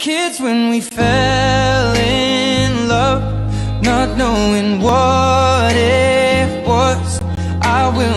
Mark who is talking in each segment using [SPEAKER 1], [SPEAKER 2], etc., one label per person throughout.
[SPEAKER 1] Kids when we fell in love, not knowing what it was. I will.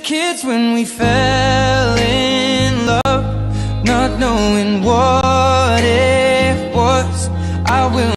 [SPEAKER 1] Kids when we fell in love, not knowing what it was. I will.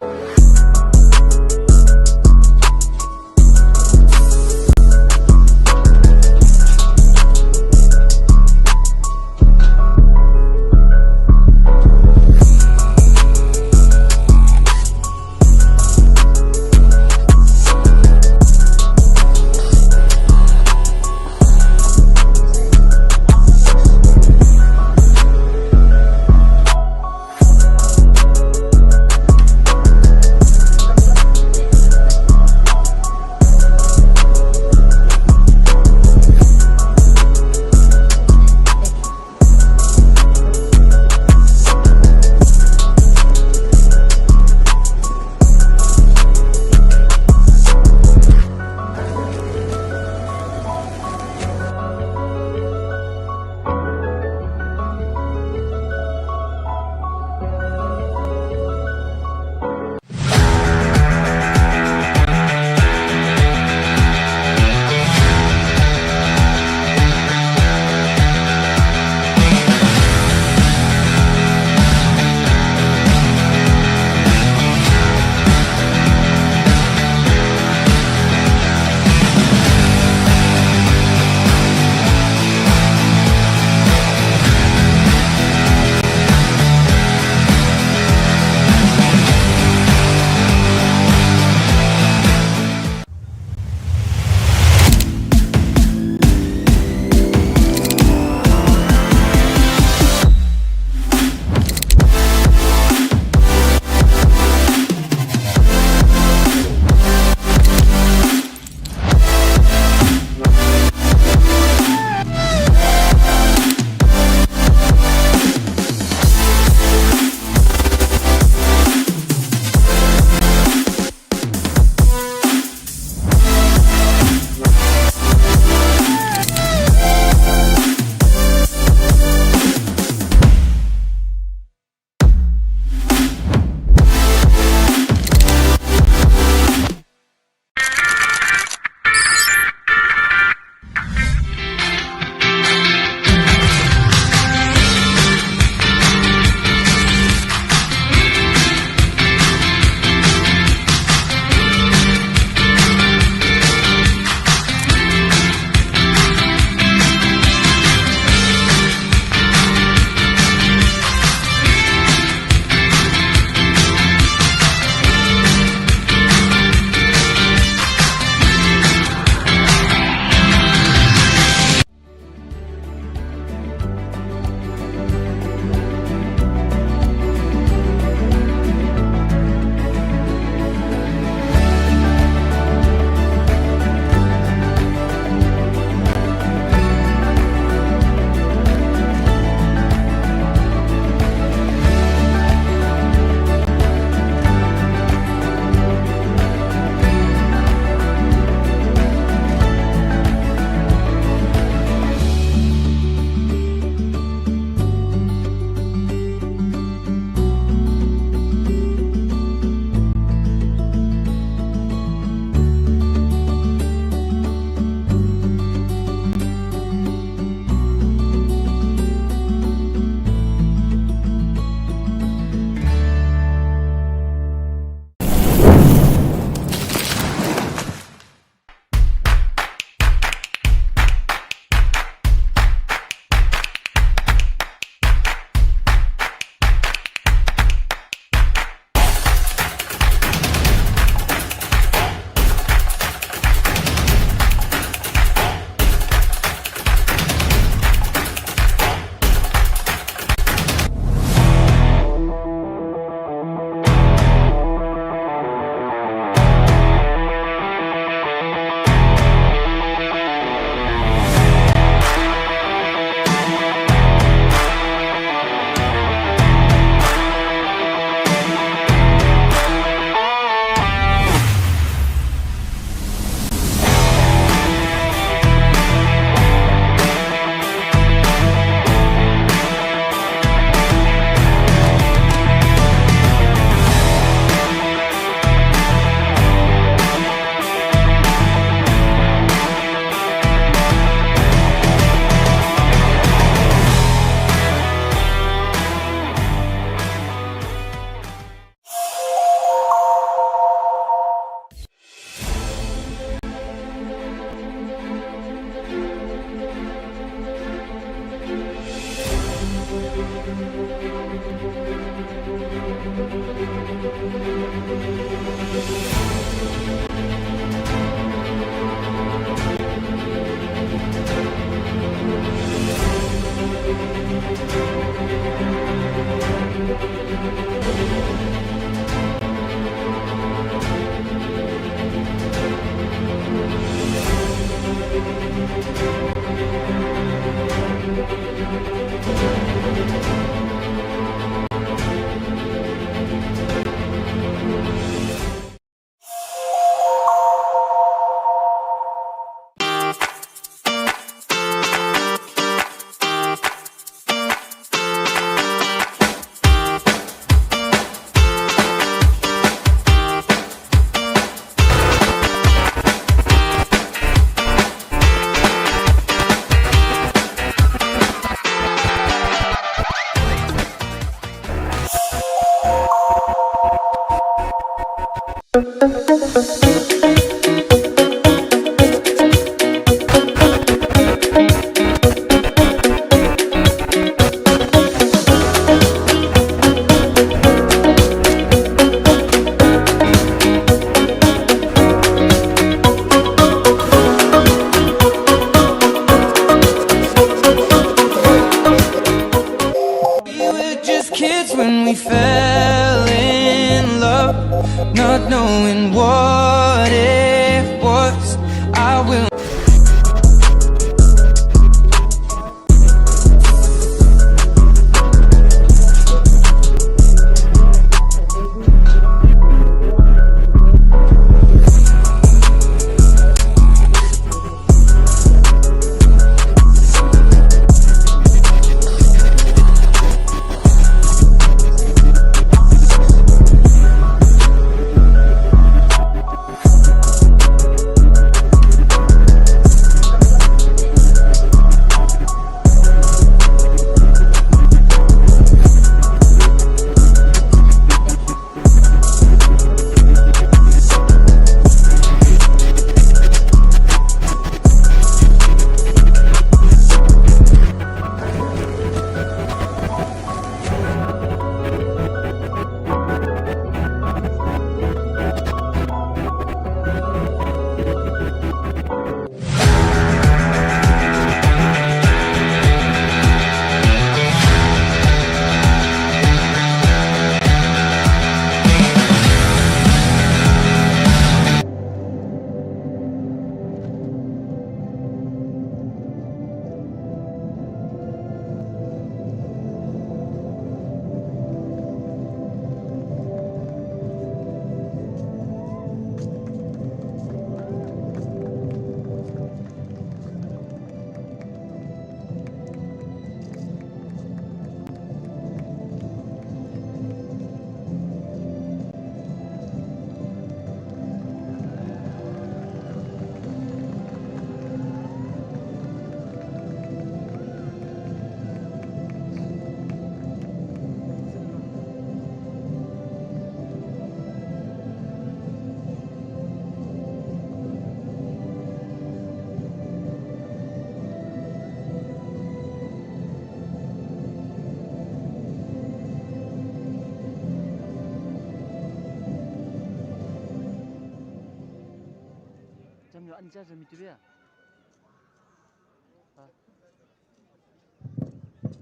[SPEAKER 1] Kids when we fell in love, not knowing what it was. I will.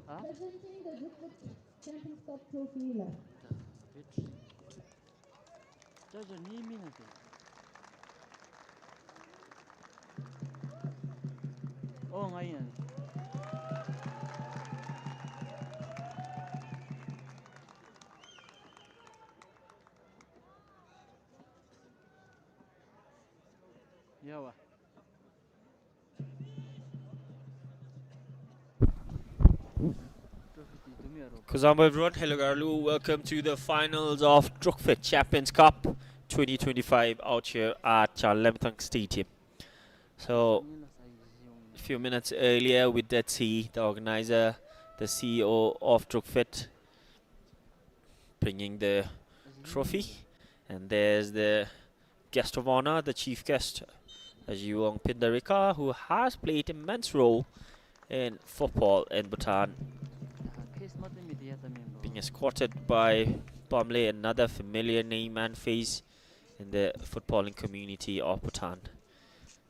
[SPEAKER 2] Presenting the Drukfit Champions Cup trophy left.
[SPEAKER 3] Oh, ngayon. Yawa.
[SPEAKER 4] Kazamba everyone, hello Garlu, welcome to the finals of Drukfit Champions Cup 2025 out here at Charlemthong Stadium. So, a few minutes earlier we did see the organizer, the CEO of Drukfit, bringing the trophy, and there's the guest of honor, the chief guest, Ajiwong Pindarika, who has played immense role in football in Bhutan, being escorted by Pamle, another familiar name and face in the footballing community of Bhutan.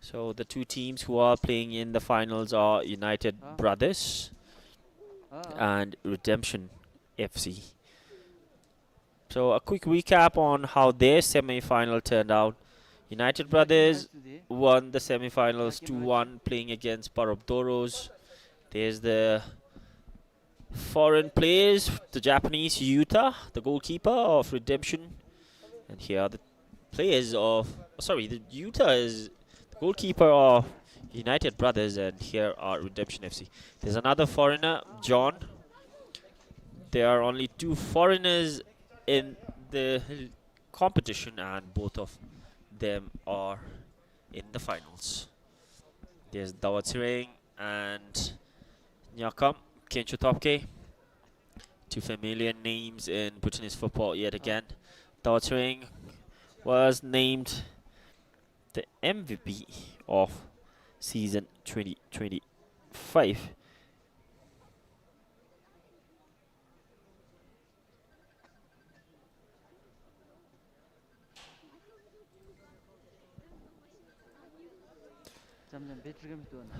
[SPEAKER 4] So the two teams who are playing in the finals are United Brothers and Redemption FC. So a quick recap on how their semi-final turned out. United Brothers won the semi-finals 2-1, playing against Parobdoros. There's the foreign players, the Japanese Yuta, the goalkeeper of Redemption, and here are the players of, the Yuta is the goalkeeper of United Brothers, and here are Redemption FC. There's another foreigner, John. There are only two foreigners in the competition, and both of them are in the finals. There's Dawatsireng and Nyakam Kenchutopke, two familiar names in Bhutanese football yet again. Dawatsireng was named the MVP of season 2025.
[SPEAKER 3] 점점 배출감이 또 나.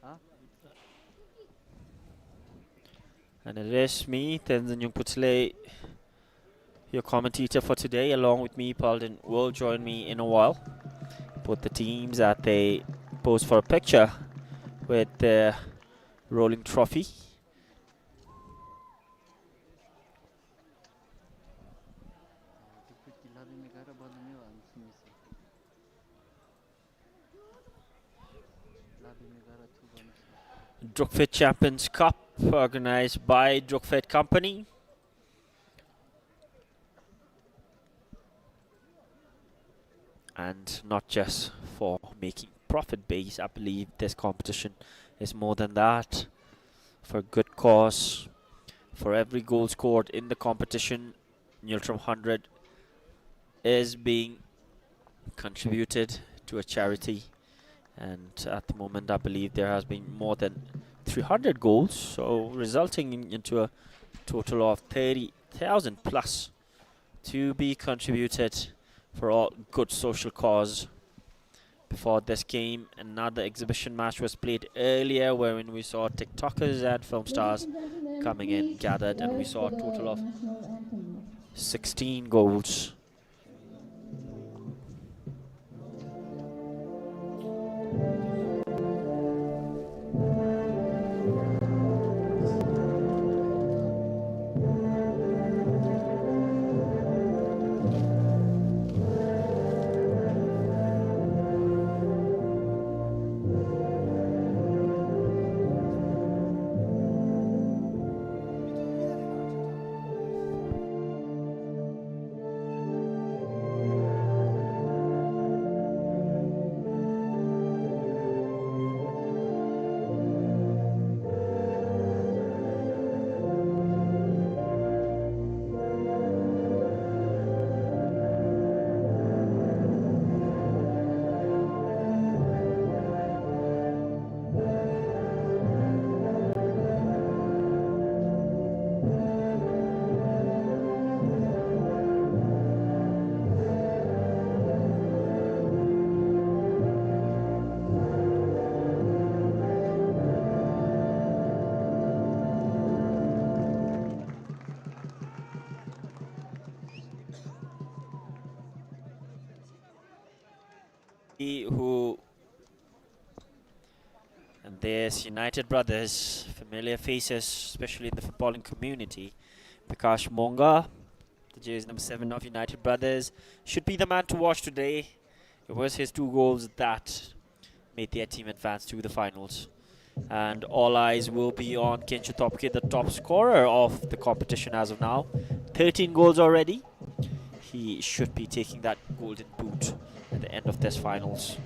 [SPEAKER 3] 아?
[SPEAKER 4] And it is me, Tenzin Jungputle, your commentator for today. Along with me, Paulden will join me in a while. Both the teams at they pose for a picture with the rolling trophy. Drukfit Champions Cup, organized by Drukfit Company. And not just for making profit base. I believe this competition is more than that. For a good cause. For every goal scored in the competition, Neutrum 100 is being contributed to a charity. And at the moment, I believe there has been more than 300 goals, so resulting into a total of 30,000 plus to be contributed for all good social cause. Before this game, another exhibition match was played earlier, wherein we saw TikTokers and film stars coming in, gathered, and we saw a total of 16 goals. And there's United brothers, familiar faces, especially in the footballing community. Prakash Monga, the jersey number 7 of United brothers, should be the man to watch today. It was his 2 goals that made their team advance to the finals. And all eyes will be on Kensho Topke, the top scorer of the competition as of now. 13 goals already. He should be taking that golden boot at the end of this finals.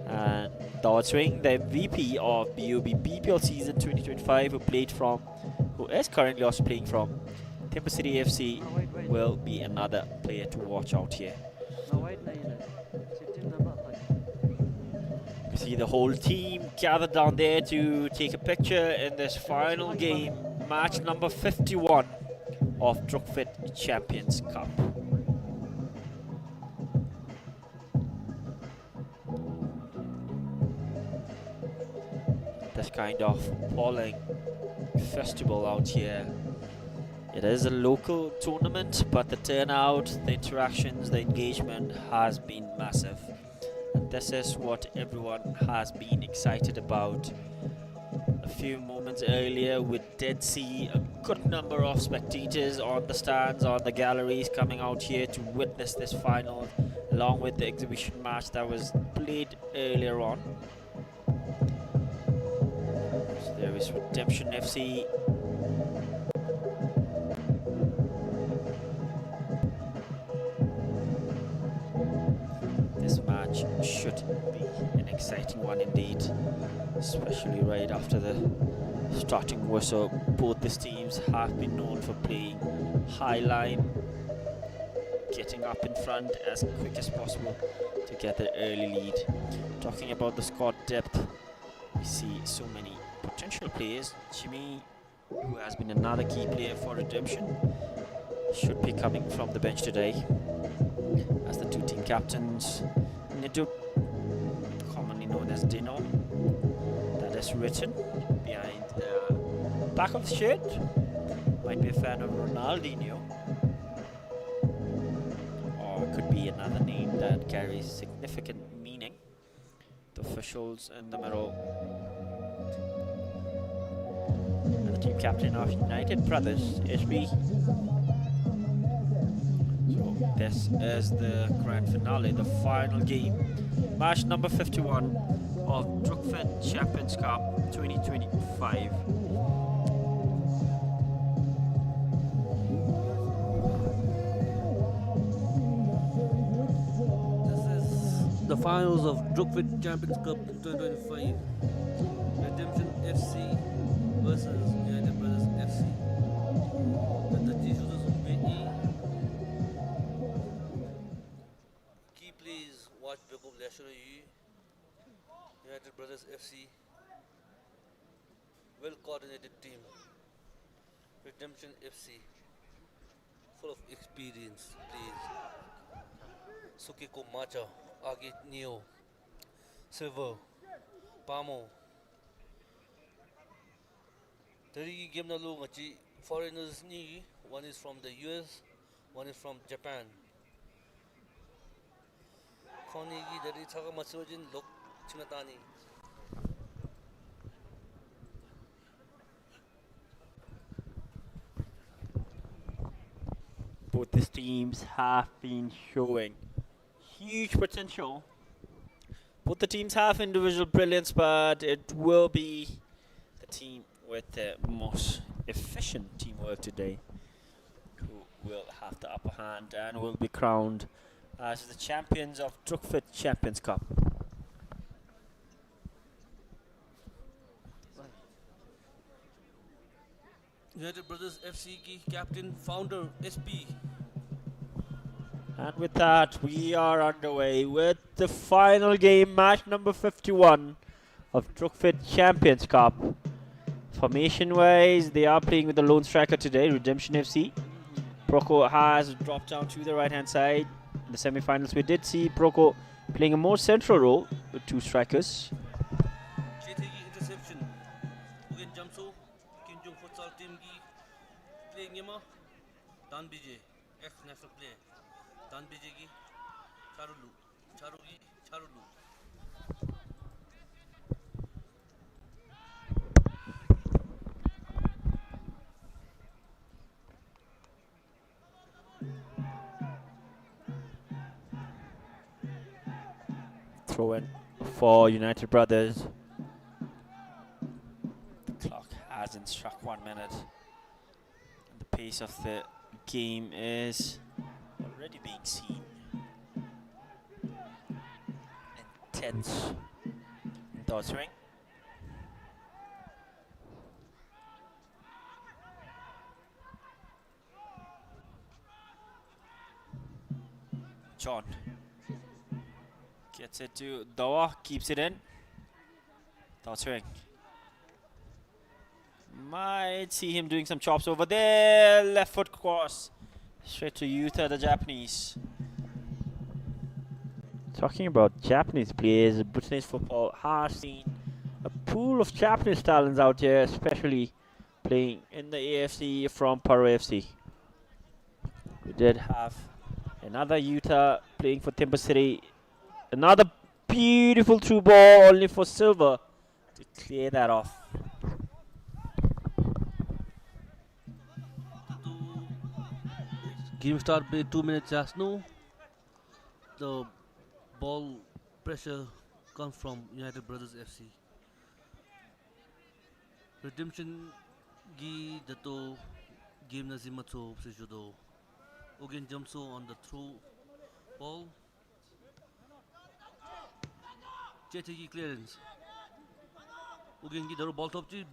[SPEAKER 4] And Dawswing, the MVP of BOB BPL season 2025, who is currently also playing from Timber City FC, will be another player to watch out here. You see the whole team gathered down there to take a picture in this final game, match number 51 of Drukfit Champions Cup. This kind of polling festival out here. It is a local tournament, but the turnout, the interactions, the engagement has been massive. And this is what everyone has been excited about. A few moments earlier, we did see a good number of spectators on the stands, on the galleries, coming out here to witness this final, along with the exhibition match that was played earlier on. So there is Redemption FC. This match should be an exciting one indeed, especially right after the starting whistle. Both these teams have been known for playing high line getting up in front as quick as possible to get the early lead. Talking about the squad depth, we see so many potential players. Jimmy, who has been another key player for Redemption, should be coming from the bench today. As the two team captains, Nidu, commonly known as Dino, that is written behind the back of the shirt. Might be a fan of Ronaldinho, or it could be another name that carries significant meaning. The officials in the middle, and the team captain of United Brothers, SB. So this is the grand finale, the final game, match number 51 of Drukfit Champions Cup 2025.
[SPEAKER 5] The finals of Drukfit Champions Cup 2025. Redemption FC versus United Brothers FC. The Jesus of BE. Key plays watch Begum Lashurayi. United Brothers FC. Well coordinated team. Redemption FC. Full of experience plays. Sukiko Macha. Agit Neo, Silver, Pamo. Three game na lo ngachi foreigners ni. One is from the US, one is from Japan. Koni gi dari thaga masojin lok chimatani.
[SPEAKER 4] Both these teams have been showing huge potential. Both the teams have individual brilliance, but it will be the team with the most efficient teamwork today who will have the upper hand and will be crowned as the champions of Drukfit Champions Cup.
[SPEAKER 5] United Brothers FC ki captain founder SP.
[SPEAKER 4] And with that, we are underway with the final game, match number 51 of Drukfit Champions Cup. Formation-wise, they are playing with the lone striker today, Redemption FC. Proko has dropped down to the right-hand side. In the semi-finals, we did see Proko playing a more central role with two strikers.
[SPEAKER 5] Interception. Again Jamso, Kinjong futsal team ki playing yama. Dan BJ, ex-national player. Dan BJ Charulu, Charugi, Charulu.
[SPEAKER 4] Throw in for United Brothers. The clock hasn't struck 1 minute. And the pace of the game is already being seen. Intense. Thoughts, ring? John gets it to Dawa, keeps it in. Thoughts, ring? Might see him doing some chops over there. Left foot cross. Straight to Yuta, the Japanese. Talking about Japanese players, Bhutanese football has seen a pool of Japanese talents out here, especially playing in the AFC from Paro FC. We did have another Yuta playing for Timber City. Another beautiful through ball, only for Silver to clear that off.
[SPEAKER 5] Game start by 2 minutes just now. The ball pressure comes from United Brothers FC. Redemption gi dato game na zimato se judo. Again jumps on the through ball. Chetegi clearance. Again gi daro ball top ji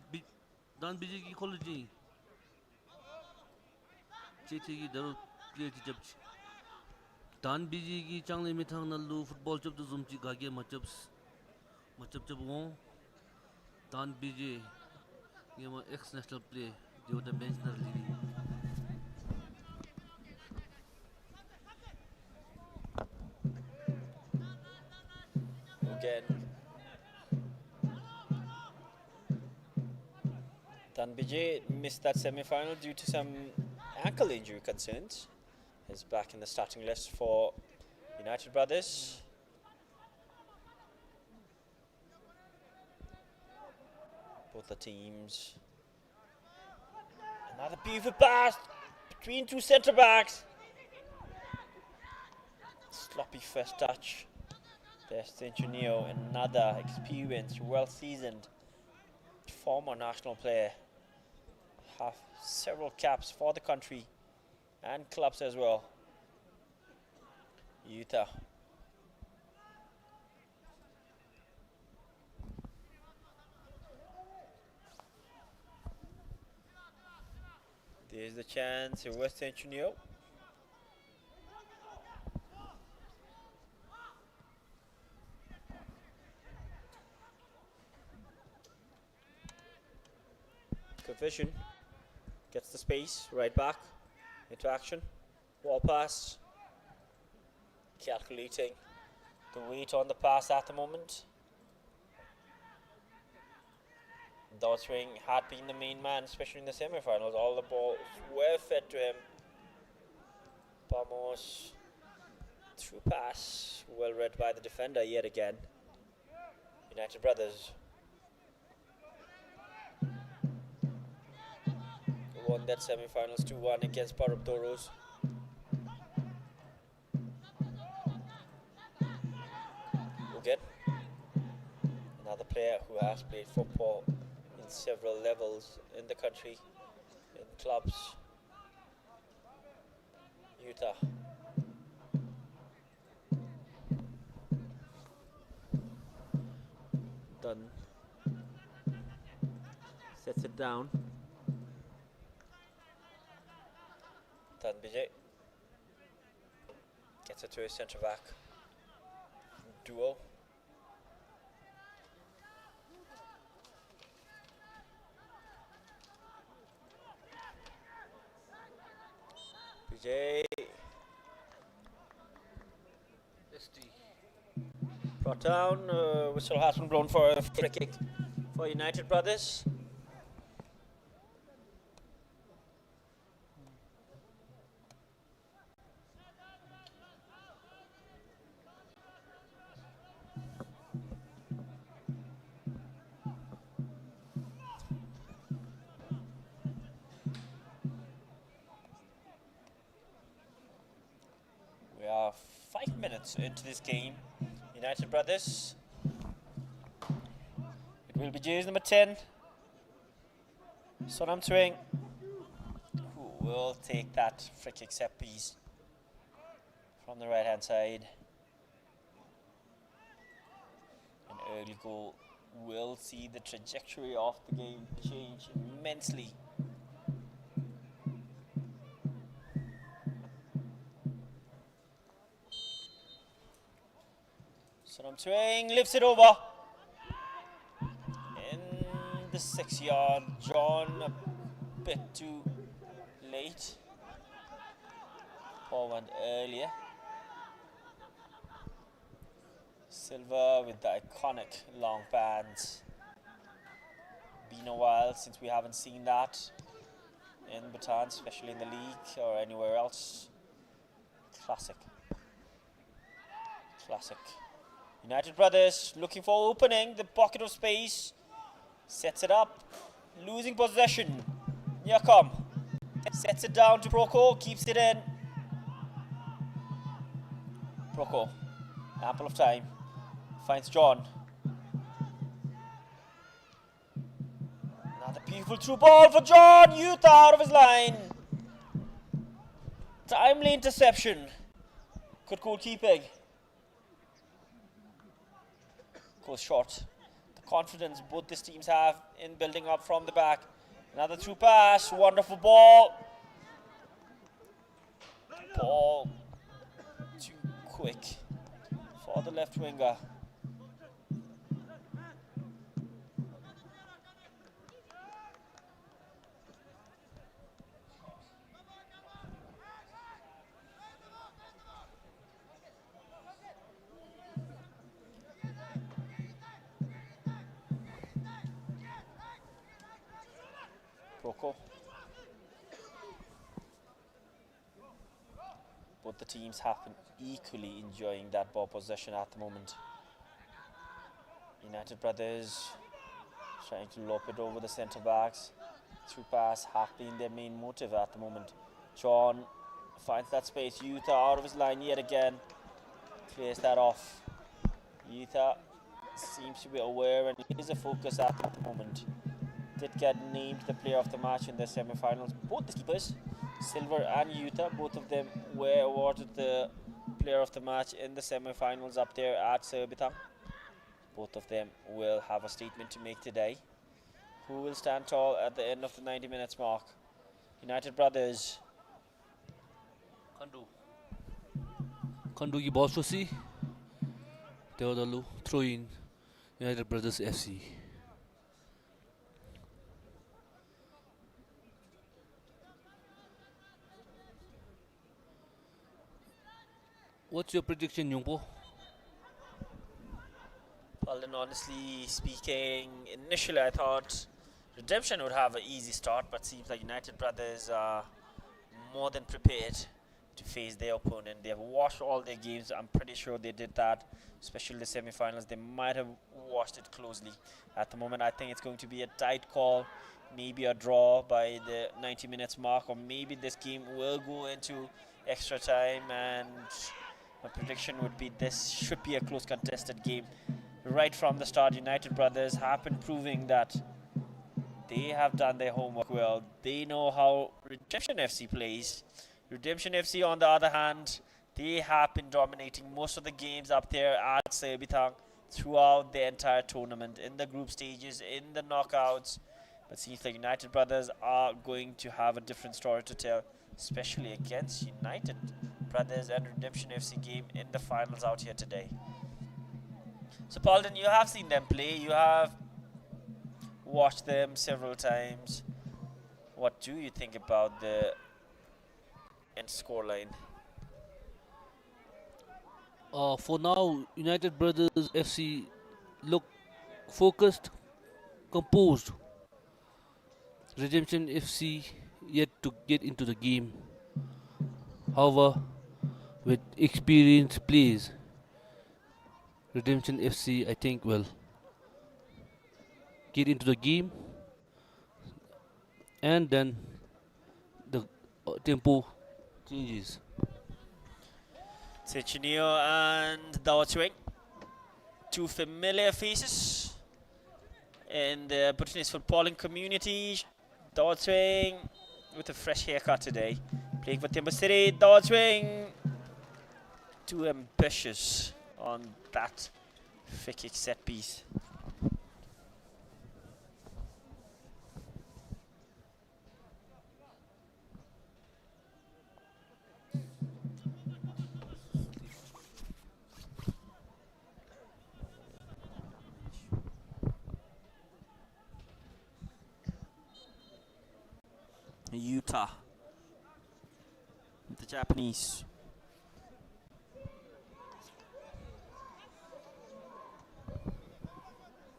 [SPEAKER 5] dan biji gi kholoji. Chetegi daro clear ji jab. Dan biji gi changle mithang nalu football chop tu zumchi gage machap chap won. Dan biji yema ex national play dio the bench na liri.
[SPEAKER 4] Again, Danbije missed that semi-final due to some ankle injury concerns. He's back in the starting list for United Brothers. Both the teams. Another beautiful pass between two centre backs. Sloppy first touch. Best engineer, another experienced, well-seasoned former national player. Have several caps for the country and clubs as well. Utah. There's the chance, West Engineer. Good vision. Gets the space, right back, into action. Wall pass. Calculating the weight on the pass at the moment. Dawswing had been the main man, especially in the semi-finals. All the balls were fed to him. Bamos through pass, well read by the defender yet again. United Brothers won that semi-finals 2-1 against Parab Toros. Again, another player who has played football in several levels in the country, in clubs. Utah. Done. Sets it down. Done Bijay. Gets it to his centre back. Duo. Bijay. Brought down. Whistle has been blown for a free kick for United Brothers. We are 5 minutes into this game. United Brothers. It will be jersey number 10. Sonam Twing, who will take that free kick set piece from the right hand side. An early goal will see the trajectory of the game change immensely. Sonam Twing lifts it over. In the 6-yard, John a bit too late. Paul went earlier. Silver with the iconic long pants. Been a while since we haven't seen that in Bhutan, especially in the league or anywhere else. Classic. Classic. United Brothers looking for opening, the pocket of space. Sets it up, losing possession. Yakam sets it down to Proko, keeps it in. Proko, ample of time, finds John. Another beautiful through ball for John. Youth out of his line. Timely interception. Good goalkeeping. Goes short. The confidence both these teams have in building up from the back. Another through pass. Wonderful ball. Ball to quick for the left winger. Proko. Both the teams have been equally enjoying that ball possession at the moment. United Brothers trying to lob it over the centre backs. Through pass have been their main motive at the moment. John finds that space. Utah out of his line yet again. Clears that off. Utah seems to be aware and is a focus at the moment. Did get named the player of the match in the semi-finals. Both the keepers, Silver and Utah, both of them were awarded the player of the match in the semi-finals up there at Serbita. Both of them will have a statement to make today. Who will stand tall at the end of the 90 minutes mark? United Brothers.
[SPEAKER 5] Kandu ki ball shosi. Teodalu throw in United Brothers FC. What's your prediction, Yungpo?
[SPEAKER 4] Well, then honestly speaking, initially I thought Redemption would have an easy start, but seems like United Brothers are more than prepared to face their opponent. They have watched all their games. I'm pretty sure they did that, especially the semi-finals. They might have watched it closely. At the moment, I think it's going to be a tight call, maybe a draw by the 90 minutes mark, or maybe this game will go into extra time, and my prediction would be this should be a close contested game. Right from the start, United Brothers have been proving that they have done their homework well. They know how Redemption FC plays. Redemption FC, on the other hand, they have been dominating most of the games up there at Serbitang throughout the entire tournament, in the group stages, in the knockouts. But seems like United Brothers are going to have a different story to tell, especially against United Brothers and Redemption FC game in the finals out here today. So Paulden, you have seen them play, you have watched them several times. What do you think about the end scoreline?
[SPEAKER 5] For now, United Brothers FC look focused, composed. Redemption FC yet to get into the game. However, with experienced plays, Redemption FC, I think, will get into the game, and then the tempo changes.
[SPEAKER 4] Sechenio and Dawachwing, two familiar faces in the Bhutanese footballing community. Dawachwing with a fresh haircut today, playing for Timber City. Dawachwing too ambitious on that free kick set piece. Utah, the Japanese.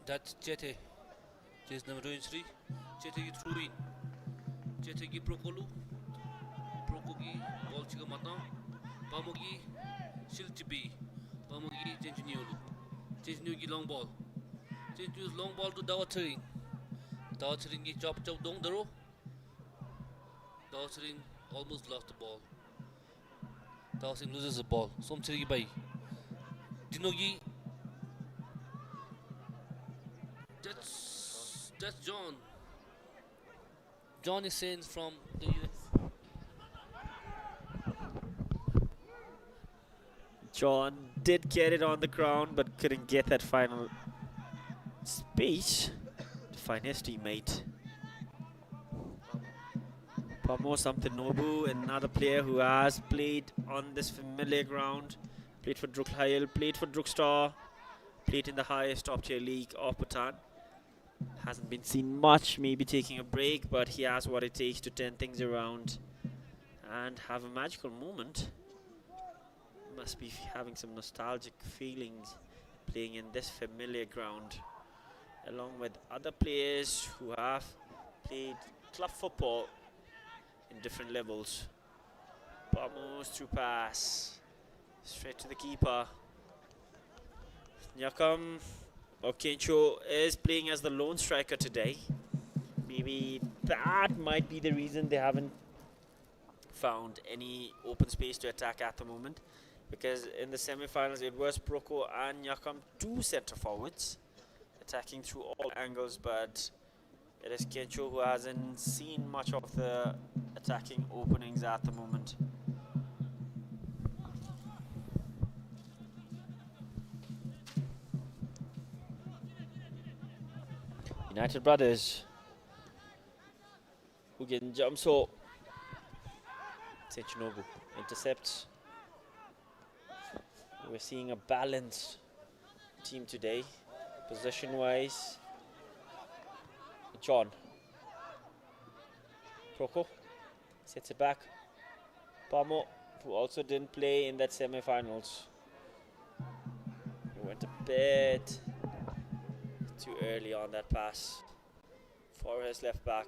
[SPEAKER 5] That's Chete. Chase number 23. Chete ki throw in. Chete ki Prokolu. Proko ki ball chiga mata. Pamogi Shilchibi. Pamogi Chenchinulu. Chenchinulu ki long ball. Chenchinulu's long ball to Dawatering. Dawatering ki chop dong daro. Dawatering almost lost the ball. Dawatering loses the ball. Somchiri ki bai. Dinogi. That's John. John is saying from the US.
[SPEAKER 4] John did get it on the ground, but couldn't get that final space to find his teammate. Pamo Samthinobu, another player who has played on this familiar ground Played for Drukfit, played for Drukstar, played in the highest top tier league of Bhutan. Hasn't been seen much, maybe taking a break, but he has what it takes to turn things around and have a magical moment. Must be having some nostalgic feelings playing in this familiar ground, along with other players who have played club football in different levels. Bamos through pass, straight to the keeper. Nyakam Okencho is playing as the lone striker today. Maybe that might be the reason they haven't found any open space to attack at the moment, because in the semi-finals it was Proko and Nyakam, two centre forwards attacking through all angles, but it is Kencho who hasn't seen much of the attacking openings at the moment. United Brothers, Ugin Jamso, Sechinobu intercepts. We're seeing a balanced team today, position-wise. John Proko sets it back. Pamo, who also didn't play in that semi-finals, he went a bit too early on that pass for his left back,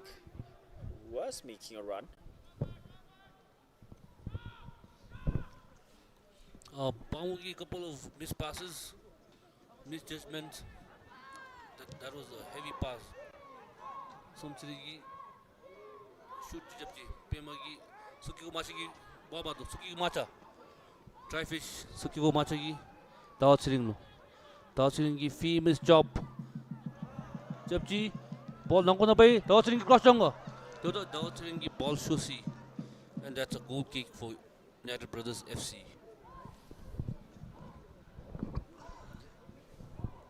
[SPEAKER 4] who was making a run.
[SPEAKER 5] Pamugi, couple of missed passes, misjudgment. That was a heavy pass. Somchirigi shoot japji Pemagi Suki Machigi Babado Suki Macha Try fish Suki Machagi Tauchiringi fee miss job Japji ball Nangona Bay Tauchiringi cross jungle Tauchiringi ball Shusi, and that's a goal kick for United Brothers FC.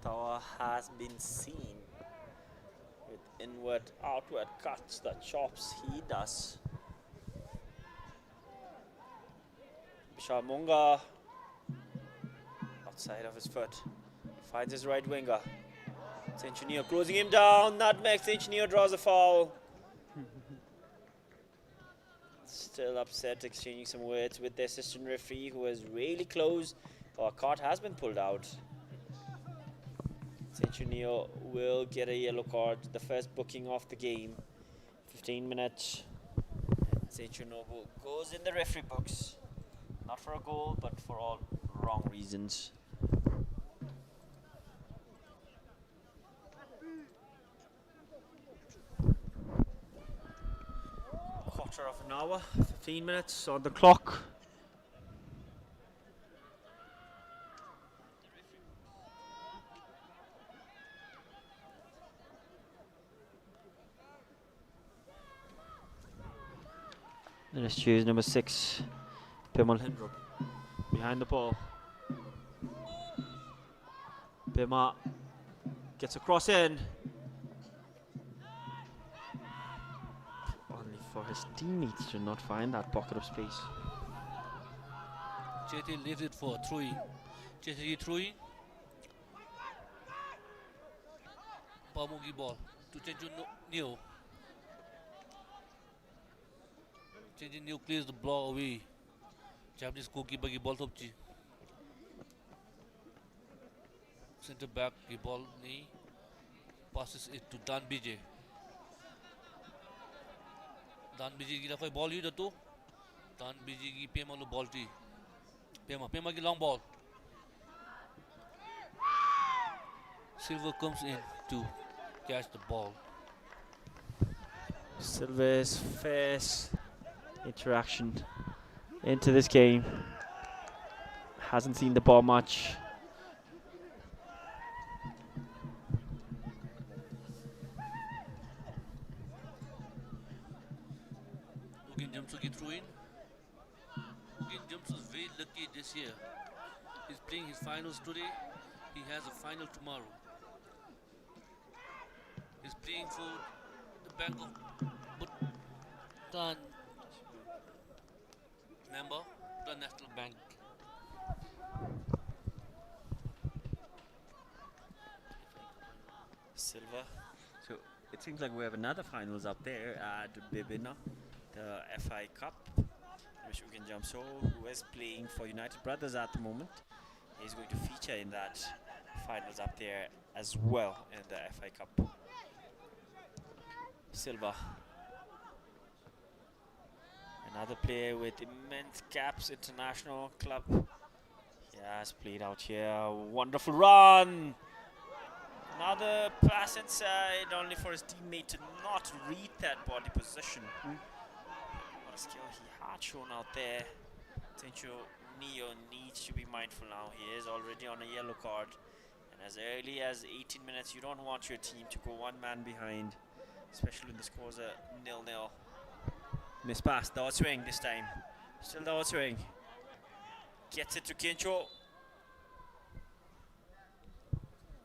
[SPEAKER 4] Tawa has been seen with inward outward cuts, the chops he does. Bishamunga outside of his foot finds his right winger. Centennial closing him down. Nutmeg. Centennial draws a foul. Still upset, exchanging some words with the assistant referee, who is really close. Our card has been pulled out. Centennial will get a yellow card, the first booking of the game. 15 minutes. Centennial goes in the referee books. Not for a goal, but for all wrong reasons. Quarter of an hour, 15 minutes on the clock. Then it's choose number 6, Pimal Hindrup, behind the ball. Pima gets a cross in. Only for his teammates to not find that pocket of space.
[SPEAKER 5] Cheti leaves it for throwing. Cheti throwing. Pamugi ball to Chenju Neo. Chenju Neo clears the ball away. Japanese goalkeeper ki ball topchi. Centre back ki ball nahi. Passes it to Dan BJ. Dan BJ ki koi ball yu dato. Dan BJ ki Pema lo ball ti. Pema ki long ball. Silver comes in to catch the ball.
[SPEAKER 4] Silver's first interaction into this game. Hasn't seen the ball much.
[SPEAKER 5] Ugin Jamsuki threw in. Ugin Jamsu is very lucky this year. He's playing his finals today. He has a final tomorrow. He's playing for the Bank of Bhutan member, the National Bank.
[SPEAKER 4] Silver. So it seems like we have another finals up there at Bibina, the FI Cup, which Ugen Jamso, who is playing for United Brothers at the moment, is going to feature in that finals up there as well in the FI Cup. Silva, another player with immense caps, international club. He has played out here. Wonderful run. Another pass inside, only for his teammate to not read that body position. What a skill he had shown out there. Tencho Neo needs to be mindful now. He is already on a yellow card. And as early as 18 minutes, you don't want your team to go one man behind, especially when the scores are 0-0. Miss pass, downward swing this time. Still downward swing. Gets it to Kencho.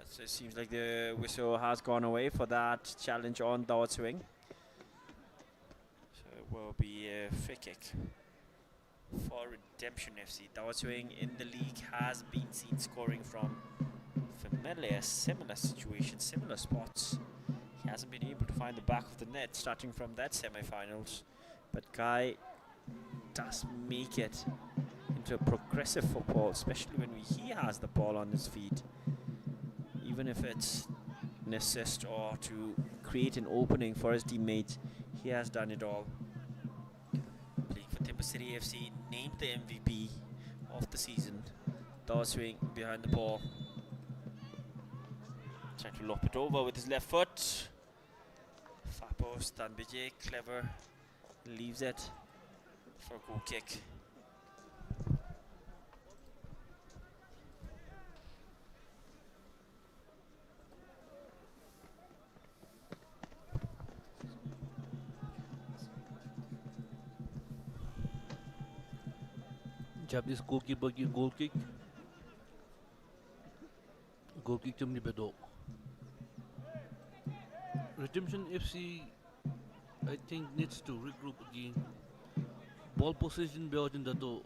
[SPEAKER 4] So it seems like the whistle has gone away for that challenge on downward swing. So it will be a free kick for Redemption FC. Downward swing in the league has been seen scoring from familiar, similar situations, similar spots. He hasn't been able to find the back of the net starting from that semi-finals. But Guy does make it into a progressive football, especially when he has the ball on his feet. Even if it's an assist or to create an opening for his teammates, he has done it all. Playing for Timber City FC, named the MVP of the season. Downward swing behind the ball. Trying to lop it over with his left foot. Far post, Tanbije, clever. Leaves it for a goal kick.
[SPEAKER 5] Japanese goalkeeper की goal kick चमनी पे दो. Redemption FC, I think, needs to regroup again. Ball possession built in the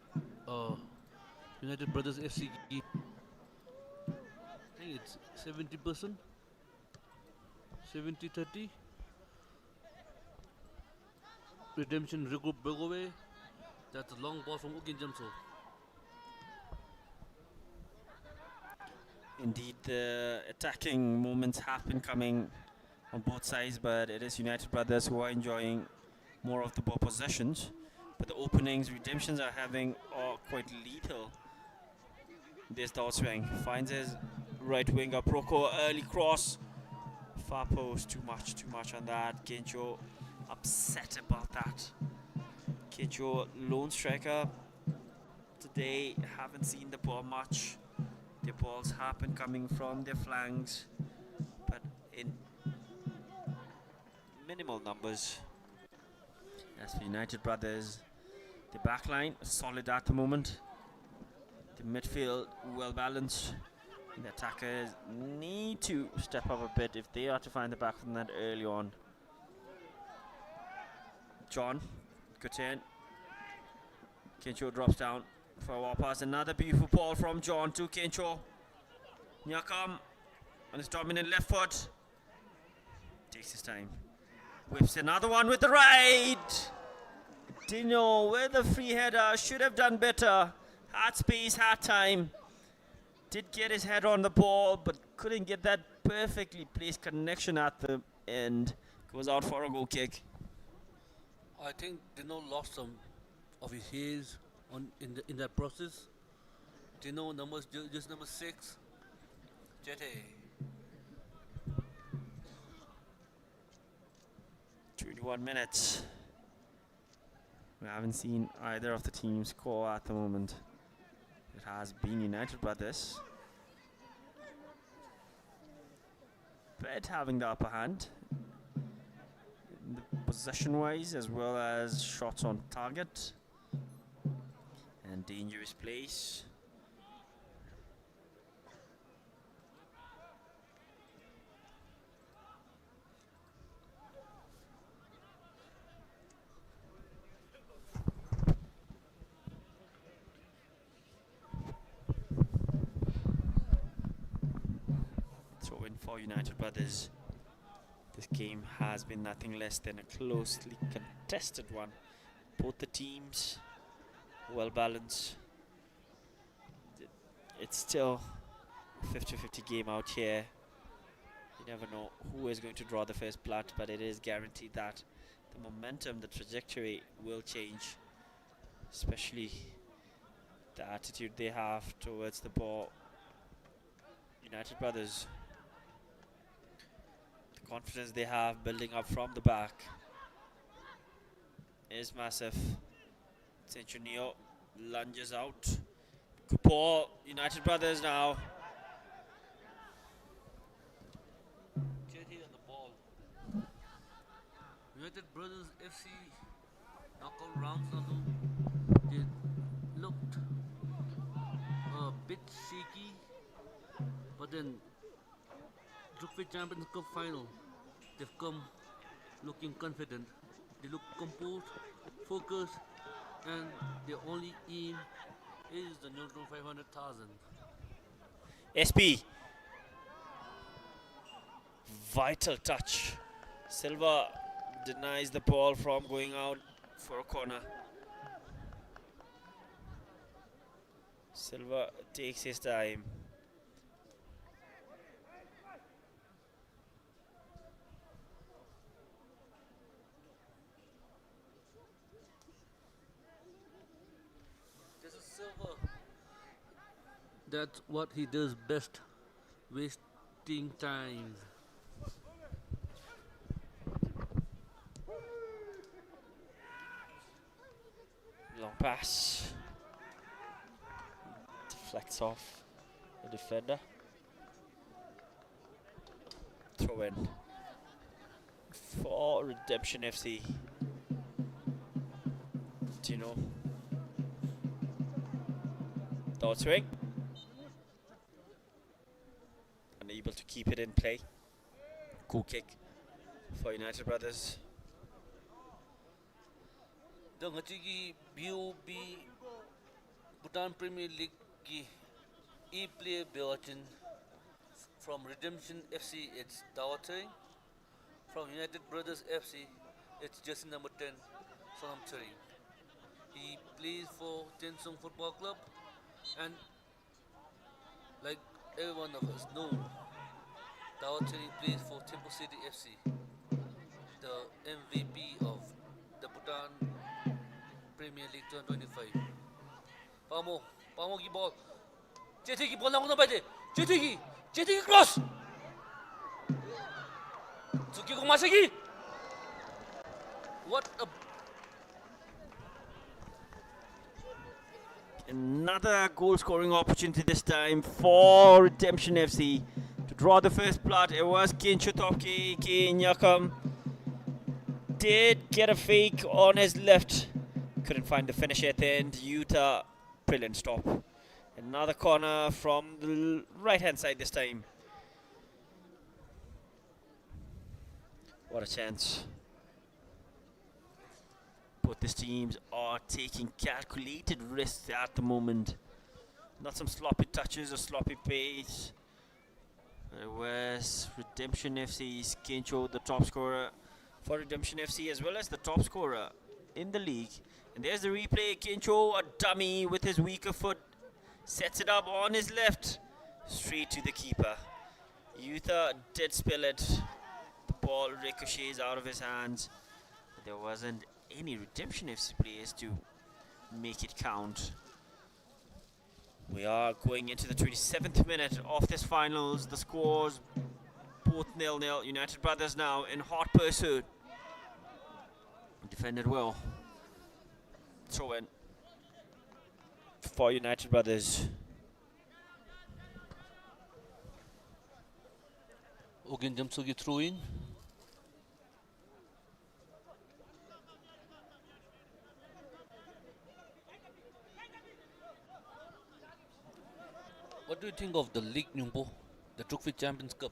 [SPEAKER 5] United Brothers FC. I think it's 70%, 70-30. Redemption regroup Begove. That's a long ball from Ukin Jamso.
[SPEAKER 4] Indeed, the attacking moments have been coming on both sides, but it is United Brothers who are enjoying more of the ball possessions. But the openings Redemptions are having are quite lethal. This downward swing finds his right winger Proko, early cross, far post, too much on that. Kencho upset about that. Kencho, lone striker today, haven't seen the ball much. The balls have been coming from their flanks, but in minimal numbers. As for United Brothers, the back line solid at the moment. The midfield well balanced. The attackers need to step up a bit if they are to find the back of the net early on. John, good turn. Kencho drops down for a wall pass. Another beautiful ball from John to Kencho. Nyakam on his dominant left foot. Takes his time. Whips another one with the right. Dino with the free header. Should have done better. Had space, had time. Did get his head on the ball, but couldn't get that perfectly placed connection at the end. Goes out for a goal kick.
[SPEAKER 5] I think Dino lost some of his hairs in that process. Dino just number 6. Jete.
[SPEAKER 4] 21 minutes. We haven't seen either of the teams score at the moment. It has been United Brothers, but having the upper hand, possession-wise as well as shots on target and dangerous plays. for United Brothers. This game has been nothing less than a closely contested one. Both the teams well balanced. It's still a 50-50 game out here. You never know who is going to draw the first blood, but it is guaranteed that the momentum, the trajectory will change, especially the attitude they have towards the ball. United Brothers, the confidence they have building up from the back is massive. Centunio lunges out. Good ball, United Brothers now.
[SPEAKER 5] Jetty on the ball. United Brothers FC knockout rounds nalu. They looked a bit shaky, but then Drukfit Champions Cup final, they've come looking confident. They look composed, focused, and their only aim is the neutral 500,000.
[SPEAKER 4] SB. Vital touch. Silva denies the ball from going out for a corner. Silva takes his time.
[SPEAKER 5] This is Silver. That's what he does best, wasting time.
[SPEAKER 4] Long pass. Deflects off the defender. Throw in for Redemption FC. Tino. Dot swing. Unable to keep it in play. Cool kick for United Brothers.
[SPEAKER 5] Dangachigi BOB Bhutan Premier League ki e-play Beochin. From Redemption FC it's Dawatering. From United Brothers FC it's jersey number 10 Sonam Chering. He plays for Tensung Football Club, and like every one of us know, Dawatering plays for Temple City FC, the MVP of the Bhutan Premier League 2025. Pamo ki ball. Jetty ki ball na kuna baje. Jetty ki cross. Tsuki ko masagi. What a
[SPEAKER 4] Another goal scoring opportunity this time for Redemption FC to draw the first blood. It was Kinchutopki Kinyakam. Did get a fake on his left. Couldn't find the finish at the end. Utah, brilliant stop. Another corner from the right hand side this time. What a chance. Both these teams are taking calculated risks at the moment. Not some sloppy touches or sloppy pace. It was Redemption FC's Kencho, the top scorer for Redemption FC, as well as the top scorer in the league. And there's the replay. Kencho, a dummy with his weaker foot, sets it up on his left, straight to the keeper. Utah did spill it. The ball ricochets out of his hands. There wasn't any Redemption FC players to make it count. We are going into the 27th minute of this finals. The scores both 0-0. United Brothers now in hot pursuit. Defended well. Throw in for United Brothers.
[SPEAKER 5] Ogin Jamsugi throw in. What do you think of the league, Nyungpo? The Drukfit Champions Cup?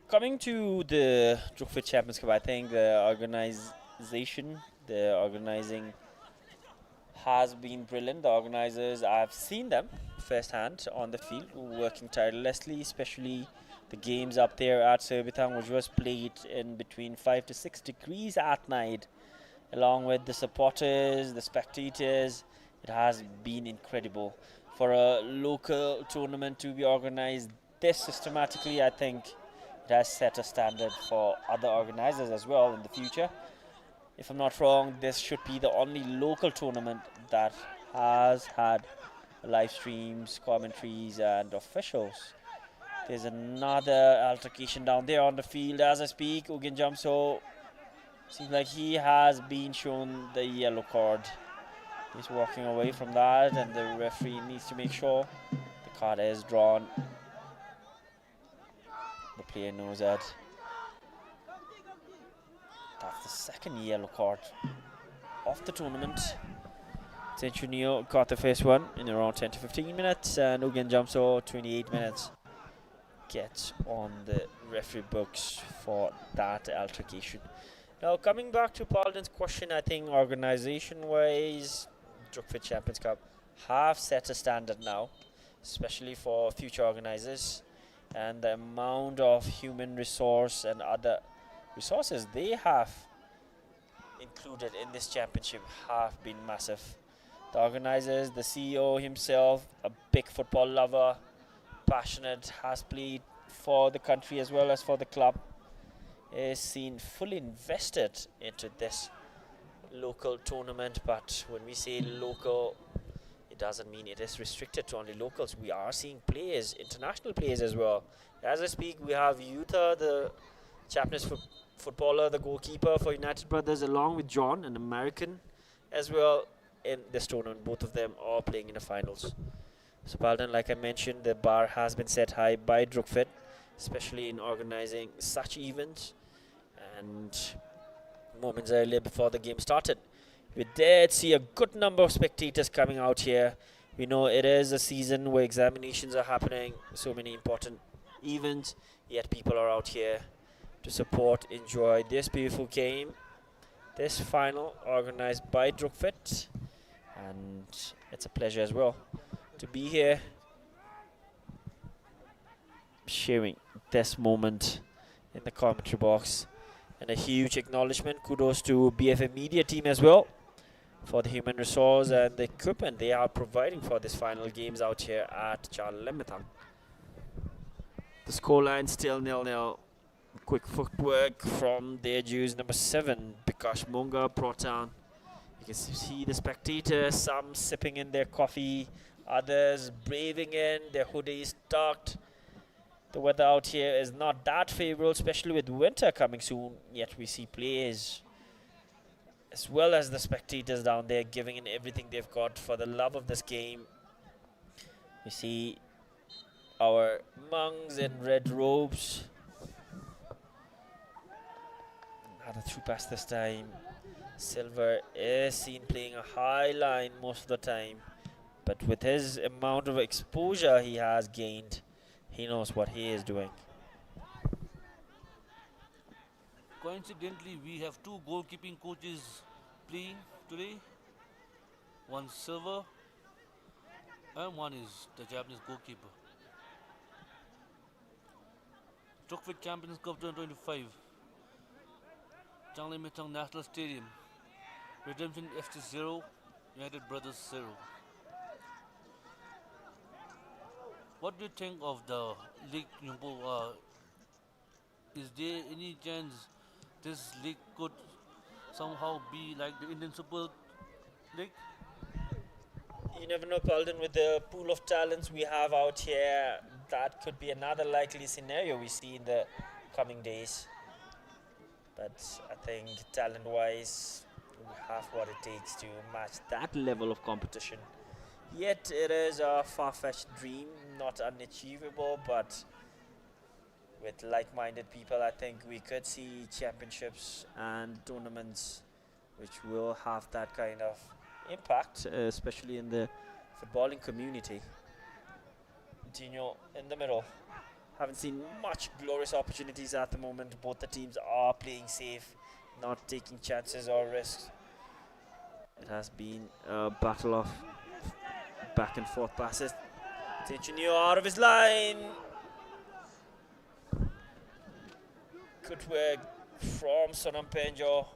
[SPEAKER 4] Coming to the Drukfit Champions Cup, I think the organization, the organizing has been brilliant. The organizers, I've seen them firsthand on the field, working tirelessly, especially the games up there at Surbiton, which was played in between 5 to 6 degrees at night, along with the supporters, the spectators. It has been incredible. For a local tournament to be organized this systematically, I think it has set a standard for other organizers as well in the future. If I'm not wrong, this should be the only local tournament that has had live streams, commentaries, and officials. There's another altercation down there on the field as I speak. Ugin Jamso seems like he has been shown the yellow card. He's walking away from that, and the referee needs to make sure the card is drawn. The player knows that. That's the second yellow card of the tournament. Centunio got the first one in around 10 to 15 minutes, and Ugin Jamso 28 minutes gets on the referee books for that altercation. Now, coming back to Paulden's question, I think organization-wise, Drukfit Champions Cup have set a standard now, especially for future organizers, and the amount of human resource and other resources they have included in this championship have been massive. The organizers, the CEO himself, a big football lover, passionate, has played for the country as well as for the club, is seen fully invested into this local tournament. But when we say local, it doesn't mean it is restricted to only locals. We are seeing players, international players as well. As I speak, we have Yutha, the Japanese footballer, the goalkeeper for United Brothers, along with John, an American, as well in this tournament. Both of them are playing in the finals. So, Palden, like I mentioned, the bar has been set high by Drukfit, especially in organizing such events. And moments earlier, before the game started, we did see a good number of spectators coming out here. We know it is a season where examinations are happening, so many important events, yet people are out here to support, enjoy this beautiful game, this final organized by Drukfit, and it's a pleasure as well to be here sharing this moment in the commentary box. And a huge acknowledgement, kudos to BFM media team as well for the human resource and the equipment they are providing for this final games out here at Charlemetang. The scoreline still 0-0. Quick footwork from their Jews number 7, Bikash Munga brought down. You can see the spectators, some sipping in their coffee, others braving in, their hoodies tucked. The weather out here is not that favorable, especially with winter coming soon, yet we see players as well as the spectators down there giving in everything they've got for the love of this game. We see our monks in red robes. Another through pass this time. Silver is seen playing a high line most of the time, but with his amount of exposure he has gained, he knows what he is doing.
[SPEAKER 5] Coincidentally, we have two goalkeeping coaches playing today. One Silver and one is the Japanese goalkeeper. Drukfit Champions Cup 2025. Changlimetang National Stadium. Redemption FC 0, United Brothers 0. What do you think of the league, Nyungpo? Is there any chance this league could somehow be like the Indian Super League?
[SPEAKER 4] You never know, Paulden, with the pool of talents we have out here, that could be another likely scenario we see in the coming days. But I think talent-wise, we have what it takes to match that level of competition. Yet it is a far-fetched dream, not unachievable, but with like-minded people, I think we could see championships and tournaments which will have that kind of impact, especially in the footballing community. Coutinho in the middle. Haven't seen much glorious opportunities at the moment. Both the teams are playing safe, not taking chances or risks. It has been a battle of back and forth passes. Tinchinio out of his line. Good work from Sonam Penjo.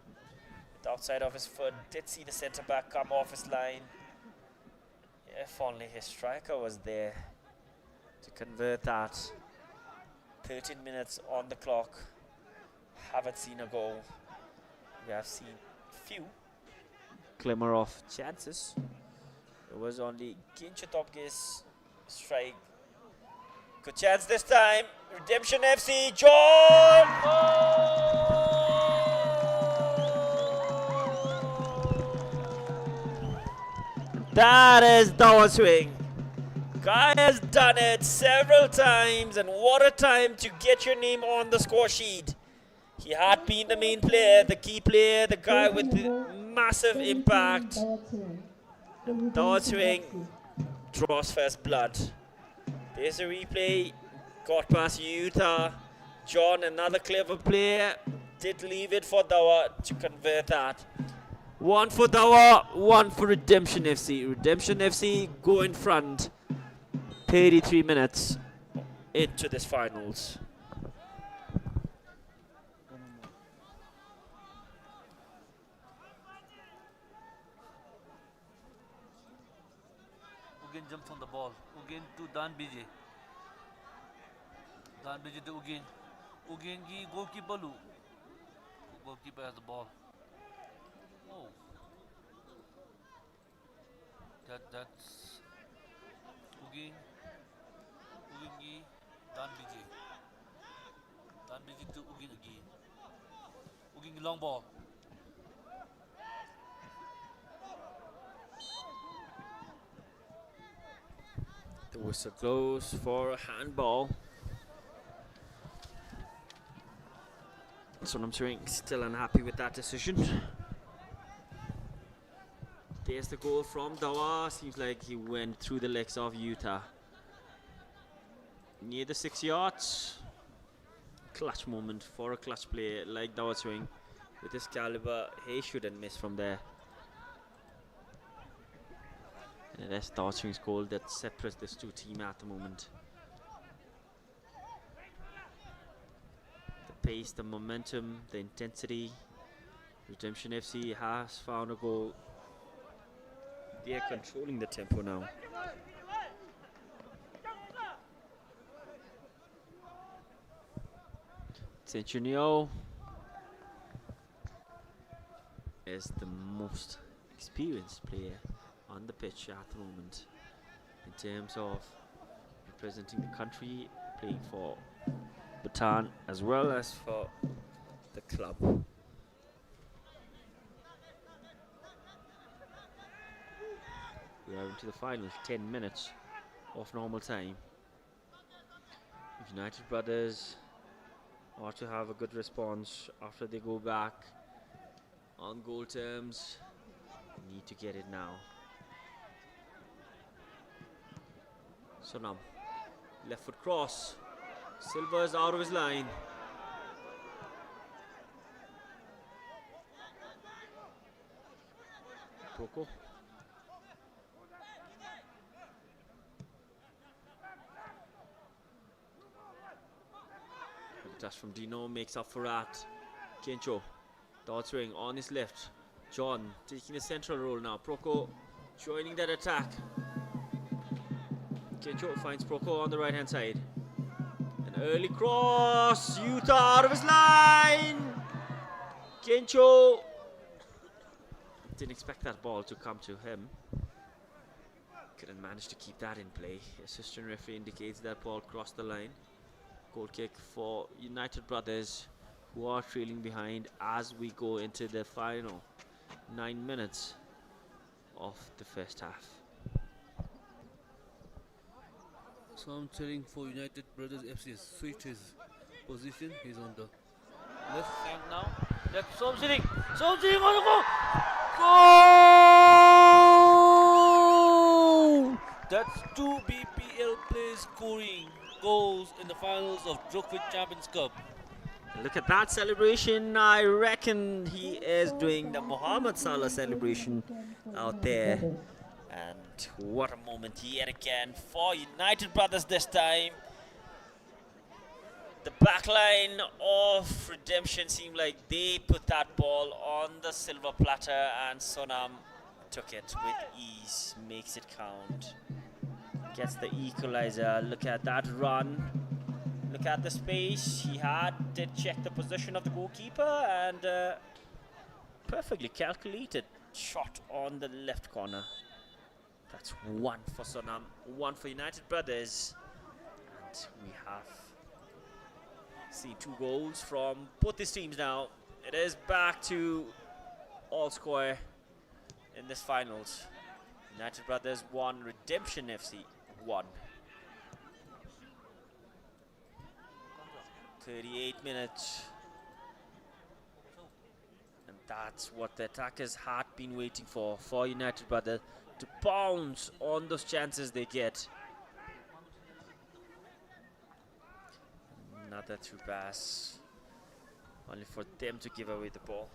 [SPEAKER 4] The outside of his foot. Did see the centre back come off his line. If only his striker was there to convert that. 13 minutes on the clock. Haven't seen a goal. We have seen few glimmer of chances. It was only Ginchotopgis strike. Good chance this time. Redemption FC, John! That is downswing. Guy has done it several times, and what a time to get your name on the score sheet. He had been the main player, the key player, the guy with the massive impact. Downswing draws first blood. There's a replay. Got past Utah. John, another clever player, did leave it for Dawa to convert that. One for Dawa, one for Redemption FC. Redemption FC go in front. 33 minutes into this finals.
[SPEAKER 5] Ugin jumps on the ball. Ugin to Dan BJ. Dan BJ to Ugin. Ugin ki goalkeeper lu. Goalkeeper has the ball. Oh. That's Ugin. Ugin ki Dan BJ. Dan BJ to Ugin again. Ugin ki long ball.
[SPEAKER 4] The whistle blows for a handball. So I'm still unhappy with that decision. There's the goal from Dawa. Seems like he went through the legs of Utah. Near the 6 yards. Clutch moment for a clutch player like Dawa Swing. With his caliber, he shouldn't miss from there. And that's Dawa Swing's goal that separates these two teams at the moment. The pace, the momentum, the intensity. Redemption FC has found a goal. They are controlling the tempo now. Centunio is the most experienced player on the pitch at the moment in terms of representing the country, playing for Bhutan as well as for the club. We are into the final 10 minutes of normal time. United Brothers are to have a good response after they go back on goal terms. They need to get it now. Sonam, left foot cross. Silva is out of his line. Toko. Touch from Dino makes up for that. Kencho, Dodds ring on his left. John taking a central role now. Proko joining that attack. Kencho finds Proko on the right hand side. An early cross. Utah out of his line. Kencho didn't expect that ball to come to him. Couldn't manage to keep that in play. Assistant referee indicates that ball crossed the line. Goal kick for United Brothers, who are trailing behind as we go into the final 9 minutes of the first half.
[SPEAKER 5] So I'm cheering for United Brothers FC. Switch his position. He's on the left flank now. That's Somsering. Somsering on the goal! That's 2 BPL players scoring goals in the finals of Drukfit Champions Cup.
[SPEAKER 4] Look at that celebration. I reckon he is doing the Mohamed Salah celebration out there. And what a moment yet again for United Brothers this time. The back line of Redemption seemed like they put that ball on the silver platter, and Sonam took it with ease, makes it count. Gets the equalizer. Look at that run. Look at the space he had. Did check the position of the goalkeeper, and perfectly calculated shot on the left corner. That's one for Sonam, one for United Brothers. And we have seen 2 goals from both these teams now. It is back to all square in this finals. United Brothers 1, Redemption FC 1. 38 minutes. And that's what the attackers had been waiting for United Brothers to bounce on those chances they get. Another through pass, only for them to give away the ball.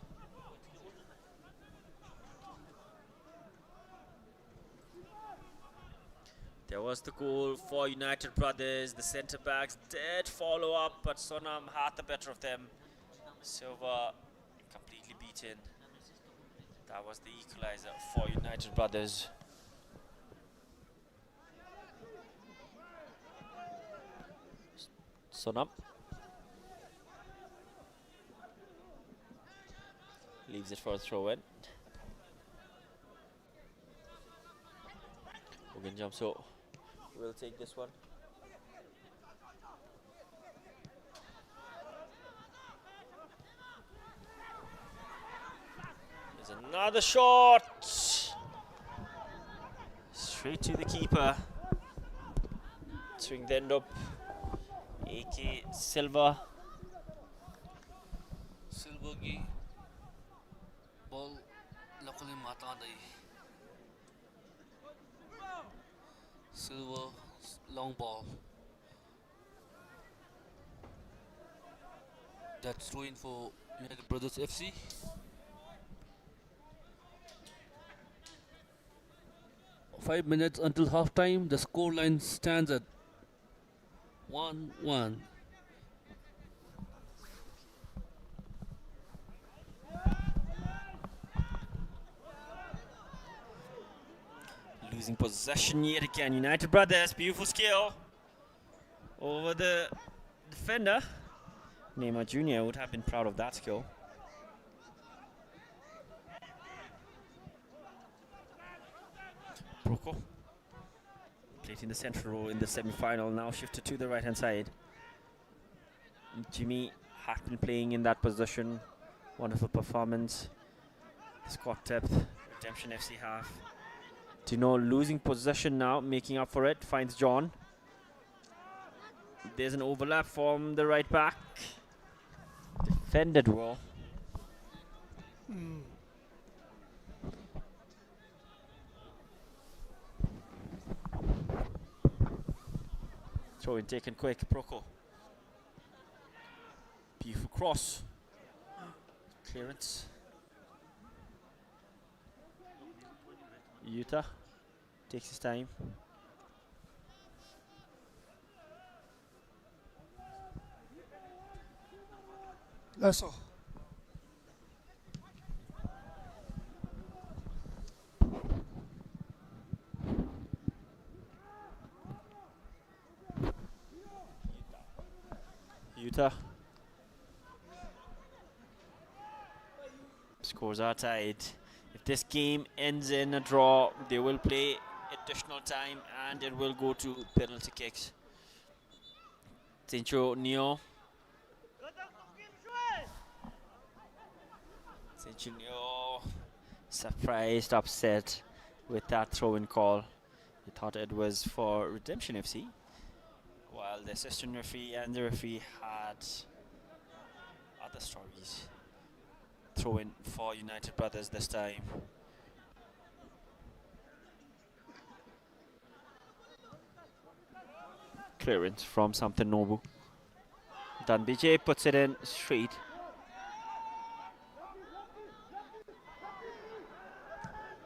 [SPEAKER 4] There was the goal for United Brothers. The centre backs did follow up, but Sonam had the better of them. Silva completely beaten. That was the equalizer for United Brothers. Sonam leaves it for a throw-in. Hogan jumps up. We'll take this one. There's another shot. Straight to the keeper. Swing the end up. AK Silva.
[SPEAKER 5] Silva ki ball luckily mata dai. Silva long ball. That's throw-in for United Brothers FC. Five minutes until half time. The scoreline stands at 1-1.
[SPEAKER 4] Losing possession yet again. United Brothers, beautiful skill over the defender. Neymar Jr. would have been proud of that skill. Proko played in the central row in the semi-final, now shifted to the right-hand side. Jimmy had been playing in that position. Wonderful performance. Squad depth, Redemption FC half. Tino losing possession now, making up for it, finds John. There's an overlap from the right back. Defended well. Throw in taken quick, Proko. Beautiful cross. Clearance. Utah takes his time.
[SPEAKER 6] That's all.
[SPEAKER 4] Utah. Scores are tied. If this game ends in a draw, they will play additional time and it will go to penalty kicks. Sancho Neo. Sancho Neo surprised, upset with that throw-in call. He thought it was for Redemption FC, while the assistant referee and the referee had other stories. Throw-in for United Brothers this time. Clearance from Something Nobu. Dan BJ puts it in straight.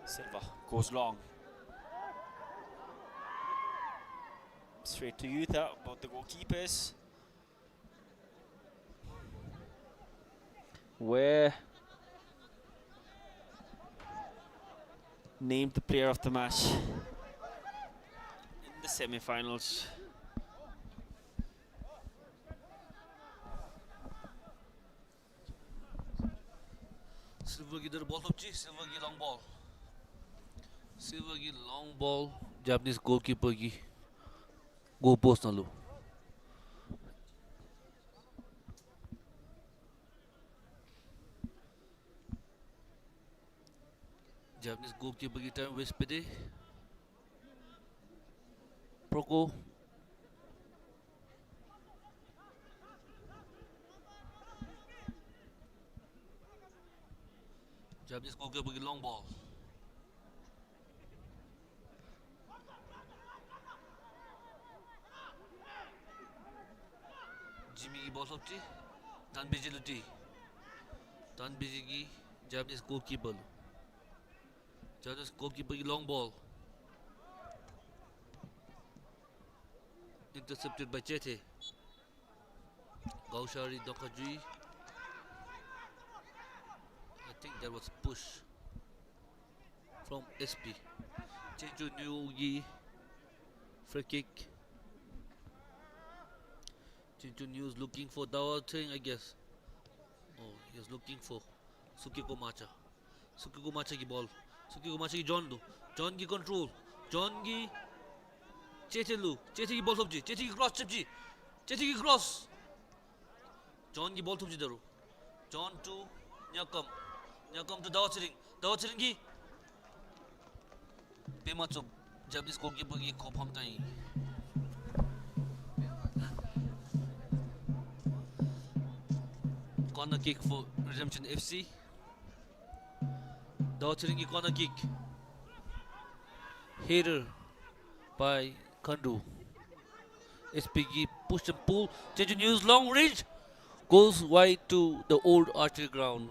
[SPEAKER 4] Silva goes long. Straight to Utah, both the goalkeepers. Where named the player of the match in the semi-finals.
[SPEAKER 5] Silver ki ball topchi, Silver ki long ball. Silver ki long ball, Japanese goalkeeper ki goal post na lo. Japanese goalkeeper ki time waste pe de. Proko. Japanese goalkeeper ki long ball. Jimmy ki ball topchi, Dan BJ luti. Dan BJ ki Japanese goalkeeper lo. Japanese goalkeeper ki long ball. Intercepted by Chete. Gaushari Dokajui. I think there was push from SP. Jeju Nyugi. Free kick. Jeju New is looking for Dawa thing, I guess. Oh, he is looking for Sukiko Macha. Sukiko Macha ki ball. Sukiko Macha ki John Lu. John ki control. John ki Chete Lu. Chete ki ball sabji. Chete ki cross chipji. Chete ki cross. John ki ball sabji daru. John to Nyakam. Nyakam to Dawa Chiring. Dawa Chiring ki Pemacho. Japanese goalkeeper ki khop ham tai. Corner kick for Redemption FC. Dawachiringi corner kick. Header by Kandu. SPG push and pull. Jeju News long range. Goes wide to the old archery ground.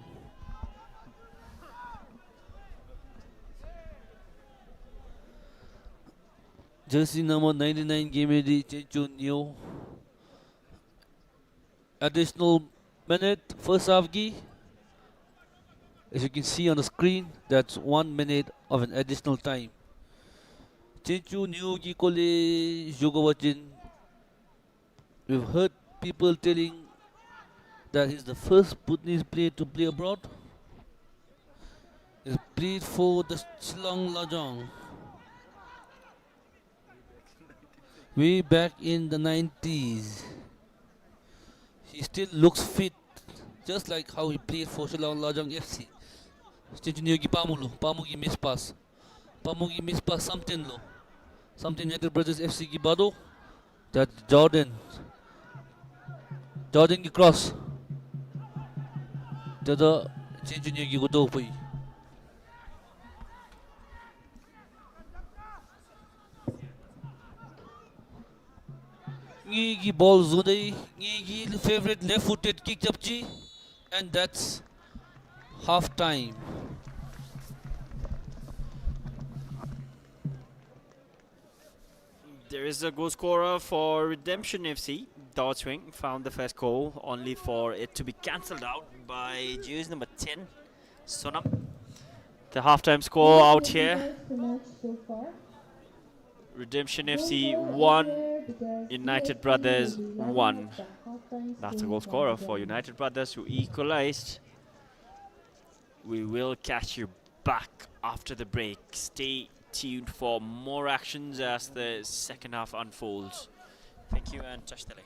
[SPEAKER 5] Jersey number 99 game ready. Jeju New. Additional minute first half gi. As you can see on the screen, that's 1 minute of an additional time. Jeju New gi kole Jogawajin. We've heard people telling that he's the first Bhutanese player to play abroad. He's played for the Shillong Lajong way back in the 90s. He still looks fit, just like how he played for Shillong Lajong FC. Jeju gi Pamulo, Pamugi miss pass. Pamugi miss pass something lo. Something United Brothers FC gi Bado. That's Jordan. Jordan ki cross. Jada Jeju gi Godo pai. Ngi ball zudai. Ngi favorite left-footed kick chapchi, and that's half time.
[SPEAKER 4] There is a goal scorer for Redemption FC. Swing found the first goal, only for it to be cancelled out by jersey number 10, Sonam. The halftime score out here. Redemption FC 1, United Brothers 1. That's a goal scorer for United Brothers, who equalized. We will catch you back after the break. Stay tuned for more actions as the second half unfolds. Thank you and Tashtale.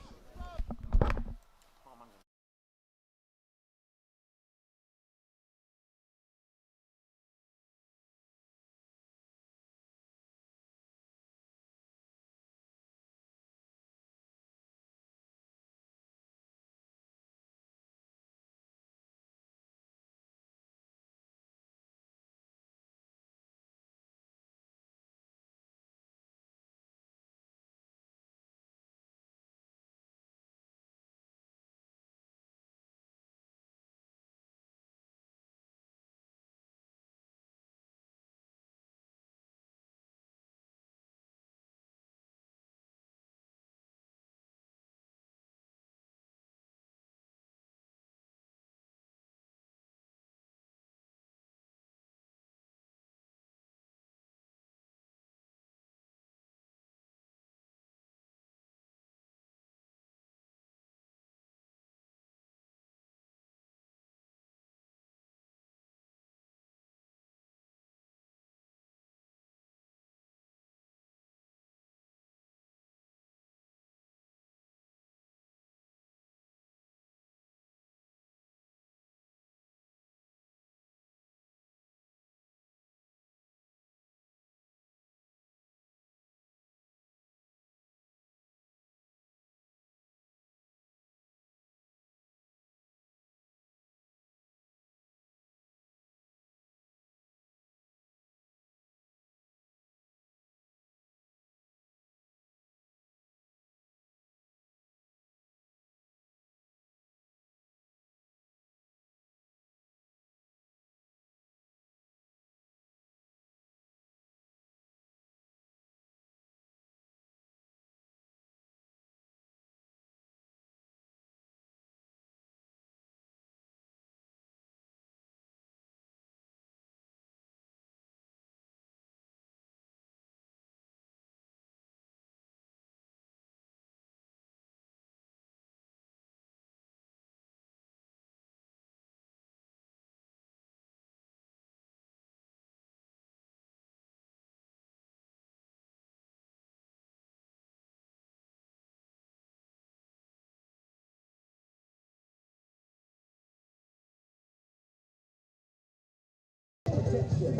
[SPEAKER 2] You're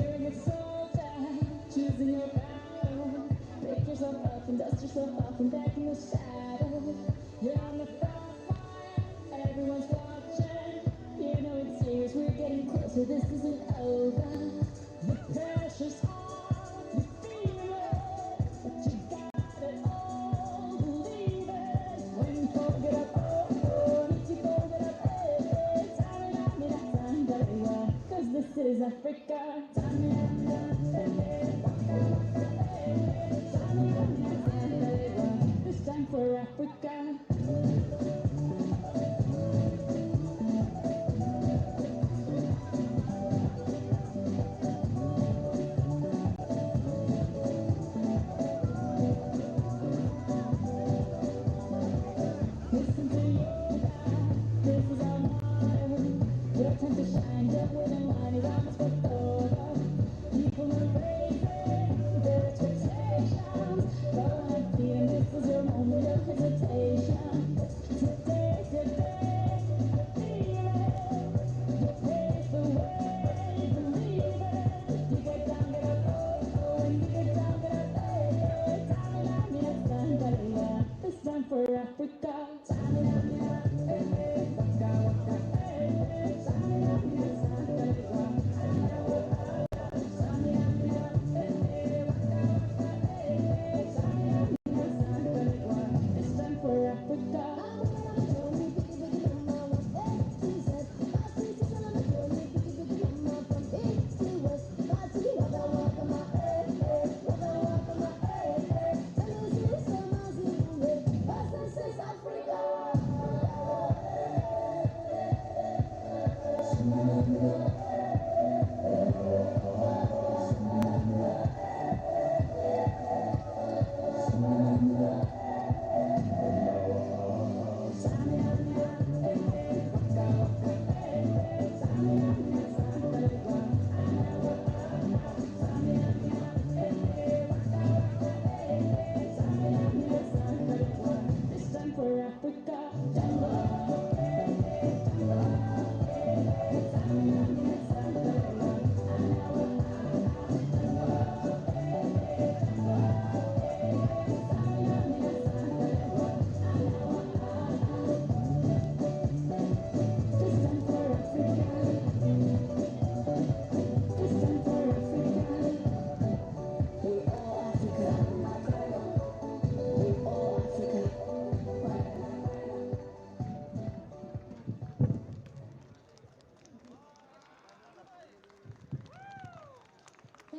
[SPEAKER 2] a soldier, choosing your battle. Pick yourself up and dust yourself off and back in the saddle. You're on the front line, everyone's watching. You know it's serious, we're getting closer, this isn't over. The pressure's on, you feel it, but you got it all, believe it. When you fold it up, oh, if you fold it up, cause this is Africa. This time for Africa. Listen to yoga, this is our motto. Your time to shine, jump with a line is almost over. People are raising their expectations. Go ahead, feeling this is your moment of hesitation. Today's your day, feel it. You pave the way, believe it. You get down, get up, oh, and you get down, get up, hey. This time for Africa. Waka, waka, hey.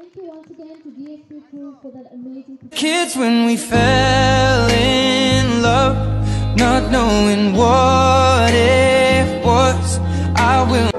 [SPEAKER 2] Thank you once again to DXP crew for that amazing performance.
[SPEAKER 1] Kids when we fell in love, not knowing what it was. I will.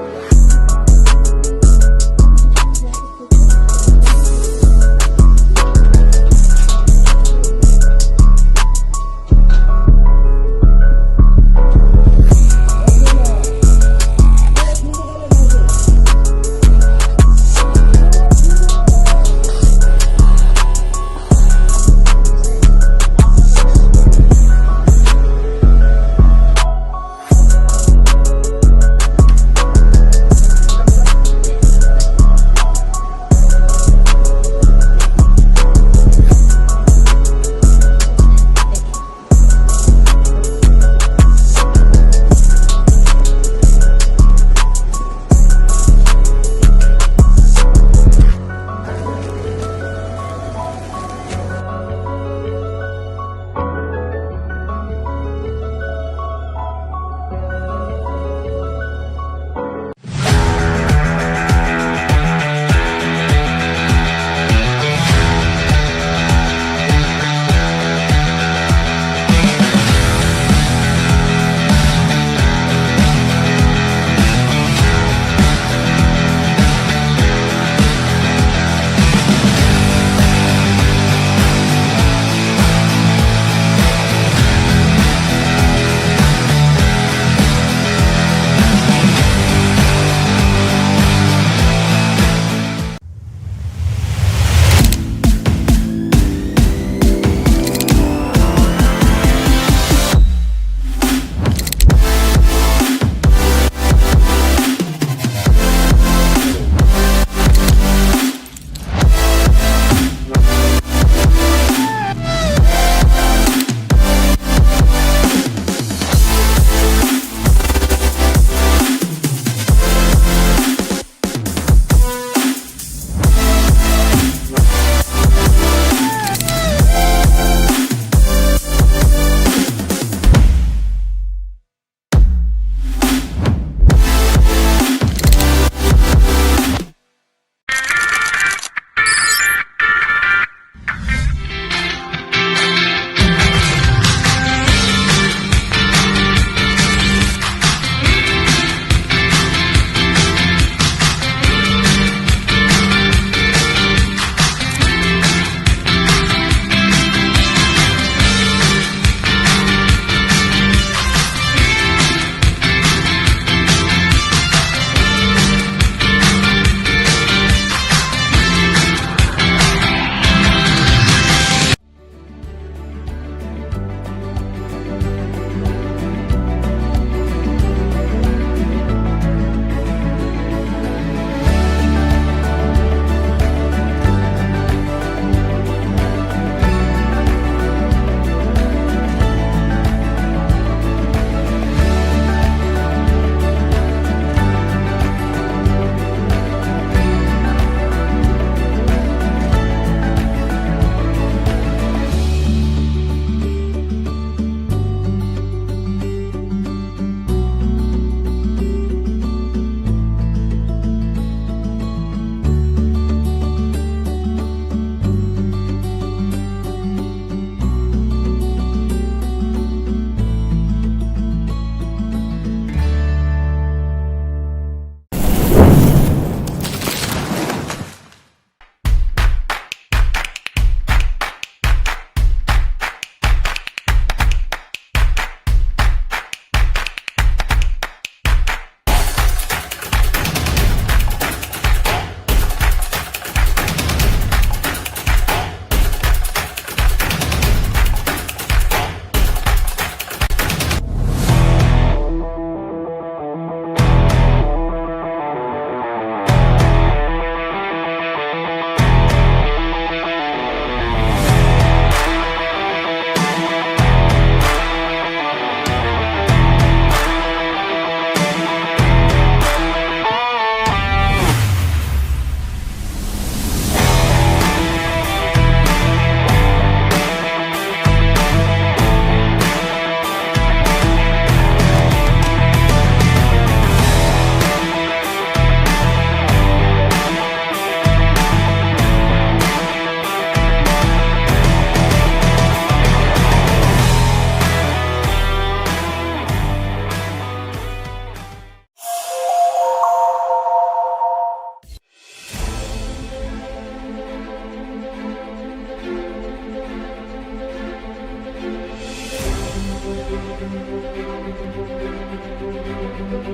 [SPEAKER 1] We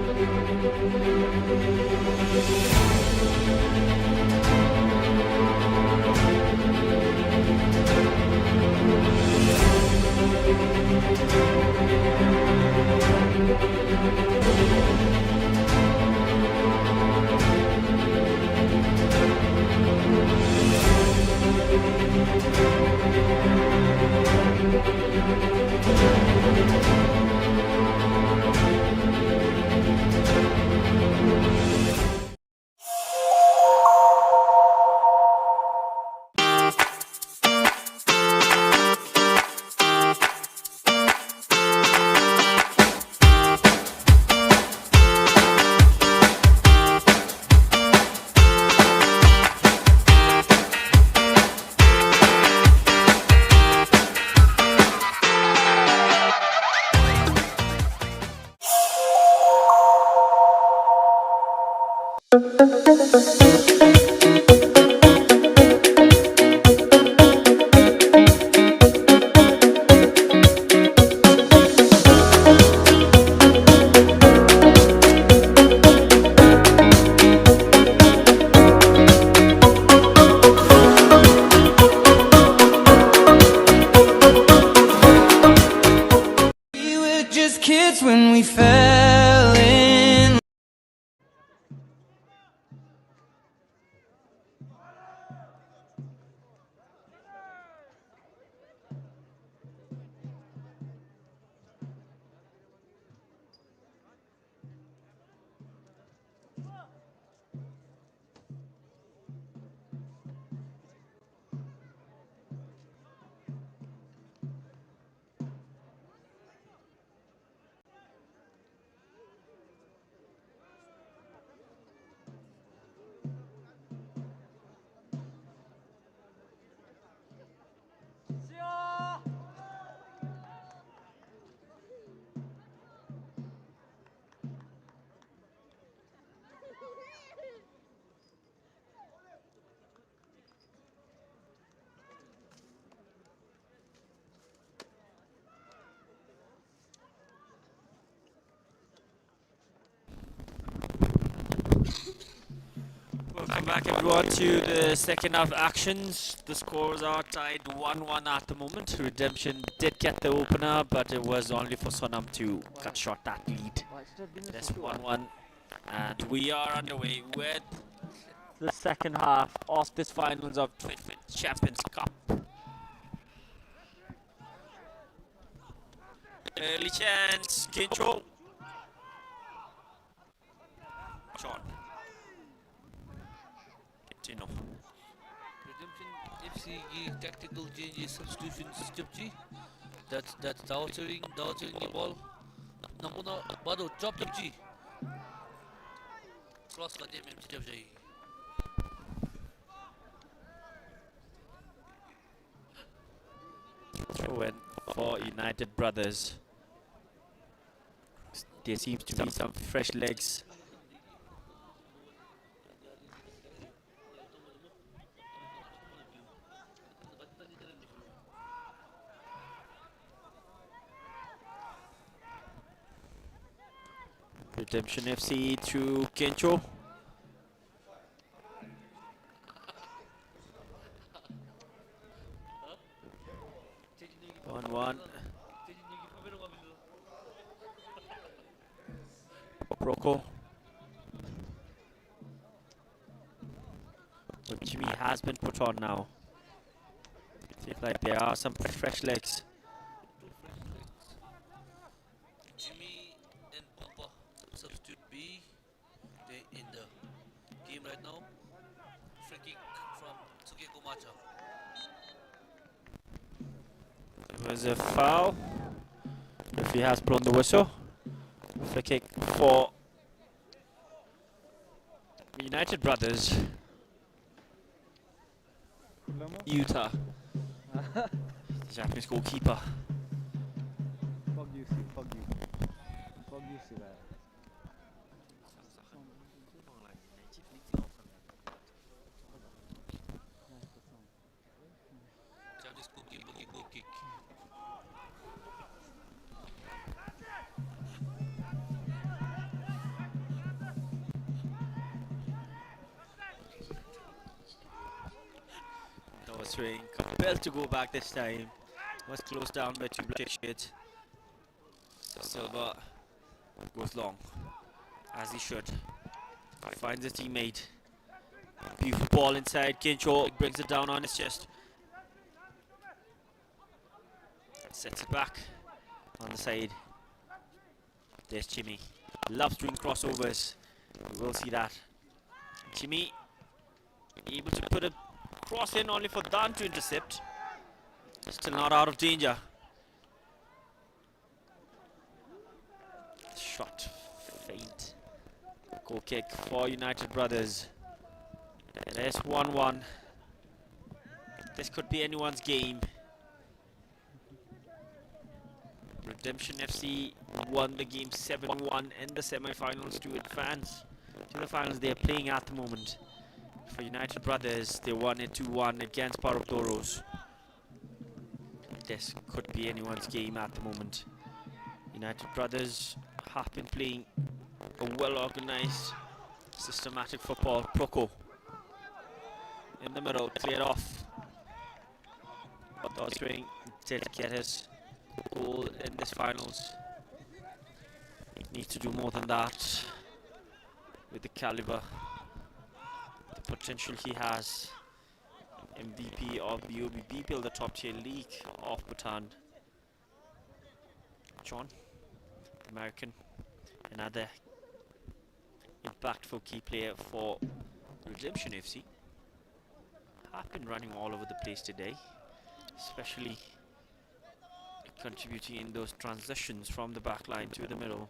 [SPEAKER 1] were just kids when we fell in.
[SPEAKER 4] Welcome back everyone to the second half actions. The scores are tied 1-1 at the moment. Redemption did get the opener, but it was only for Sonam to cut short that lead. That's 1-1. And we are underway with the second half of this finals of Drukfit Champions Cup. Early chance, Kincho. Shot. Continue.
[SPEAKER 5] Redemption FC की tactical changes, substitutions जब जी that's dowering the ball नमूना बादो chop जब जी cross कर दिया ma'am जब जाई
[SPEAKER 4] Throw in for United Brothers. There seems to be some fresh legs. Redemption FC through Kencho. One. Rocco. So Jimmy has been put on now. Seems like there are some fresh legs.
[SPEAKER 5] Jimmy and Papa substitute B. They in the game right now. Free kick from Tsukeko Macha.
[SPEAKER 4] It was a foul. If he has blown the whistle. Free kick for United Brothers. Utah. The Japanese goalkeeper.
[SPEAKER 3] Fuck you, see, fuck you. Fuck you, see that.
[SPEAKER 5] Japanese goalkeeper goal kick.
[SPEAKER 4] swing, compelled to go back this time. Was closed down by two black shades. Silva goes long, as he should. Finds his teammate. Beautiful ball inside. Kincho brings it down on his chest. Sets it back on the side. There's Jimmy. Loves doing crossovers. We will see that. Jimmy able to put a cross in only for Dan to intercept. Still not out of danger. Shot faint. Goal kick for United Brothers. There's 1-1. This could be anyone's game. Redemption FC won the game 7-1 in the semi-finals to advance to the finals they are playing at the moment. For United Brothers, they won it 2-1 against Parok Toros. This could be anyone's game at the moment. United Brothers have been playing a well-organized, systematic football. Proko in the middle, cleared off. Dodge swing did get his goal in this finals. Needs to do more than that with the caliber, the potential he has. MVP of BOB BPL, the top tier league of Bhutan. John, American, another impactful key player for Redemption FC. Have been running all over the place today, especially contributing in those transitions from the back line to the middle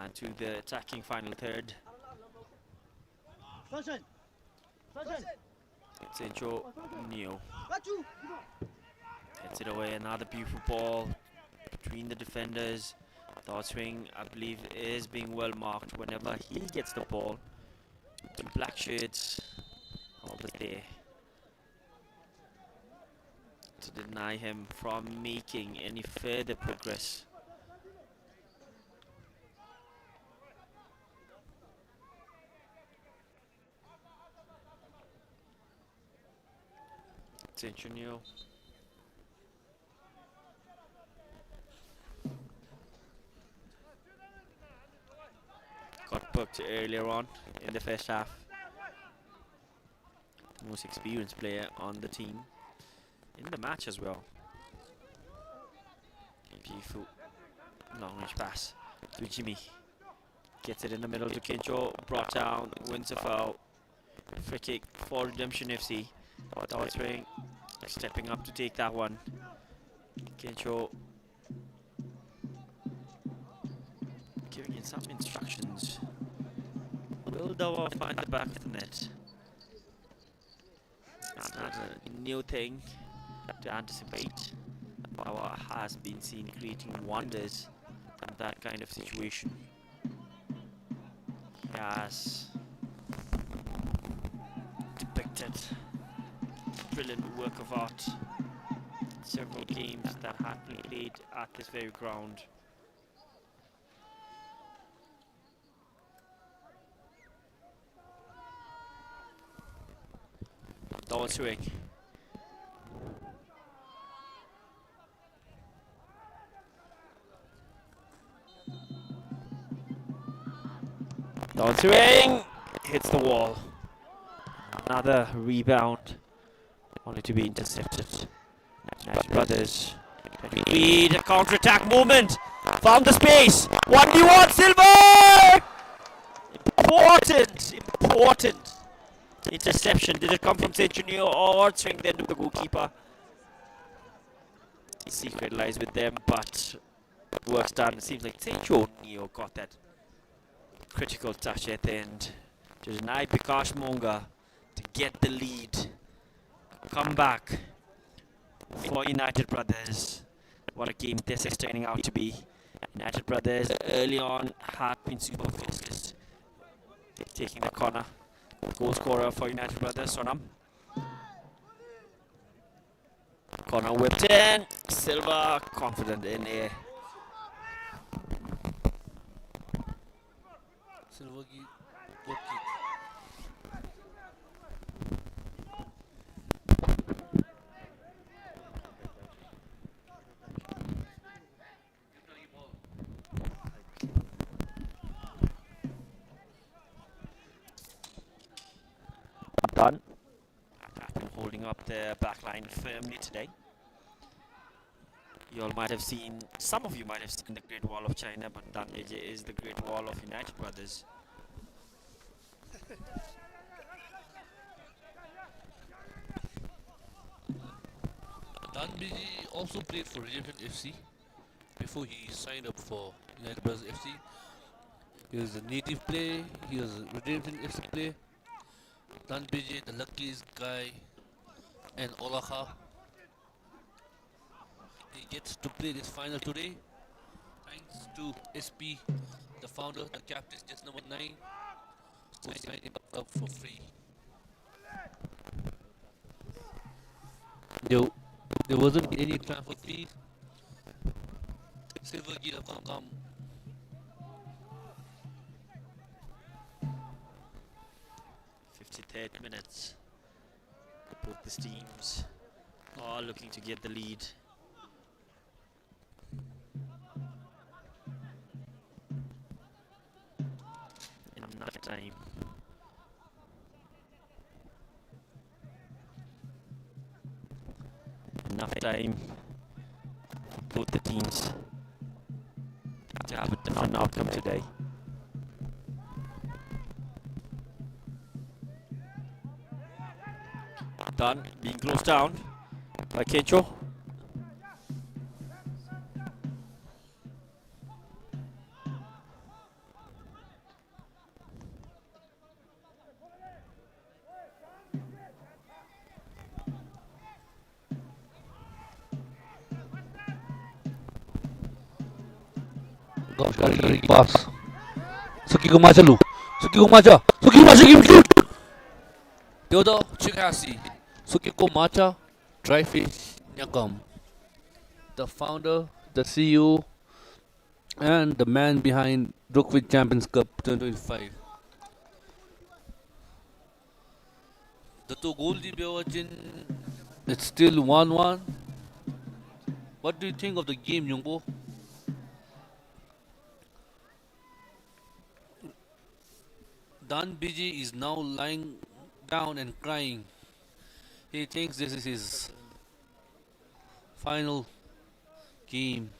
[SPEAKER 4] and to the attacking final third. Sencho Neo hits it away. Another beautiful ball between the defenders. The swing, I believe, is being well marked whenever he gets the ball. The black shirts always there to deny him from making any further progress. Centennial. Got booked earlier on in the first half. The most experienced player on the team in the match as well. Beautiful long range pass to Jimmy. Gets it in the middle to Kincho. Brought down, wins a foul. Free kick for Redemption FC. Dodge swing, stepping up to take that one. Kincho giving in some instructions. Will Dawa find the back of the net? It's not a new thing to anticipate. Dawa has been seen creating wonders in that kind of situation. He has depicted brilliant work of art. Several games that have been played at this very ground. Double swing. Double swing. Hits the wall. Another rebound, only to be intercepted. United Brothers lead a counter-attack movement. Found the space. 1v1 Silver! Important interception. Did it come from Centennial or swing then to the goalkeeper? The secret lies with them, but work's done. It seems like Centennial got that critical touch at the end to deny Bikash Monga to get the lead. Come back for United Brothers. What a game this is turning out to be. United Brothers early on had been super focused, taking the corner. Goal scorer for United Brothers, Sonam. Corner whipped in. Silva confident in here.
[SPEAKER 5] Silva ki goal kick.
[SPEAKER 4] Dunn have been holding up their back line firmly today. You all might have seen, some of you might have seen the Great Wall of China, but Dun AJ is the Great Wall of United Brothers.
[SPEAKER 5] Danbiji also played for Redemption FC before he signed up for United Brothers FC. He was a native player, he was a Redemption FC player. Danbiji, the luckiest guy, and Olaka. He gets to play this final today, thanks to SP, the founder, the captain, just number 9, who signed him up for free. There wasn't any transfer fees. Silver gear come.
[SPEAKER 4] 53rd minutes. Both the teams are looking to get the lead. Enough time. Enough time for both the teams to have a different outcome today. Done, being closed down by Kencho.
[SPEAKER 5] Pass. Suki Kumacha Lu. Suki Kumacha give shoot. Theodore Chikasi. Suki Kumacha, Dryfish Nyakam. The founder, the CEO, and the man behind Drukfit Champions Cup 2025. The two Goldie Bewajin, it's still 1-1. What do you think of the game, Yungbo? Dan Biji is now lying down and crying. He thinks this is his final game.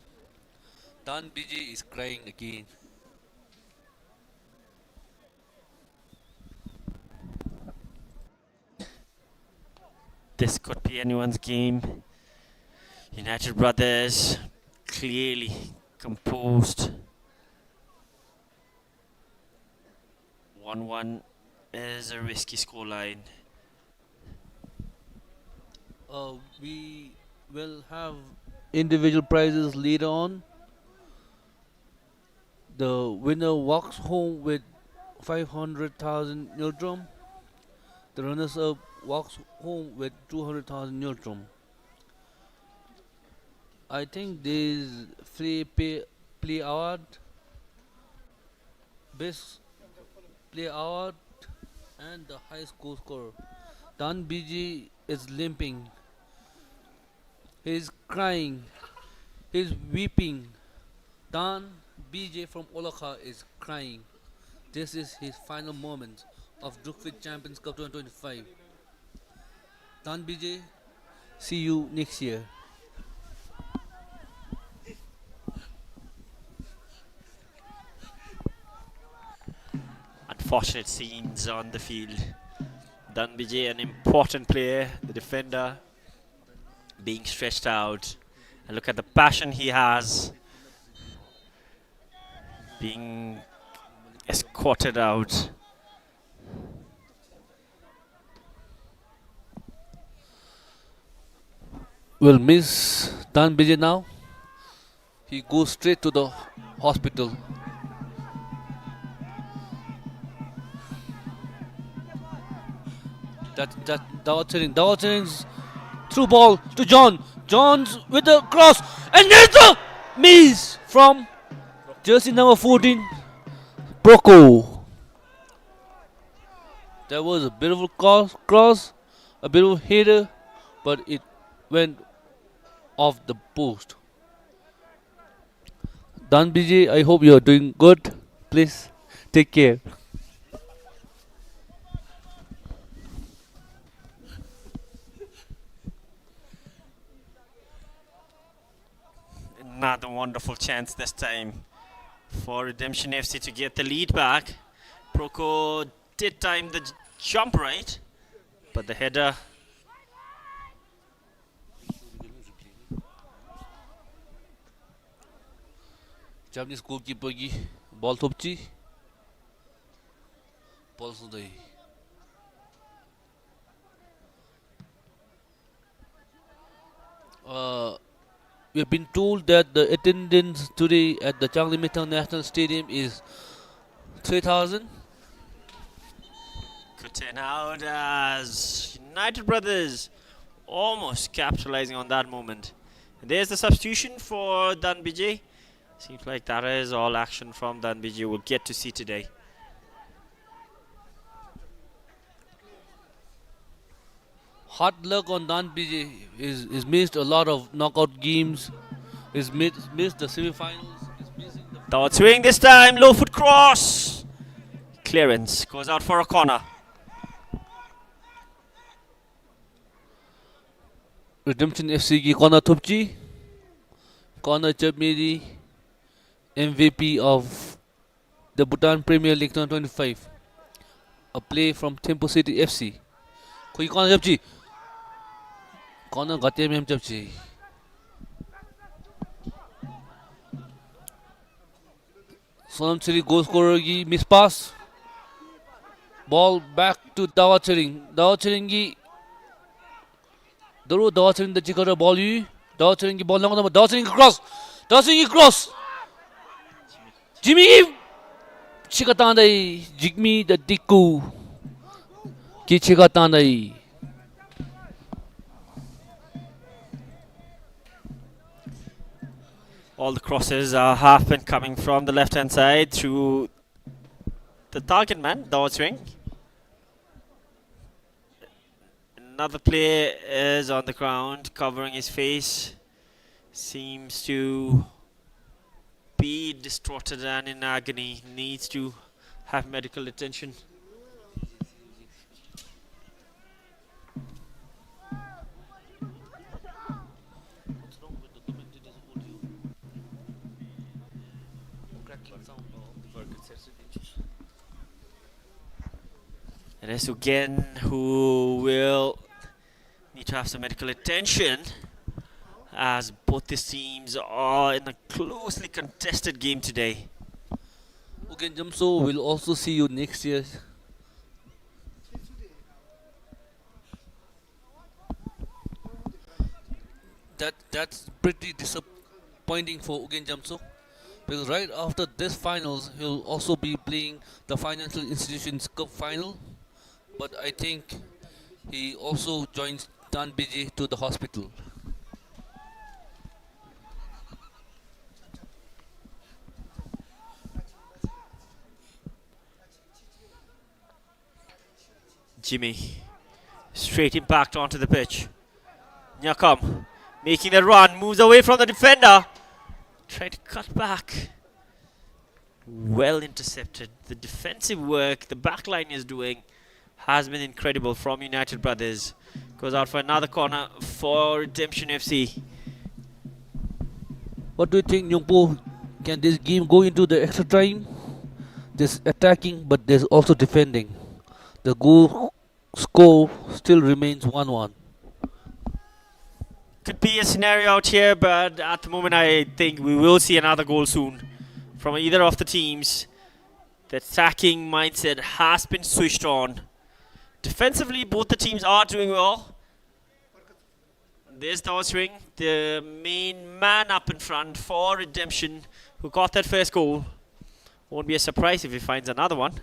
[SPEAKER 5] Dan Biji is crying again.
[SPEAKER 4] This could be anyone's game. United Brothers clearly composed. 1-1 is a risky scoreline.
[SPEAKER 5] We will have individual prizes later on. The winner walks home with 500,000 Nildrum. The runners-up walks home with 200,000 Nildrum. I think there is free play award, best play award, and the high score scorer. Dan BG is limping. He's crying. He's weeping. Dan BJ from Olaka is crying. This is his final moment of Drukfit Champions Cup 2025. Dan BJ, see you next year.
[SPEAKER 4] Unfortunate scenes on the field. Danbije, an important player, the defender, being stretched out. And look at the passion he has, being escorted out.
[SPEAKER 5] We'll miss Dan BJ now. He goes straight to the hospital. Dawat's through ball to John. John's with the cross, and there's the miss from jersey number 14, Broco. There was a bit of a cross, a bit of a header, but it went off the post. Dan BJ, I hope you are doing good. Please take care.
[SPEAKER 4] another wonderful chance this time for Redemption FC to get the lead back. Proko did time the jump right, but the header.
[SPEAKER 5] Japanese goalkeeper gi ball thopchi. Ball sudai. We have been told that the attendance today at the Changlimitang National Stadium is 3,000.
[SPEAKER 4] Good turn out as United Brothers almost capitalizing on that moment. And there's the substitution for Danbijay. Seems like that is all action from Danbijay we'll get to see today.
[SPEAKER 5] Hard luck on Dan BJ is missed a lot of knockout games. Is missed the semi-finals. Is missing the
[SPEAKER 4] Thought swing this time, low foot cross. Clearance goes out for a corner.
[SPEAKER 5] Redemption FC ki corner thopchi. Corner Chapmiri, MVP of the Bhutan Premier League 2025. A play from Tempo City FC. Koi corner chapchi. Corner gate mem chapchi. Sonam Chiri goal scorer ki miss pass. Ball back to Dawa Chering. Dawa Chering ki Daru Dawa Chering the chikara ball yu. Dawa Chering ki ball long Dawa Chering ki cross. Dawa Chering ki cross. Jimmy chikatandai. Jigme the Diku ki chikatandai.
[SPEAKER 4] All the crosses have been coming from the left hand side through the target man, Dawa swing. Another player is on the ground covering his face. Seems to be distorted and in agony. Needs to have medical attention. It is again who will need to have some medical attention as both these teams are in a closely contested game today.
[SPEAKER 5] Ugen Jamso will also see you next year. That's pretty disappointing for Ugen Jamso because right after this finals he'll also be playing the Financial Institutions Cup final. But I think he also joins Dan BJ to the hospital.
[SPEAKER 4] Jimmy, straight impact onto the pitch. Nyakam making the run, moves away from the defender. Try to cut back. Well intercepted. The defensive work the backline is doing has been incredible from United Brothers. Goes out for another corner for Redemption FC.
[SPEAKER 5] What do you think, Nyongpo? Can this game go into the extra time? There's attacking, but there's also defending. The goal score still remains 1-1.
[SPEAKER 4] Could be a scenario out here, but at the moment I think we will see another goal soon from either of the teams. The attacking mindset has been switched on. Defensively, both the teams are doing well. There's Dawa Swing, the main man up in front for Redemption, who got that first goal. Won't be a surprise if he finds another one.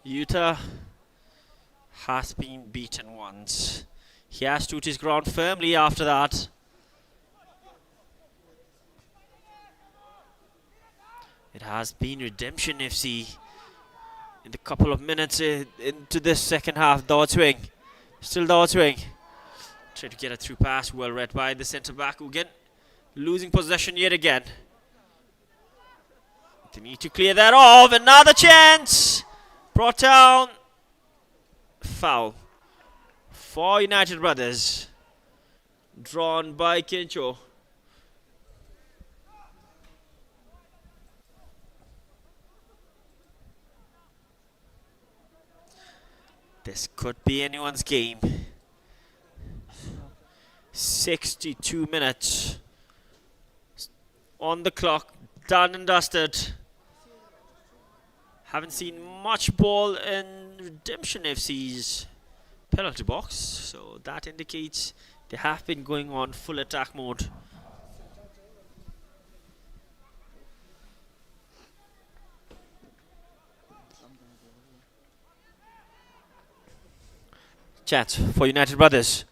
[SPEAKER 4] Utah has been beaten once. He has stood his ground firmly after that. It has been Redemption FC in the couple of minutes into this second half. Dawa Swing. Still Dawa Swing. Trying to get a through pass. Well read by the centre back again. Losing possession yet again. They need to clear that off. Another chance. Brought down. Foul for United Brothers. Drawn by Kincho. This could be anyone's game. 62 minutes on the clock, done and dusted. Haven't seen much ball in Redemption FC's penalty box, so that indicates they have been going on full attack mode. Chance for United Brothers.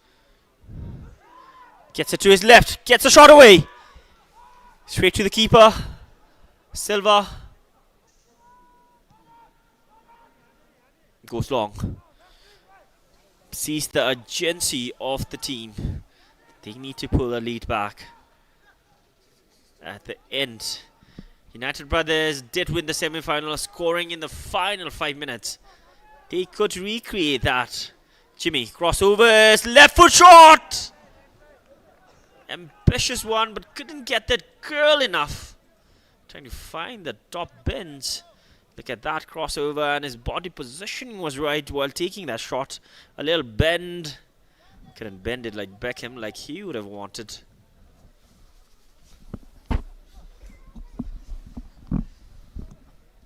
[SPEAKER 4] Gets it to his left, gets a shot away. Straight to the keeper, Silva. Goes long. Sees the urgency of the team. They need to pull the lead back. At the end, United Brothers did win the semi-final, scoring in the final 5 minutes. They could recreate that. Jimmy, crossovers, left foot shot! Ambitious one, but couldn't get that curl enough. Trying to find the top bins. Look at that crossover, and his body positioning was right while taking that shot. A little bend. Couldn't bend it like Beckham, like he would have wanted.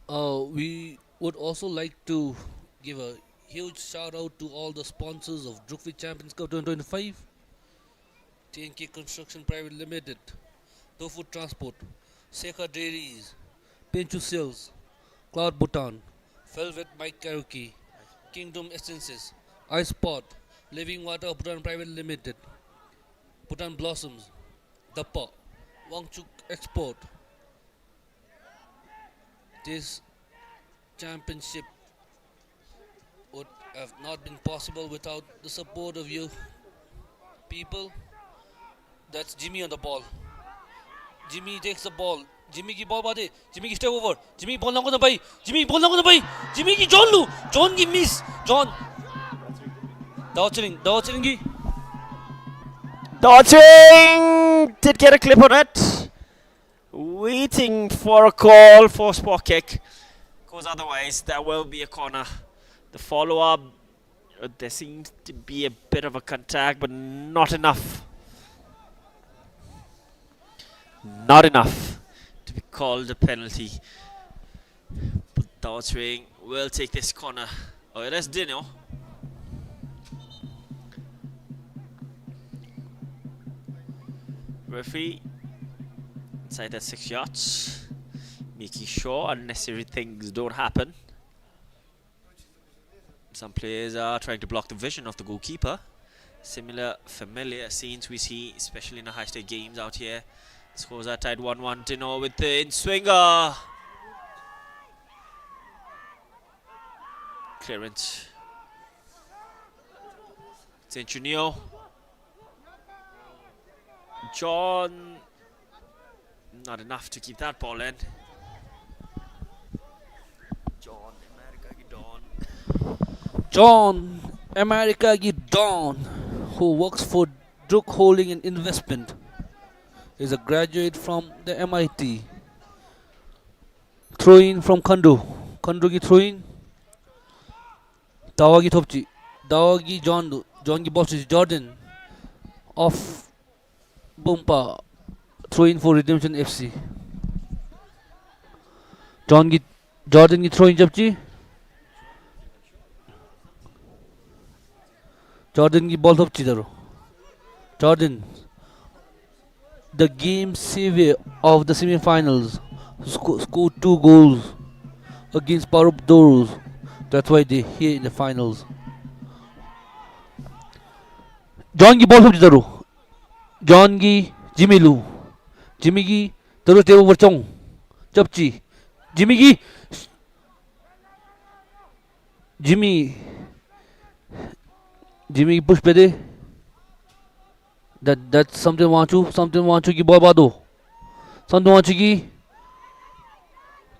[SPEAKER 5] We would also like to give a huge shout out to all the sponsors of Drukfit Champions Cup 2025. TNK Construction Private Limited, Tofu Transport, Sekha Dairies, Pinchu Sales, Cloud Bhutan, Velvet Mike Karaoke, Kingdom Essences, Ice Pot, Living Water Bhutan Private Limited, Bhutan Blossoms, Dappa, Wangchuk Export. This championship would have not been possible without the support of you people. That's Jimmy on the ball. Jimmy takes the ball. Jimmy ki ball baade. Jimmy ki step over. Jimmy ball nango na bhai. Jimmy ball nango na bhai. Jimmy ki John lu. John ki miss. John. Dawchering ki.
[SPEAKER 4] Dodging! Did get a clip on it. Waiting for a call for spot kick. Because otherwise there will be a corner. The follow-up, there seems to be a bit of a contact, but not enough. Not enough to be called a penalty. But Dawchering will take this corner. Oh, that's Dino. Referee inside that 6 yards, making sure unnecessary things don't happen. Some players are trying to block the vision of the goalkeeper. Similar familiar scenes we see, especially in the high-stake games out here. Scores are tied 1-1. Dino with the in-swinger. Clearance. Centunio. John. Not enough to keep that ball in.
[SPEAKER 5] John America Don, who works for Druk Holding and Investment, is a graduate from the MIT. Throw in from Kandu. Kandu ki throw in. Dawa ki thopchi. Dawa ki John. John ki boss is Jordan. Off Bumpa. Throw in for Redemption FC. Jordan ki throw in japchi. Jordan ki ball thopchi daro. Jordan, the game savior of the semi-finals, scored 2 goals against Parup Dorus. That's why they're here in the finals. John ki ball thopchi daro. John ki Jimmy Lu. Jimmy ki daro table varchong. Chapchi. Jimmy ki Jimmy push pede. That's something wanchu ki ball bado. Something wanchu ki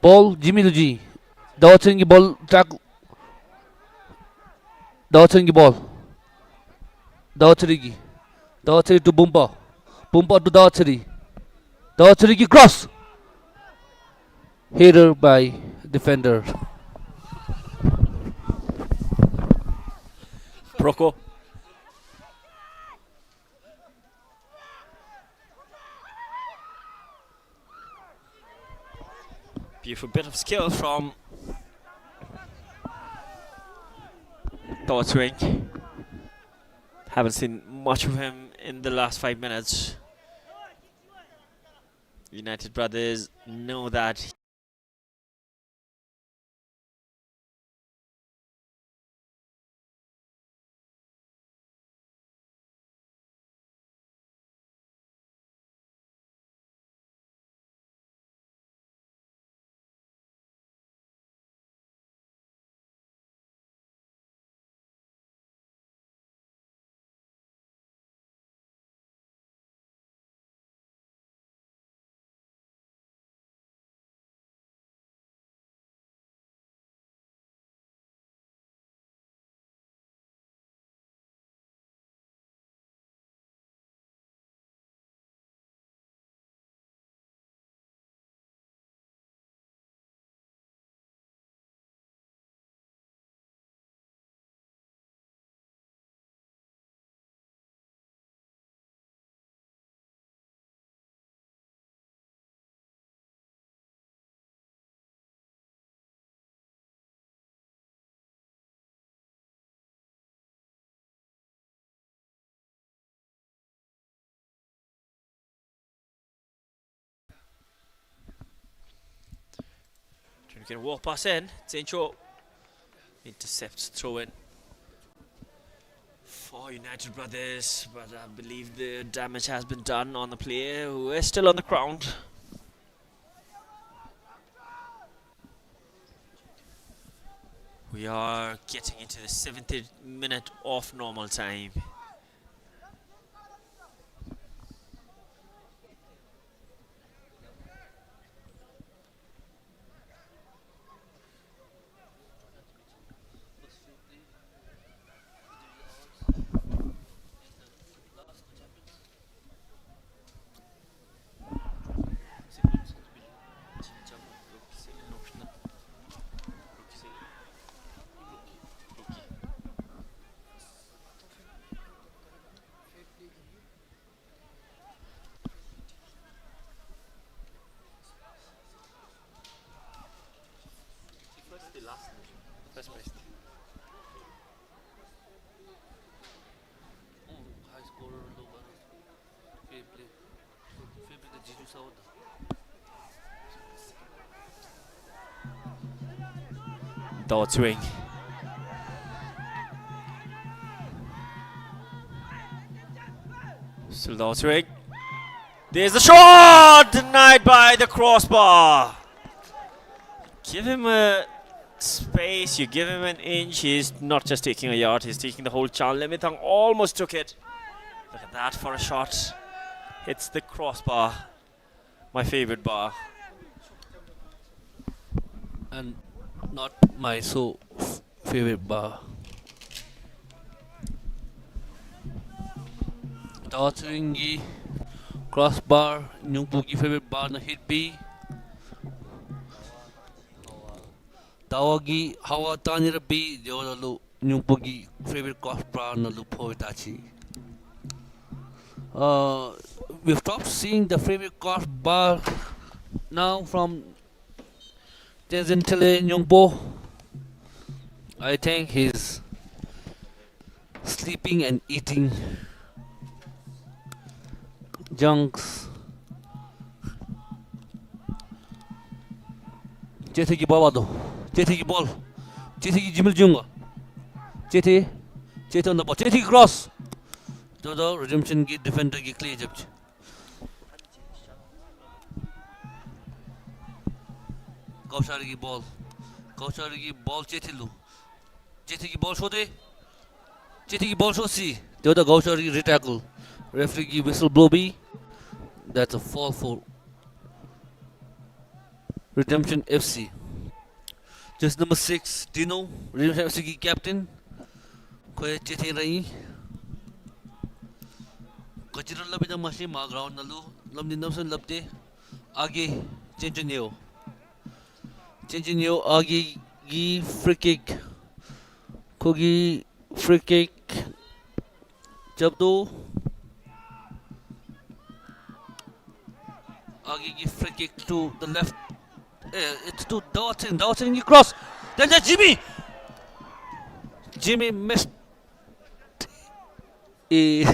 [SPEAKER 5] ball Jimmy Luji. Dawson ki ball track. Dawson ki ball. Dawson ki.
[SPEAKER 7] Dawachiri to Bumpa. Bumpa to Dawachiri. Dawachiri ki cross. Header by defender.
[SPEAKER 4] Proko. Beautiful bit of skill from Dawachiri. Haven't seen much of him in the last 5 minutes. United brothers know that. Trying to get a walk pass in. Zincho intercepts throw in for United brothers, but I believe the damage has been done on the player who is still on the ground. We are getting into the 7th minute of normal time.
[SPEAKER 5] High scorer, low fair play. Fair play the Jiju South.
[SPEAKER 4] Dawachiri. Still Dawachiri. There's the shot! Denied by the crossbar. Give him a space, you give him an inch, he's not just taking a yard, he's taking the whole chance. Lemitang almost took it. Look at that for a shot. Hits the crossbar. My favorite bar.
[SPEAKER 7] And not my favorite bar. Dawachiri crossbar. Nyungpugi favorite bar na hit B. Dawagi hawa tanira B. Deolalu Nyungpugi favorite crossbar na lupo itachi. We've stopped seeing the favorite crossbar now from Tezentele Nyungpo. I think he's sleeping and eating junks. Chethi ki ball do. Chethi ki ball. Chethi ki Jimil Junga. Chethi on the ball. Chethi ki cross. Dodo redemption ki defender ki clear jab. Kaushari ki ball. Kaushari ki ball Chethi lu. Chethi ki ball show de. Chethi ki ball show see. Dodo Kaushari ki retackle. Referee ki whistle blow B. That's a fall for Redemption FC. Just number 6, Dino, Redemption FC ki captain. Koye Chethi rahi. Kachira labida mashi ma ground nalu lamdi namsan labde आगे चेंजनियो आगे की free kick कोगी free kick जब दो आगे की free kick to the left it's to Dawson की cross then there's Jimmy missed a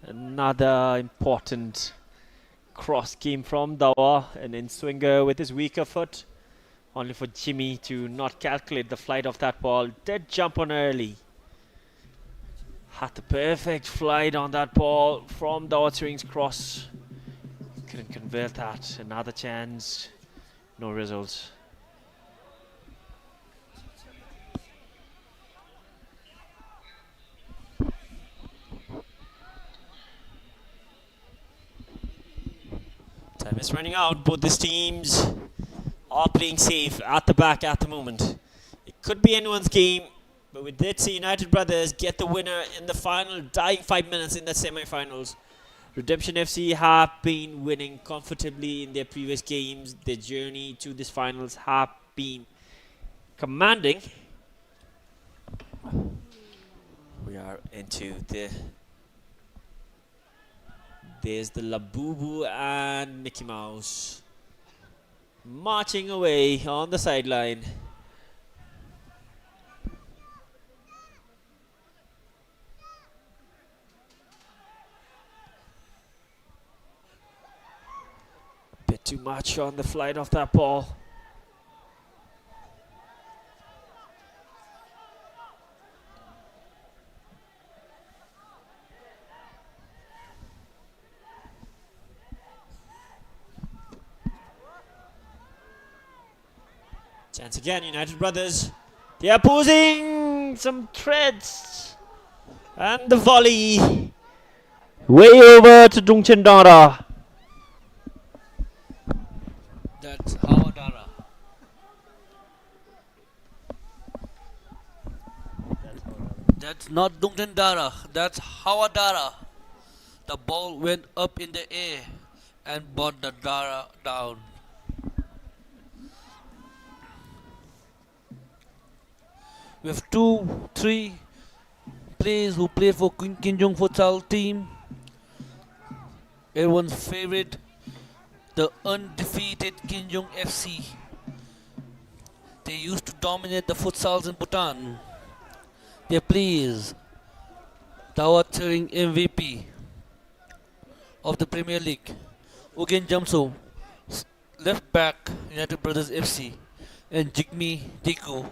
[SPEAKER 4] Another important cross came from Dawa, an in-swinger with his weaker foot, only for Jimmy to not calculate the flight of that ball. Did jump on early. Had the perfect flight on that ball from Dawa Turing's cross. Couldn't convert that. Another chance. No results. Time is running out. Both these teams are playing safe at the back at the moment. It could be anyone's game, but we did see United Brothers get the winner in the final, dying 5 minutes in the semi-finals. Redemption FC have been winning comfortably in their previous games. Their journey to these finals have been commanding. We are into the... There's the Labubu and Mickey Mouse marching away on the sideline. Bit too much on the flight of that ball. Chance again, United Brothers. They are posing some threads. And the volley. Way over to Dungchendara.
[SPEAKER 7] that's Hawadara that's not Dungtendara that's Hawadara the ball went up in the air and brought the Dara down we have 2-3 players who play for Kinjong futsal team everyone's favorite the undefeated Kinjong FC they used to dominate the futsals in Bhutan their players Dawa Turing MVP of the Premier League Ugen Jamso left back United Brothers FC and Jigme Diku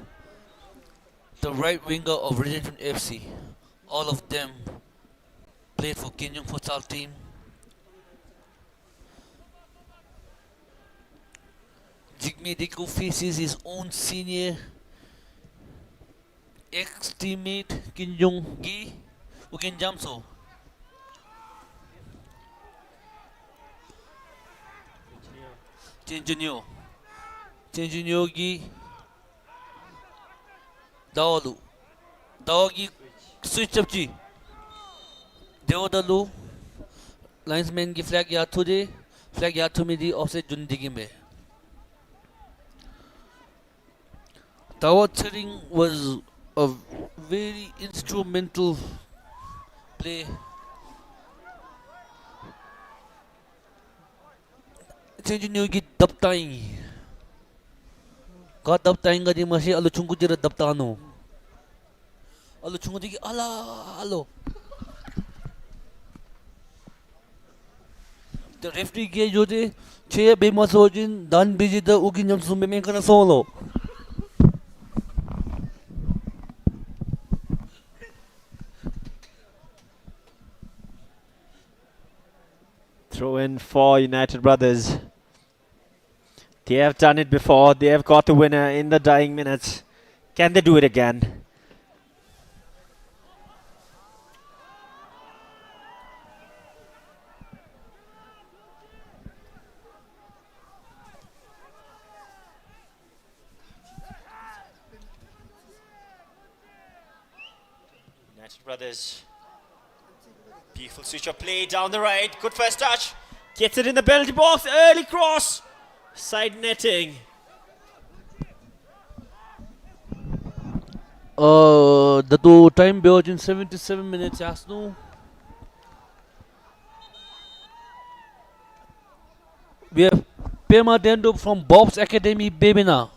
[SPEAKER 7] the right winger of Redemption FC all of them played for Kinjong futsal team Jigme Diku faces his own senior ex-teammate Kinjong Gi Ugen Jamso Chenjunyo Gi Dawalu Dawagi switch up ji Deodalu linesman की flag याद हो जे flag याद हो मेरी offset जुंदगी में Dawa Turing was a very instrumental play Chenjunyo की दबताई का दबताएंगा जी मशी आलू चुंगू जरा दबतानो आलू चुंगू जी की आला आलो the referee gave you the chair be masojin dan busy the ugi nyam sumbe men kana solo
[SPEAKER 4] Throw in for United Brothers. They have done it before. They have got the winner in the dying minutes. Can they do it again? Brothers. Beautiful switch of play down the right. Good first touch. Gets it in the penalty box. Early cross. Side netting.
[SPEAKER 7] The two time Belgian 77 minutes Arsenal. We have Pema Dendo from Bob's Academy Babina.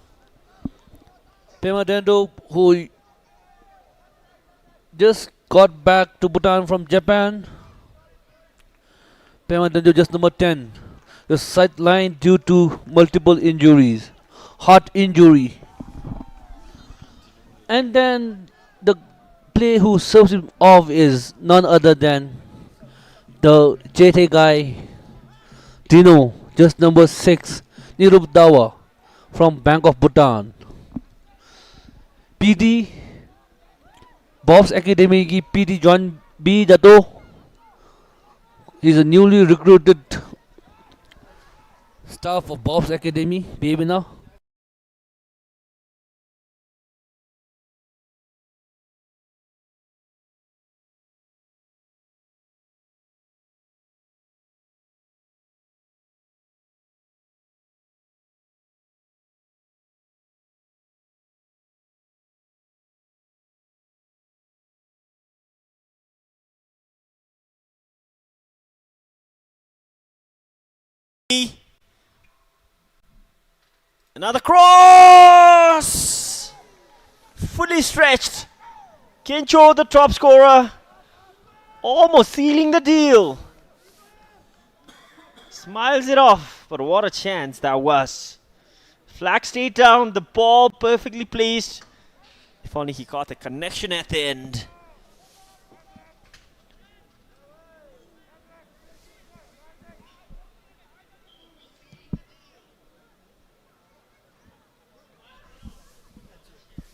[SPEAKER 7] Pema Dendo who just got back to Bhutan from Japan. Pema Dendo just number 10. The sidelined due to multiple injuries. Heart injury. And then the player who serves him off is none other than the JT guy, Dino, just number 6, Nirup Dawa from Bank of Bhutan. PD, Bob's Academy की PD John B Jato. He's a newly recruited staff of Bob's Academy, Babina.
[SPEAKER 4] Another cross! Fully stretched. Kincho, the top scorer, almost sealing the deal. Smiles it off, but what a chance that was. Flag stayed down, the ball perfectly placed. If only he got the connection at the end.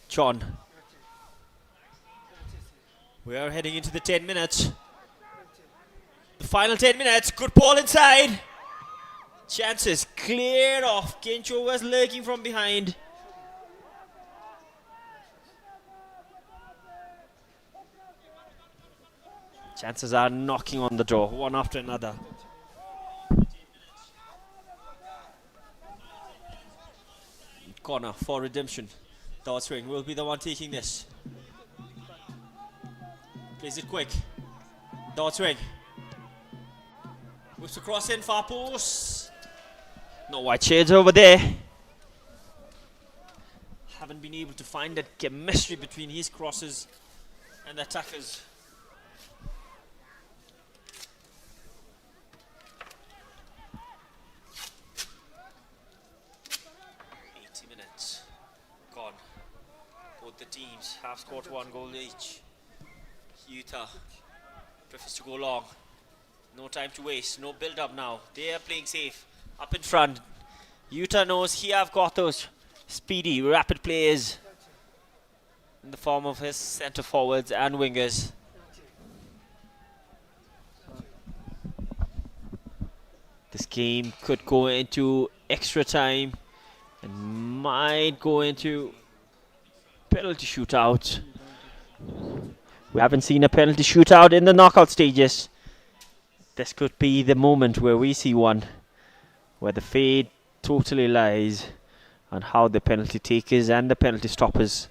[SPEAKER 4] John. We are heading into the 10 minutes. The final 10 minutes. Good ball inside. Chances cleared off. Kencho was lurking from behind. Chances are knocking on the door, one after another. Corner for redemption. Dot swing will be the one taking this. Plays it quick. Dot swing. Moves across in, far post. No white shades over there. Haven't been able to find that chemistry between his crosses and the attackers. The teams have scored 1 goal each. Utah prefers to go long. No time to waste, no build up now. They are playing safe up in front. Utah knows he have got those speedy, rapid players in the form of his centre forwards and wingers. This game could go into extra time and might go into penalty shootout. We haven't seen a penalty shootout in the knockout stages. This could be the moment where we see one, where the fate totally lies on how the penalty takers and the penalty stoppers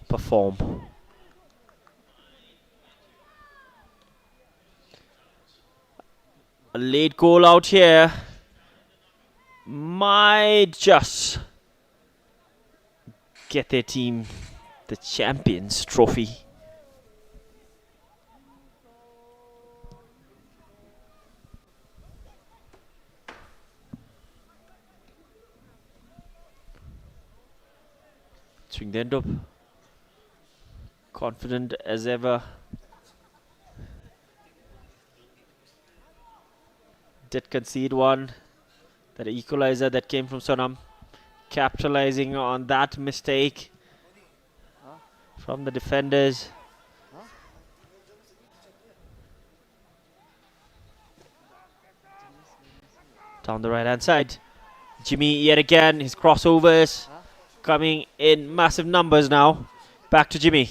[SPEAKER 4] perform. A late goal out here might just get their team the Champions trophy. Swing the end up. Confident as ever. Did concede one. That equalizer that came from Sonam. Capitalizing on that mistake from the defenders. Down the right hand side. Jimmy yet again, his crossovers coming in massive numbers now. Back to Jimmy.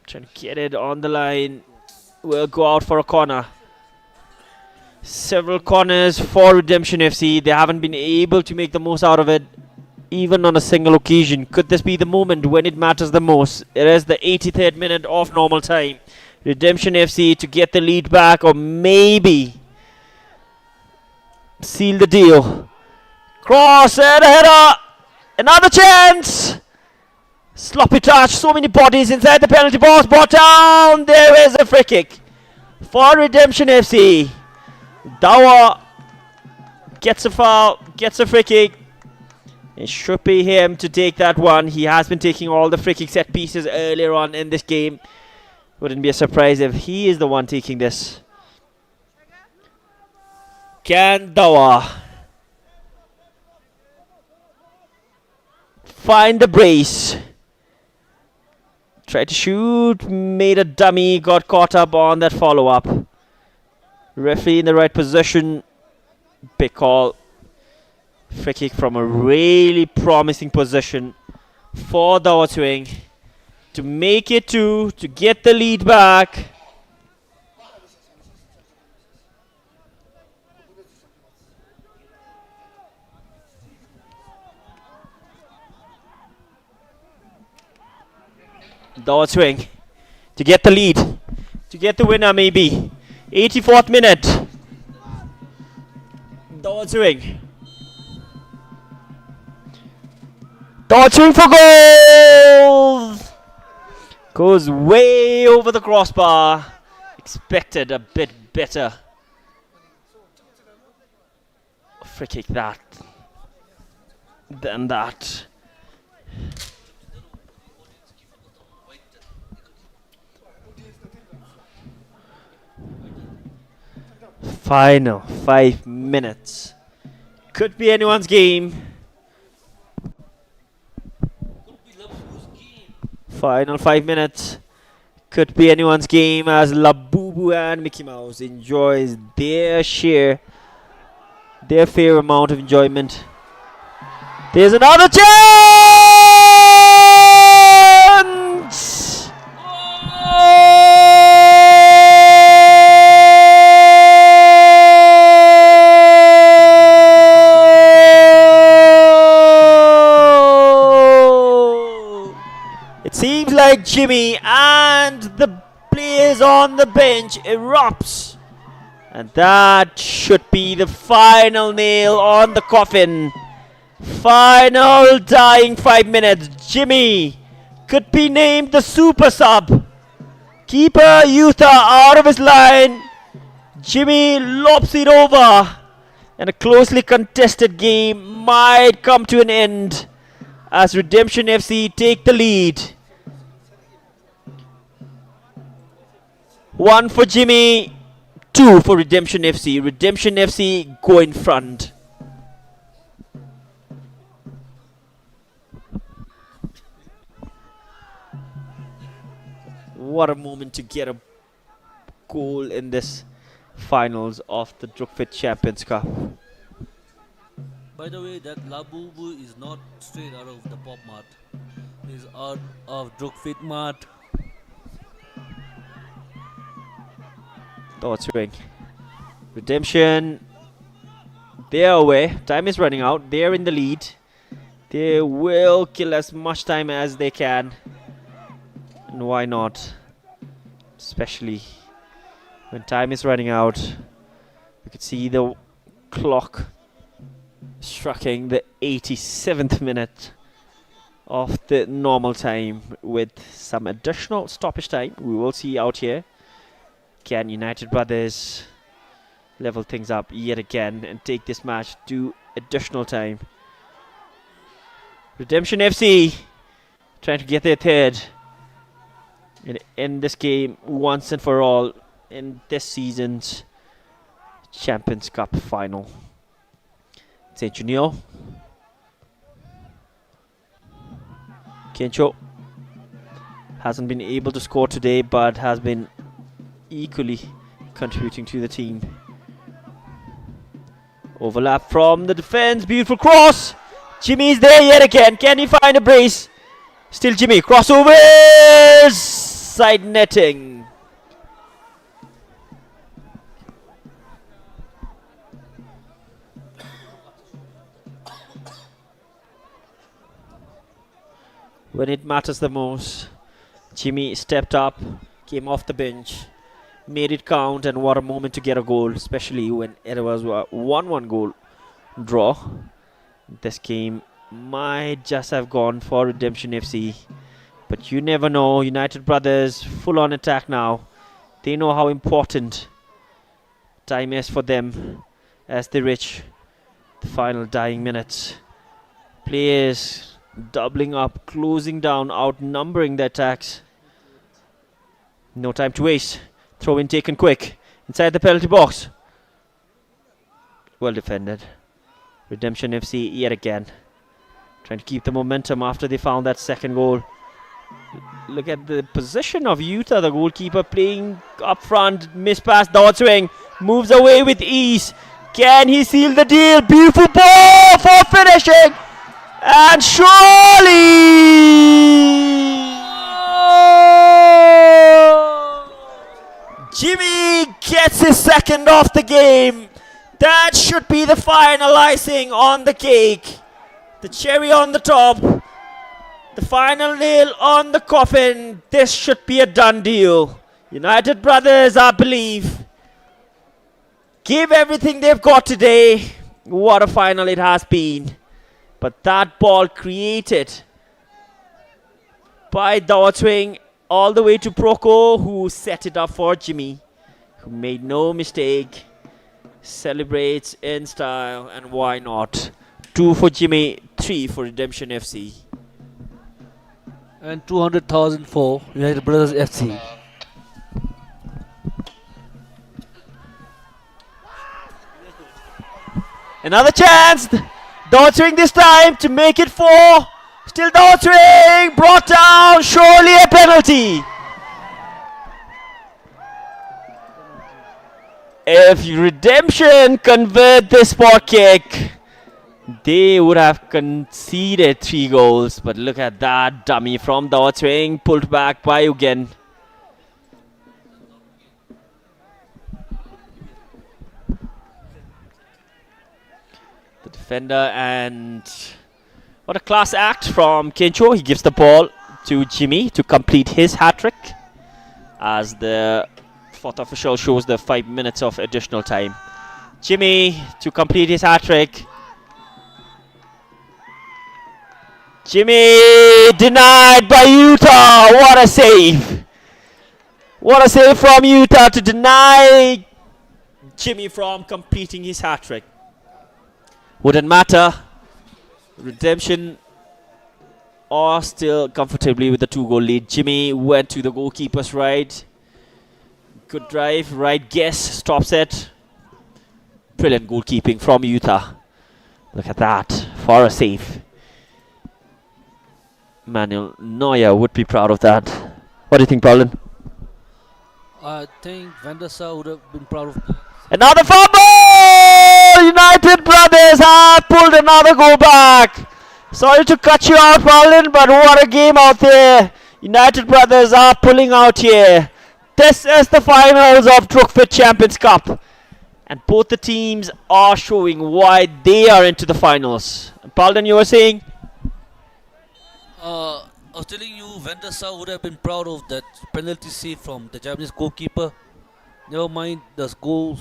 [SPEAKER 4] Trying to get it on the line. Will go out for a corner. Several corners for Redemption FC. They haven't been able to make the most out of it, even on a single occasion. Could this be the moment when it matters the most? It is the 83rd minute of normal time. Redemption FC to get the lead back, or maybe seal the deal. Cross and a header. Another chance. Sloppy touch. So many bodies inside the penalty box. Brought down. There is a free kick for Redemption FC. Dawa gets a foul, gets a free kick. It should be him to take that one. He has been taking all the free kick set pieces earlier on in this game. Wouldn't be a surprise if he is the one taking this. Can Dawa find the brace? Tried to shoot, made a dummy, got caught up on that follow-up. Referee in the right position. Big call. Free kick from a really promising position for Dawa Twing to make it to get the lead back. Dawa Twing to get the lead, to get the winner maybe. 84th minute. Dawa Twing. Dawa Twing for goal! Goes way over the crossbar. Expected a bit better. Free kick that than that. Final 5 minutes. Could be anyone's game. Final 5 minutes. Could be anyone's game as Labubu and Mickey Mouse enjoys their share, their fair amount of enjoyment. There's another chance! Seems like Jimmy and the players on the bench erupts, and that should be the final nail on the coffin. Final dying 5 minutes. Jimmy could be named the super sub. Keeper Yutha out of his line. Jimmy lobs it over, and a closely contested game might come to an end as Redemption FC take the lead. 1 for Jimmy, 2 for Redemption FC. Redemption FC go in front. What a moment to get a goal in this finals of the Drukfit Champions Cup.
[SPEAKER 7] By the way, that Labubu is not straight out of the pop mart. He's out of Drukfit mart.
[SPEAKER 4] Thoughts ring. Redemption. They're away. Time is running out. They're in the lead. They will kill as much time as they can. And why not? Especially when time is running out. You can see the clock striking the 87th minute of the normal time with some additional stoppage time. We will see out here. Can United Brothers level things up yet again and take this match to additional time? Redemption FC trying to get their third and end this game once and for all in this season's Champions Cup final. St. Junio. Kencho hasn't been able to score today, but has been equally contributing to the team. Overlap from the defense. Beautiful cross. Jimmy's there yet again. Can he find a brace? Still Jimmy. Crossovers. outside netting. When it matters the most, Jimmy stepped up, came off the bench, made it count, and what a moment to get a goal, especially when it was a 1-1 goal draw. This game might just have gone for Redemption FC, but you never know. United Brothers full on attack now. They know how important time is for them as they reach the final dying minutes. Players doubling up, closing down, outnumbering the attacks. No time to waste. Throw in taken quick. Inside the penalty box. Well defended. Redemption FC yet again. Trying to keep the momentum after they found that second goal. Look at the position of Utah, the goalkeeper playing up front. Miss pass, Dawswing moves away with ease. Can he seal the deal? Beautiful ball for finishing. And surely Jimmy gets his second off the game. That should be the final icing on the cake. The cherry on the top. The final nail on the coffin. This should be a done deal. United Brothers, I believe, give everything they've got today. What a final it has been. But that ball created by Dawswing all the way to Proko, who set it up for Jimmy, who made no mistake, celebrates in style, and why not? 2 for Jimmy, 3 for Redemption FC.
[SPEAKER 7] And 200,000 for United Brothers FC.
[SPEAKER 4] Another chance. Dawswing this time to make it 4. Still Dawswing brought down. Surely a penalty. If Redemption convert this spot kick, they would have conceded 3 goals. But look at that dummy from Dawswing, pulled back by Ugen. The defender, and what a class act from Kencho. He gives the ball to Jimmy to complete his hat-trick, as the fourth official shows the 5 minutes of additional time. Jimmy to complete his hat-trick. Jimmy denied by Utah. What a save. What a save from Utah to deny Jimmy from completing his hat-trick. Wouldn't matter. Redemption are still comfortably with the 2-goal lead. Jimmy went to the goalkeeper's right. Good drive, right guess, stops it. Brilliant goalkeeping from Utah. Look at that, for a save. Manuel Neuer would be proud of that. What do you think, Paulin?
[SPEAKER 7] I think Van der Sar would have been proud of that.
[SPEAKER 4] Another fumble! United Brothers have pulled another goal back. Sorry to cut you out, Paulin, but what a game out there. United Brothers are pulling out here. This is the finals of Drukfit Champions Cup. And both the teams are showing why they are into the finals. Paulin, you were saying?
[SPEAKER 7] I was telling you, Van der Sar would have been proud of that penalty save from the Japanese goalkeeper. Never mind, the score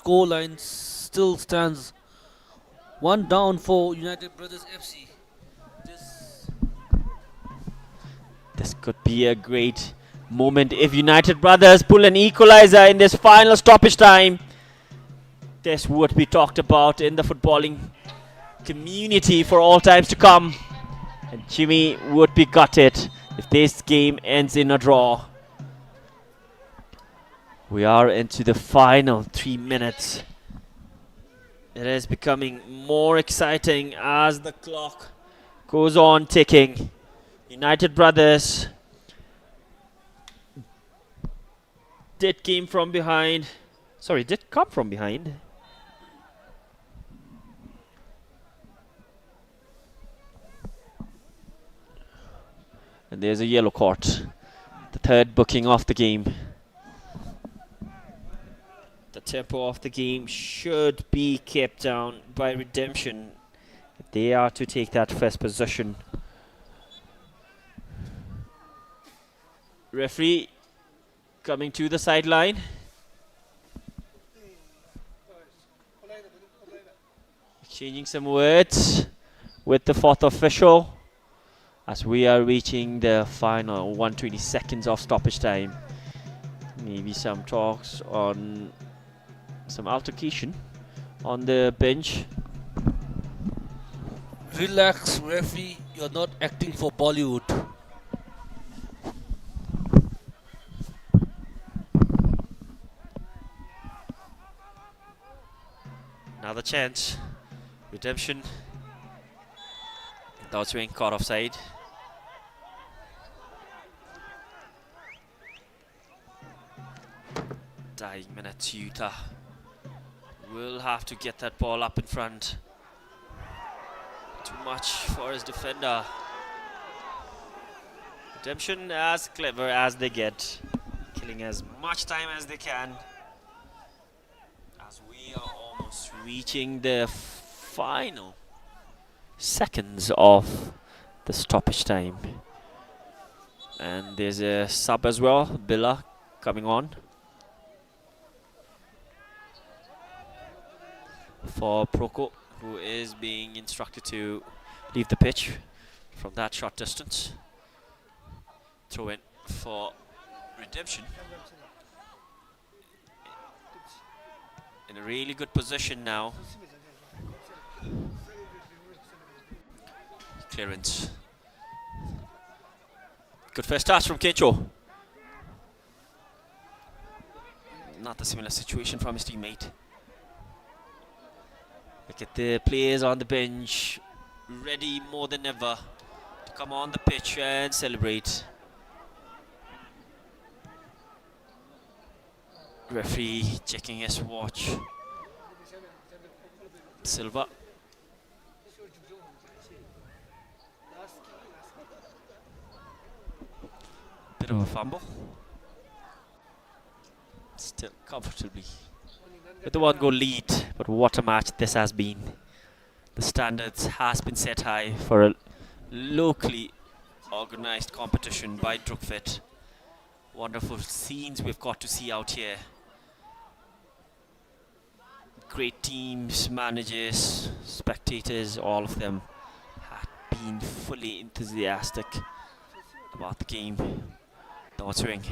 [SPEAKER 7] line still stands 1 down for United Brothers FC.
[SPEAKER 4] This could be a great moment if United Brothers pull an equalizer in this final stoppage time. This would be talked about in the footballing community for all times to come. And Jimmy would be gutted if this game ends in a draw. We are into the final 3 minutes. It is becoming more exciting as the clock goes on ticking. United Brothers did come from behind. And there's a yellow card. third booking of the game. The tempo of the game should be kept down by Redemption if they are to take that first position. Referee coming to the sideline. Exchanging some words with the fourth official as we are reaching the final 120 seconds of stoppage time. Maybe some talks on some altercation on the bench.
[SPEAKER 7] Relax, referee. You're not acting for Bollywood.
[SPEAKER 4] Another chance. Redemption. Dowswing caught offside. Dying minutes, Utah will have to get that ball up in front. Too much for his defender. Redemption as clever as they get, killing as much time as they can. As we are almost reaching the final seconds of the stoppage time. And there's a sub as well, Billa coming on for Proko, who is being instructed to leave the pitch from that short distance. Throw in for Redemption. In a really good position now. Clearance. Good first touch from Kencho. Not a similar situation from his teammate. Look at the players on the bench, ready more than ever to come on the pitch and celebrate. Referee checking his watch. Silva. Bit of a fumble. Still comfortably with the 1-goal lead, but what a match this has been. The standards has been set high for a locally organized competition by Drukfit. Wonderful scenes we've got to see out here. Great teams, managers, spectators, all of them had been fully enthusiastic about the game. Dodge ring.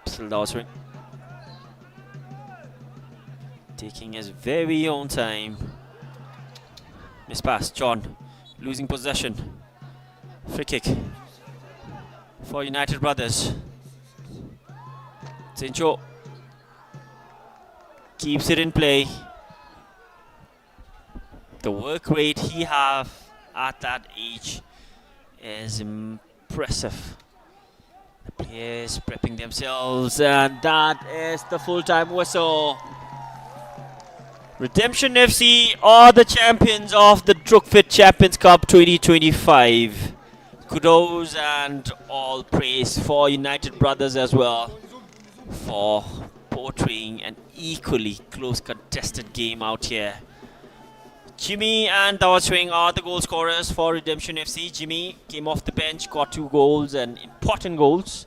[SPEAKER 4] Still Dodge ring. Taking his very own time. Miss pass, John losing possession. Free kick for United Brothers. Sincho keeps it in play. The work rate he have at that age is impressive. The players prepping themselves, and that is the full-time whistle. Redemption FC are the champions of the Drukfit Champions Cup 2025. Kudos and all praise for United Brothers as well for portraying an equally close contested game out here. Jimmy and Dawaswing are the goal scorers for Redemption FC. Jimmy came off the bench, got 2 goals and important goals.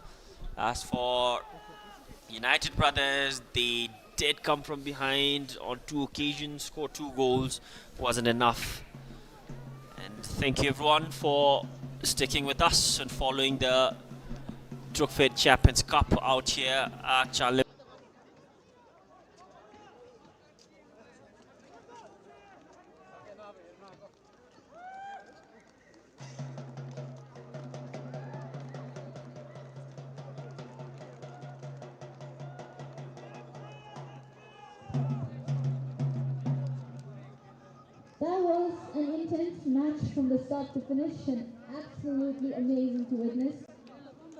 [SPEAKER 4] As for United Brothers, they did come from behind on 2 occasions, scored 2 goals, wasn't enough. And thank you everyone for sticking with us and following the Drukfit Champions Cup out here at Charlie.
[SPEAKER 2] That was an intense match from the start to finish and absolutely amazing to witness.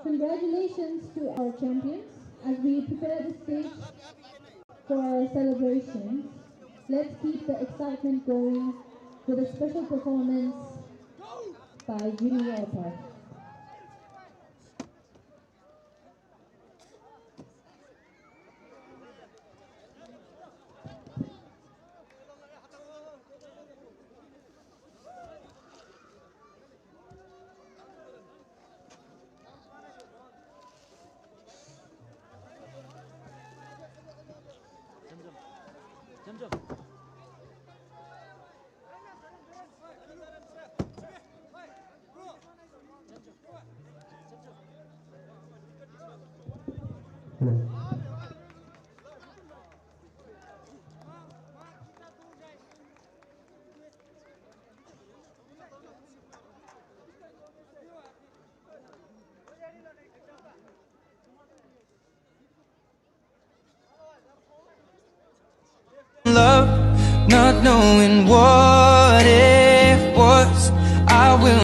[SPEAKER 2] Congratulations to our champions. As we prepare the stage for our celebrations, let's keep the excitement going with a special performance by Unilever.
[SPEAKER 1] Love, not knowing what it was. I will.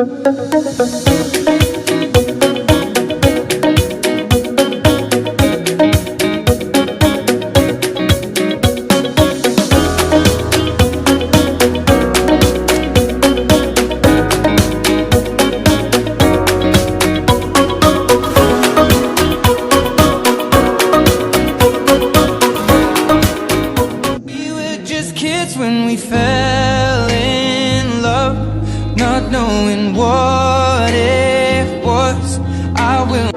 [SPEAKER 1] We were just kids when we fell in love, not knowing what it was. I will.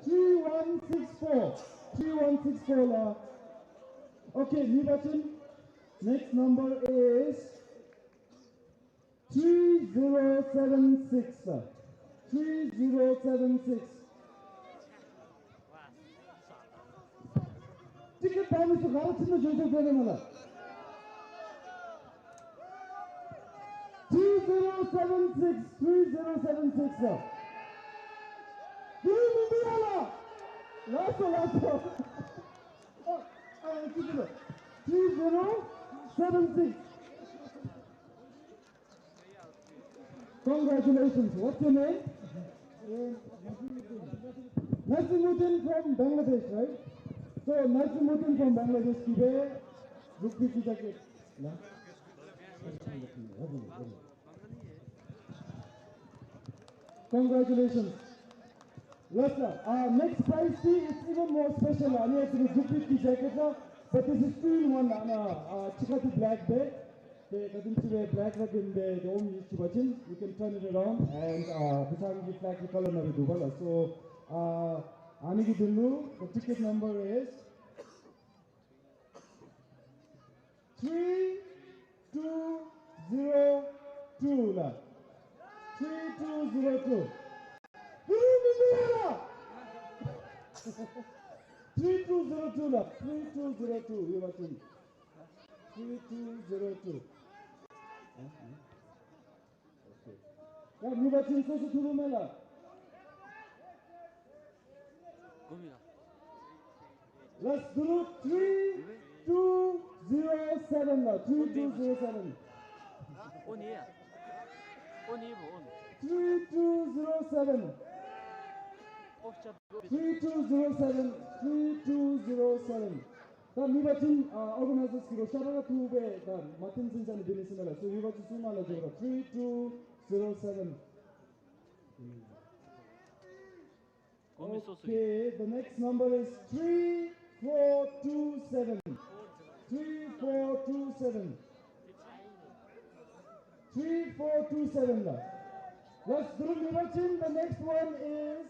[SPEAKER 2] 3164. 3164 la. Okay, Nibachin. Next number is 3076. 3076. Ticket promise to Garachi no Joseph Mala. 3076. 3076. Last. 3076. Congratulations. What's your name? Nasimuddin from Bangladesh, right? So Nasimuddin from Bangladesh today, Drukfit Champions. Congratulations. Next prize fee is even more special. I have to Drukfit jacket, but this is 2-in-1 Chikati black bag. The black bag in the dome is Chibachin. You can turn it around and the flag color na duba. So Anigi Dulu, the ticket number is 3202 la. 3202. 3202 la. 3202. You watching? 3202. Okay. Yeah, you watching so to mela. Let's do 3207 la. 3207. 3207. 3207. 3207. The Nibachin organizers kiro Sharara Tube, the Martin Sins and Binisilla. So you watch Sumala Jora 3207. Okay, the next number is 3427. 3427. 3427. Let's do Nibachin. The next one is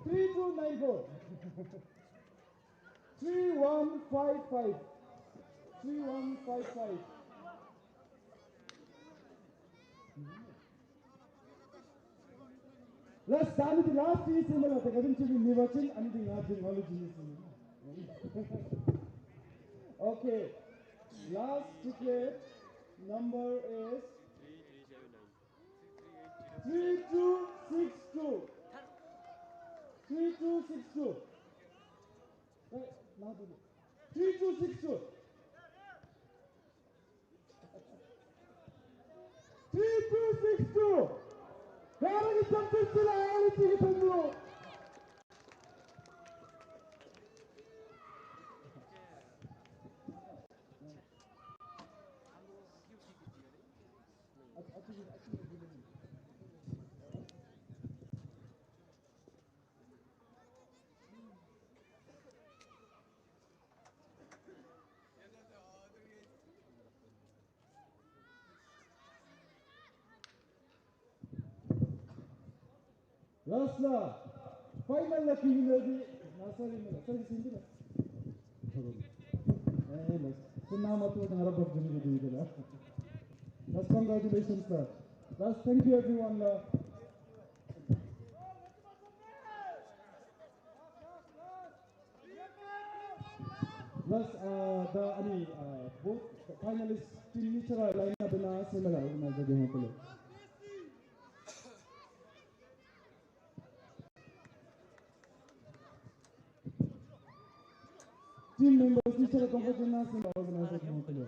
[SPEAKER 2] 3294. 3155. 3155. Let's start with the last piece in the Nibachin. Anything not in knowledge. Okay. Last ticket number is 3262. 3262. Right, now 3262. 3262. Garagi Champions ali ticket tandu. Last final lucky winner di Nasari mela. Sorry, Cindy na. So now matu ang harap of Jimmy di la. Last congratulations la. Last thank you everyone la. Last both finalists team nichara line na bina similar na jadi mo pala. Team members nichara competition na similar organization mo pala.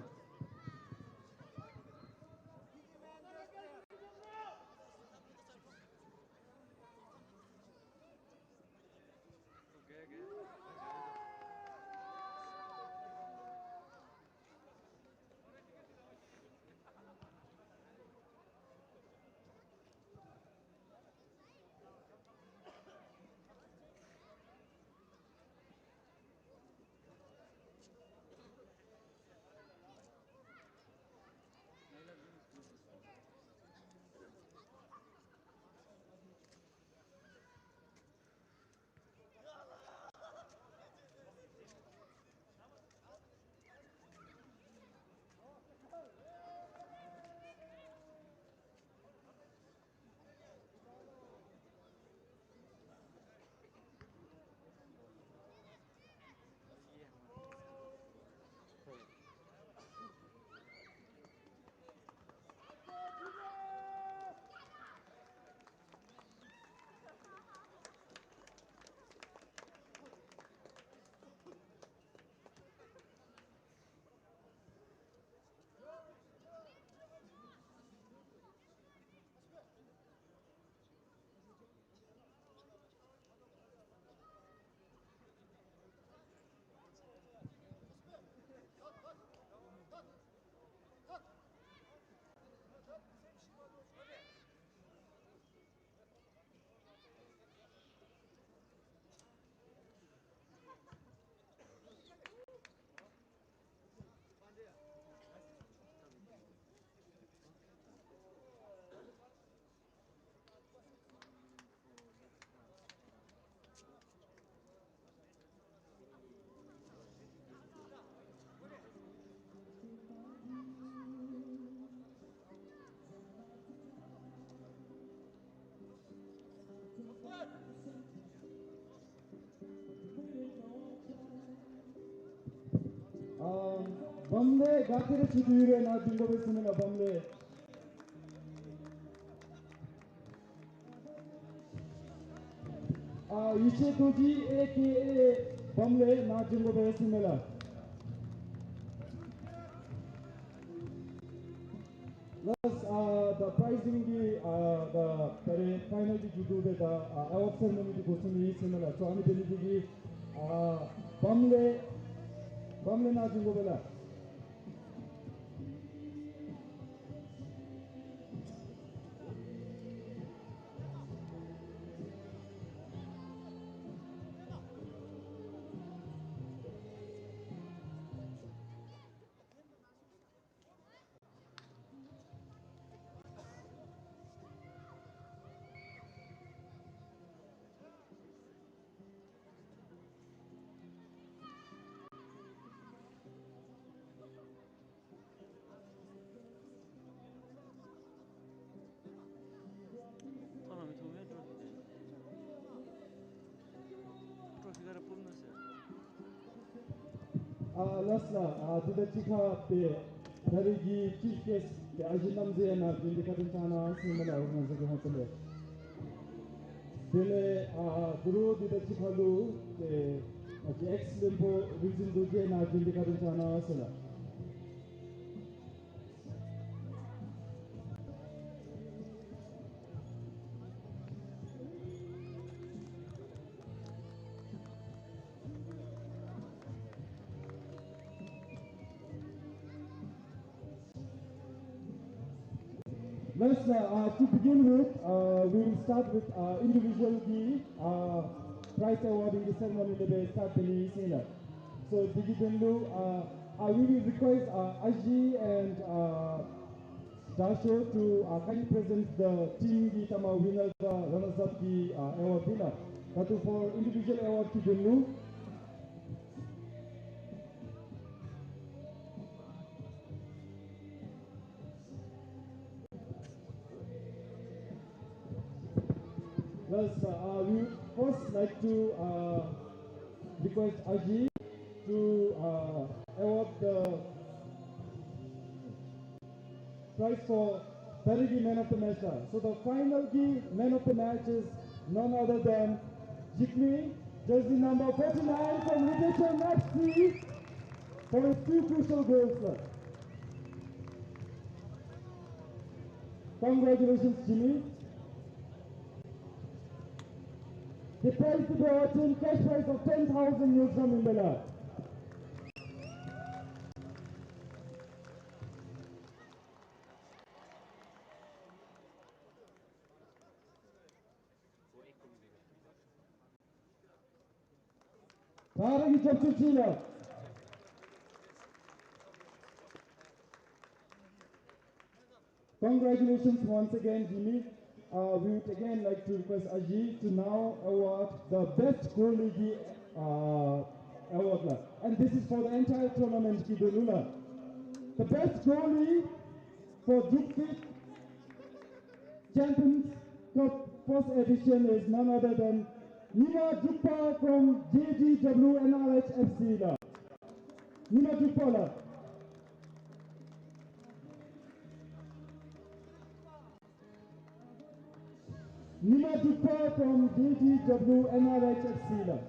[SPEAKER 8] 범례 가테르 치두이레 나 딩고베스는 범례 이체 도지 AKA 범례 나 딩고베스는 Thus, the pricing the final judo the award ceremony goes similar. So, I'm going to Bamle na jingo bela. Lasla, to the Chika, the Harigi, chief guest, the Ajinam Zena, the Katana, similar organization. Dele, Guru, the Chikalu, the ex-limbo, reason to Jena, the Katana, Sela. Let's, to begin with, we will start with individual prize awarding ceremony the start the singer. So, Digitanlu, we will request Aji and Dasho to kindly present the team Tama winners, runners-up award winner. But for individual award to Digitanlu, Thus, we first like to request Aji to award the prize for Parigi Man of the Match. So the final Man of the Match is none other than Jikmi, jersey number 49 from Hitachi FC for his 2 crucial goals. Congratulations, Jimmy. The prize to the team cash prize of 10,000 euros from Imbala. Paragi Chapchuchila. Congratulations once again, Jimmy. We would again like to request Aji to now award the best goalie award. And this is for the entire tournament, Kidolula. The best goalie for Drukfit Champions Cup first edition is none other than Nima Drukpa from JGW NRH FC. Nima Drukpa. Nima Drukpa from JGW NRH FC.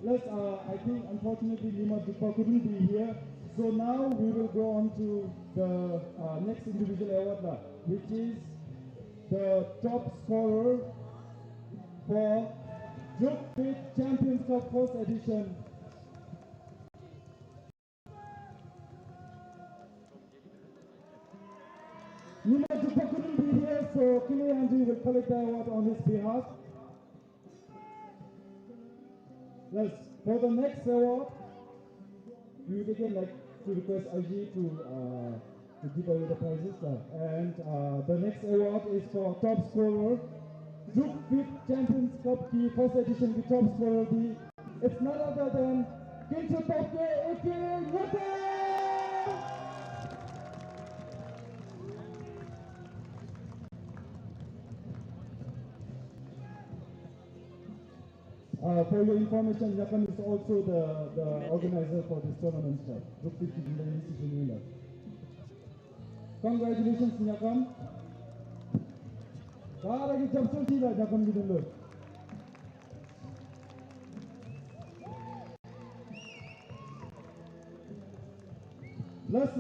[SPEAKER 8] Plus, I think unfortunately Nima Drukpa couldn't be here. So now we will go on to the next individual award, which is the top scorer for Drukfit Champions Cup first edition. Nima Drukpa couldn't be here, so Kili Anji will collect the award on his behalf. Yes, for the next award, we would again like to request Aji to give away the prizes. And the next award is for top scorer Drukfit Champions Cup की first edition की top scorer थी. It's none other than Kinshuk Topke aka Ratan. For your information, Yakan is also the organizer for this tournament. Drukfit Champions. Congratulations, Yakan. Kara ki jumpsuit थी Yakan की दिन Plus,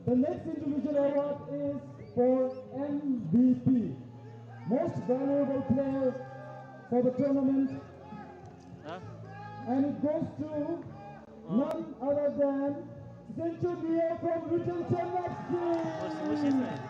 [SPEAKER 8] the next individual award is for MVP, most valuable player for the tournament, and it goes to none other than Centurion from Drukfit Champions.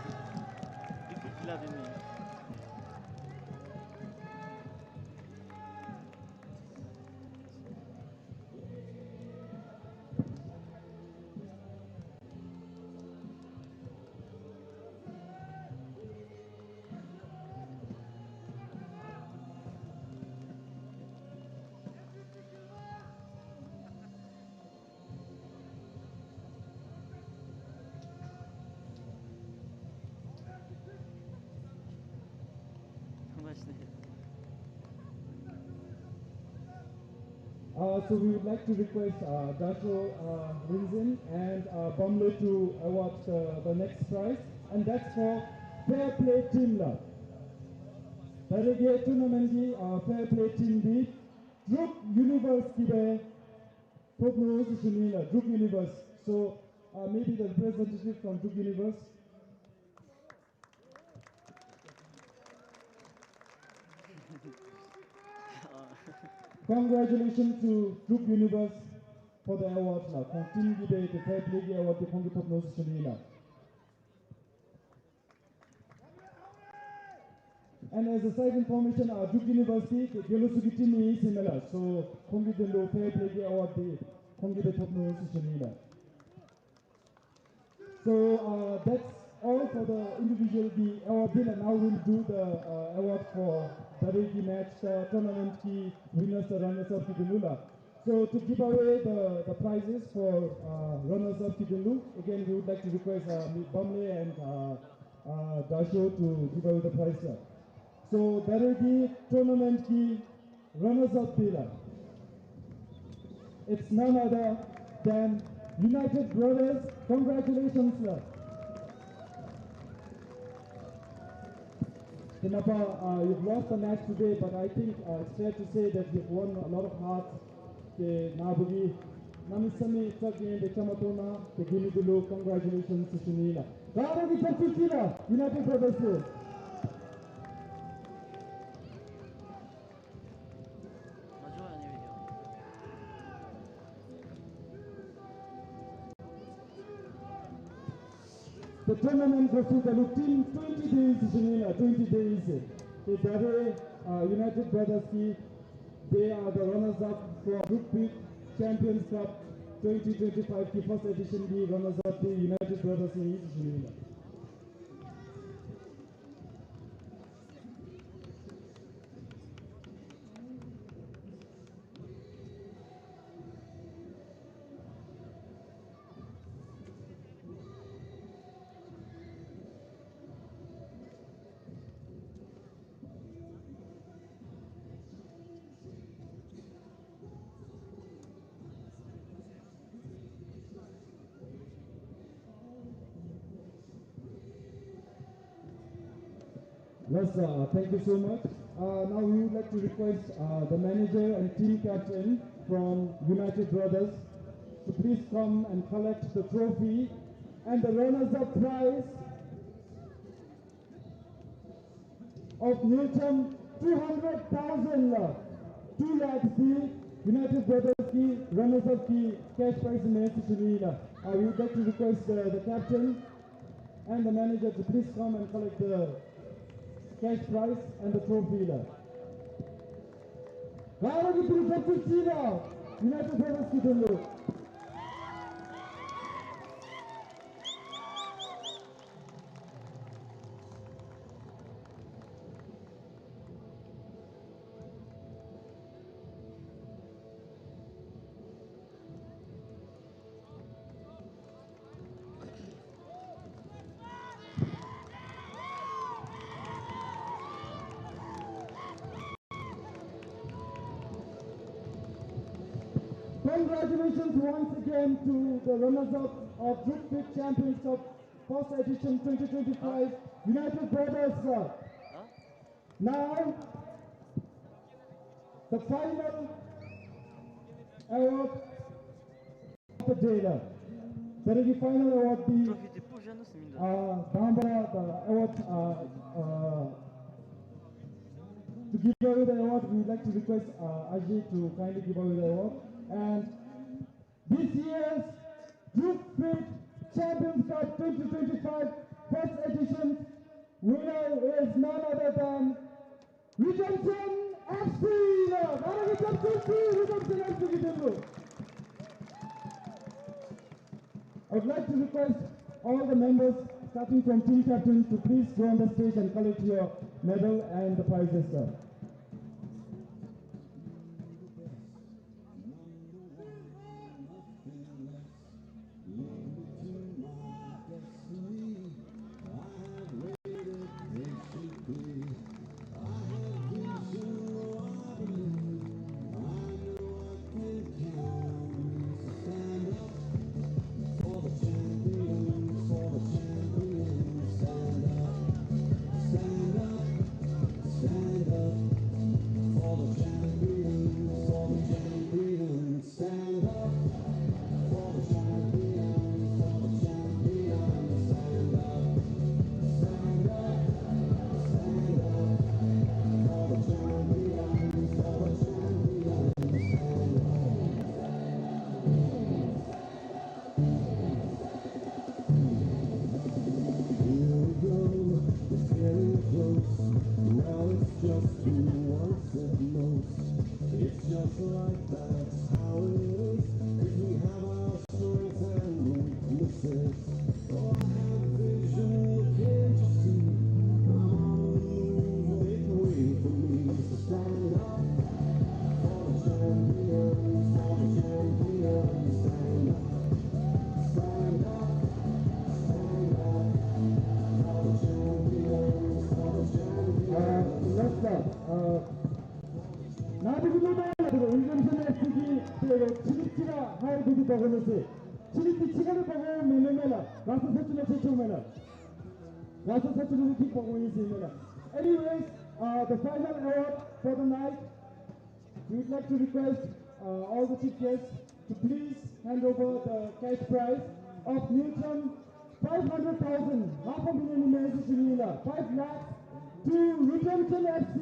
[SPEAKER 8] So we would like to request Dasho Rinzin and Bamle to award the next prize, and that's for Fair Play Team Love. Tarige tournament ki Fair Play Team bi Druk Universe ki be Pognos Sunila Druk Universe. So maybe the representative from Druk Universe. Congratulations to Druk Universe for the award. Continue the Fair Play award to Kongi Pognos Sunila. And as a side information, Duke University, the Geolosugi team is similar. So, Kongi Dendo Fair Play Award, Kongi the top Sunila. So, that's all for the individual award bill, and now we'll do the award for the match tournament key winners, the runners up Kidulula. So, to give away the prizes for runners up Kidulu, again, we would like to request Bamle and Dasho to give away the prize. So, Daregi tournament ki runners-up dealer. It's none other than United Brothers. Congratulations, sir. Tinapa, you've lost the match today, but I think it's fair to say that you've won a lot of hearts. The Nabugi, Namisami, Tsagi, the Chamatona, the Gilidulu. Congratulations to Sunila. Daregi Chakuchila, United Brothers. The tournament goes to the team 20 days, 20 days. The Dare United Brothers, they are the runners-up for Drukfit Champions Cup 2025, the first edition, the runners-up, the United Brothers in Sunila. Yes, thank you so much. Now we would like to request the manager and team captain from United Brothers to please come and collect the trophy and the runners-up prize of Newton 200,000 2 lakhs the United Brothers ki runners-up ki cash prize in Sunila. We would like to request the captain and the manager to please come and collect the cash prize and the trophy. United Brothers ki dundu. Congratulations once again to the runners-up of Drukfit Champions Cup first edition 2025 United Brothers. Now, the final award of the day. There is the final award, the Bambara, the award, to give away the award, we would like to request Ajay to kindly give away the award. And this year's Drukfit Champions Cup 2025 first edition winner is none other than Redemption FC. Redemption FC. I would like to request all the members, starting from team captain, to please go on the stage and collect your medal and the prizes, sir. Anyways, the final award for the night, we would like to request all the chief guests to please hand over the cash prize of Newton 500,000, $500,000, 5 lakhs to Redemption FC.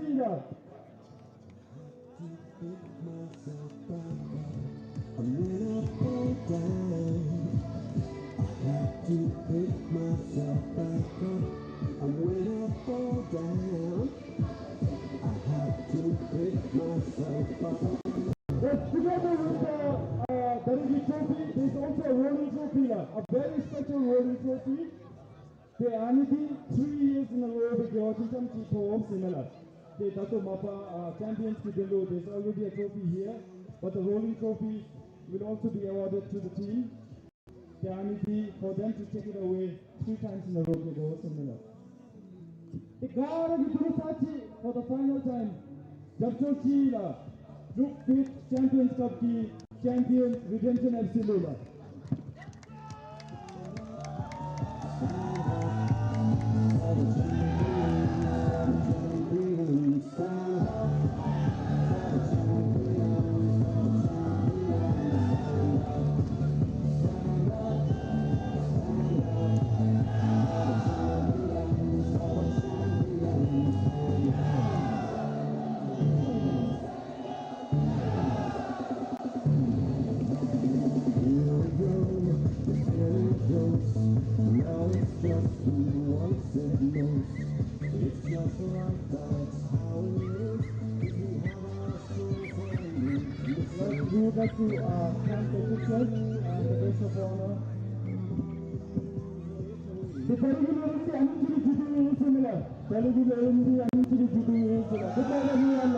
[SPEAKER 8] Yes, together with the Drukfit trophy, there is also a rolling trophy, a very special rolling trophy. The Anidi 3 years in a row with the autism home similar. The Tato Mapa Champions Kidelo, there's already a trophy here, but the rolling trophy will also be awarded to the team. The Anidi for them to take it away 3 times in a row with the similar. The Gara Sachi for the final time. Japchochi Drukfit Champions Cup की champions Redemption FC लोगा. We would like to thank the teachers and the guests of honor. The Telugu University Anunchili Judu is similar. Telugu University Anunchili Judu is similar. Good night, everyone.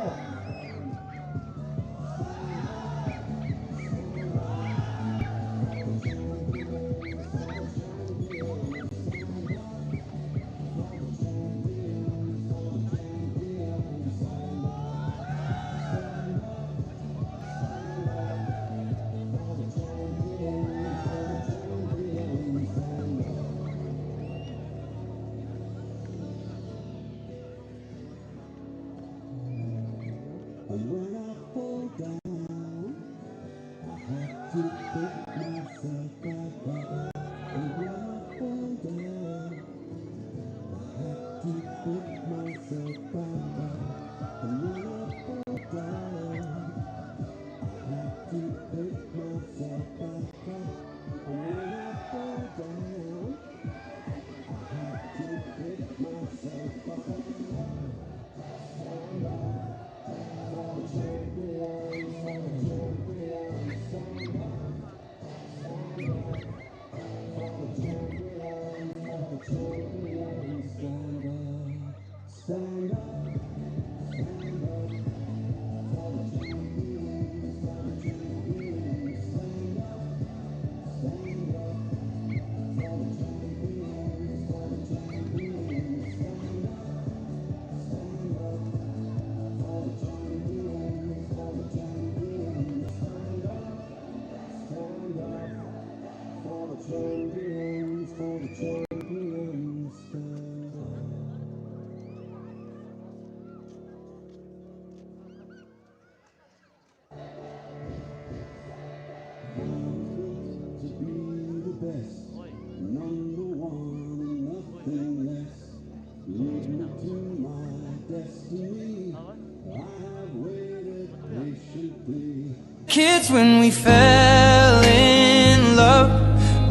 [SPEAKER 1] Kids when we fell in love,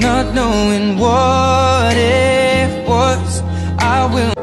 [SPEAKER 1] not knowing what it was. I will.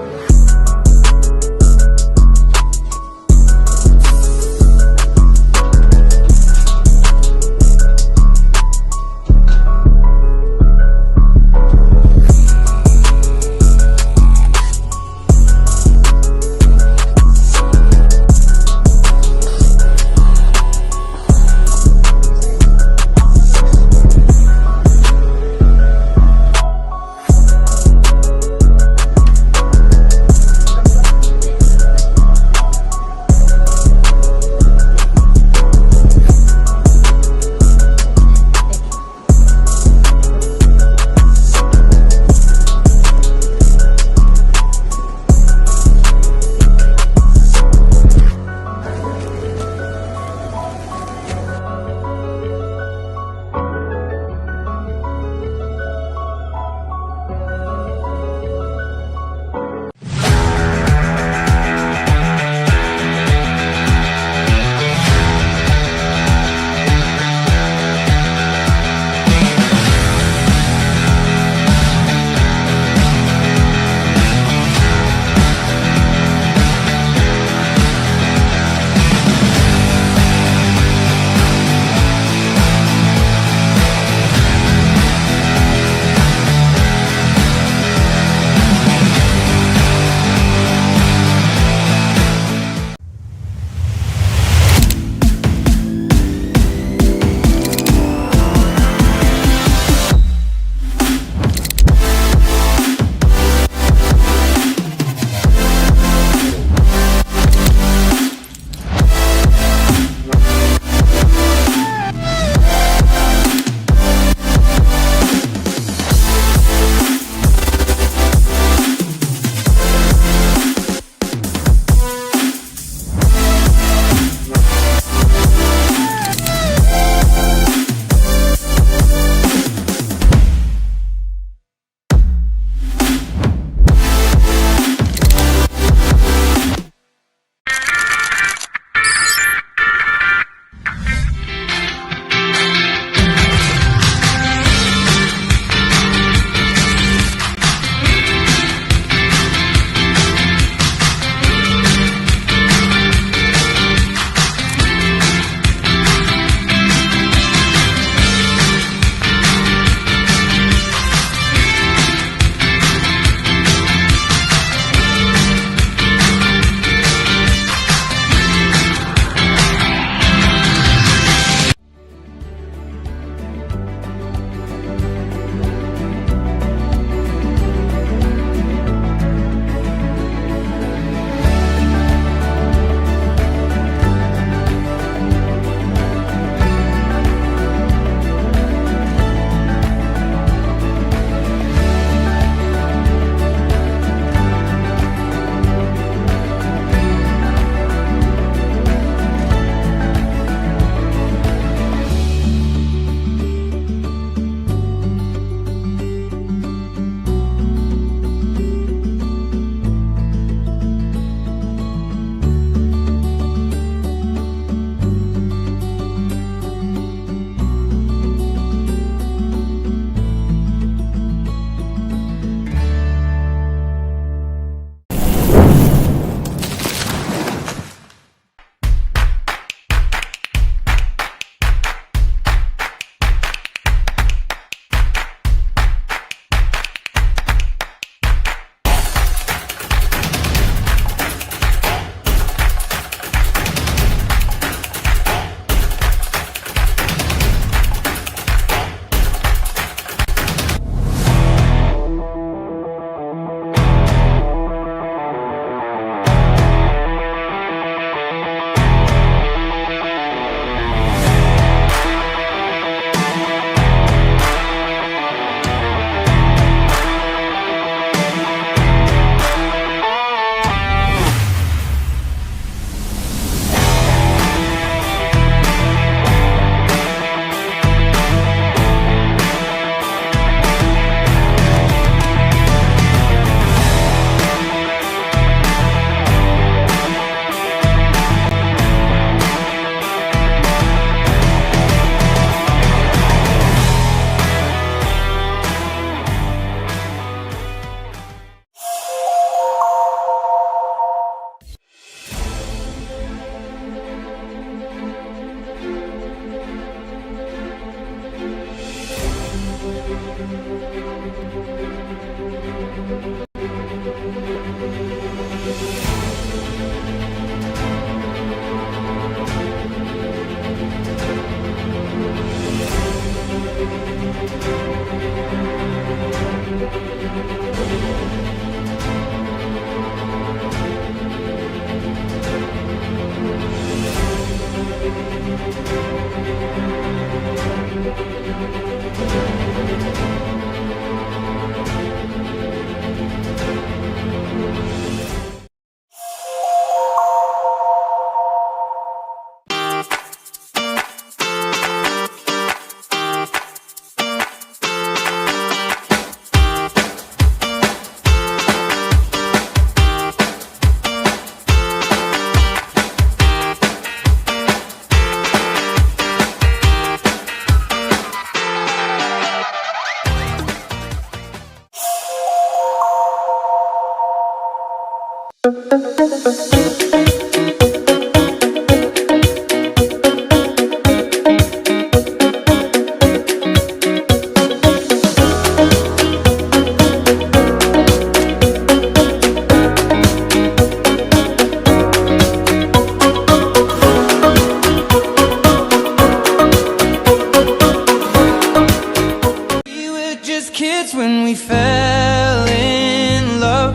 [SPEAKER 1] We were just kids when we fell in love,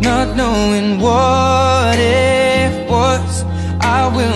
[SPEAKER 1] not knowing what it was. I will.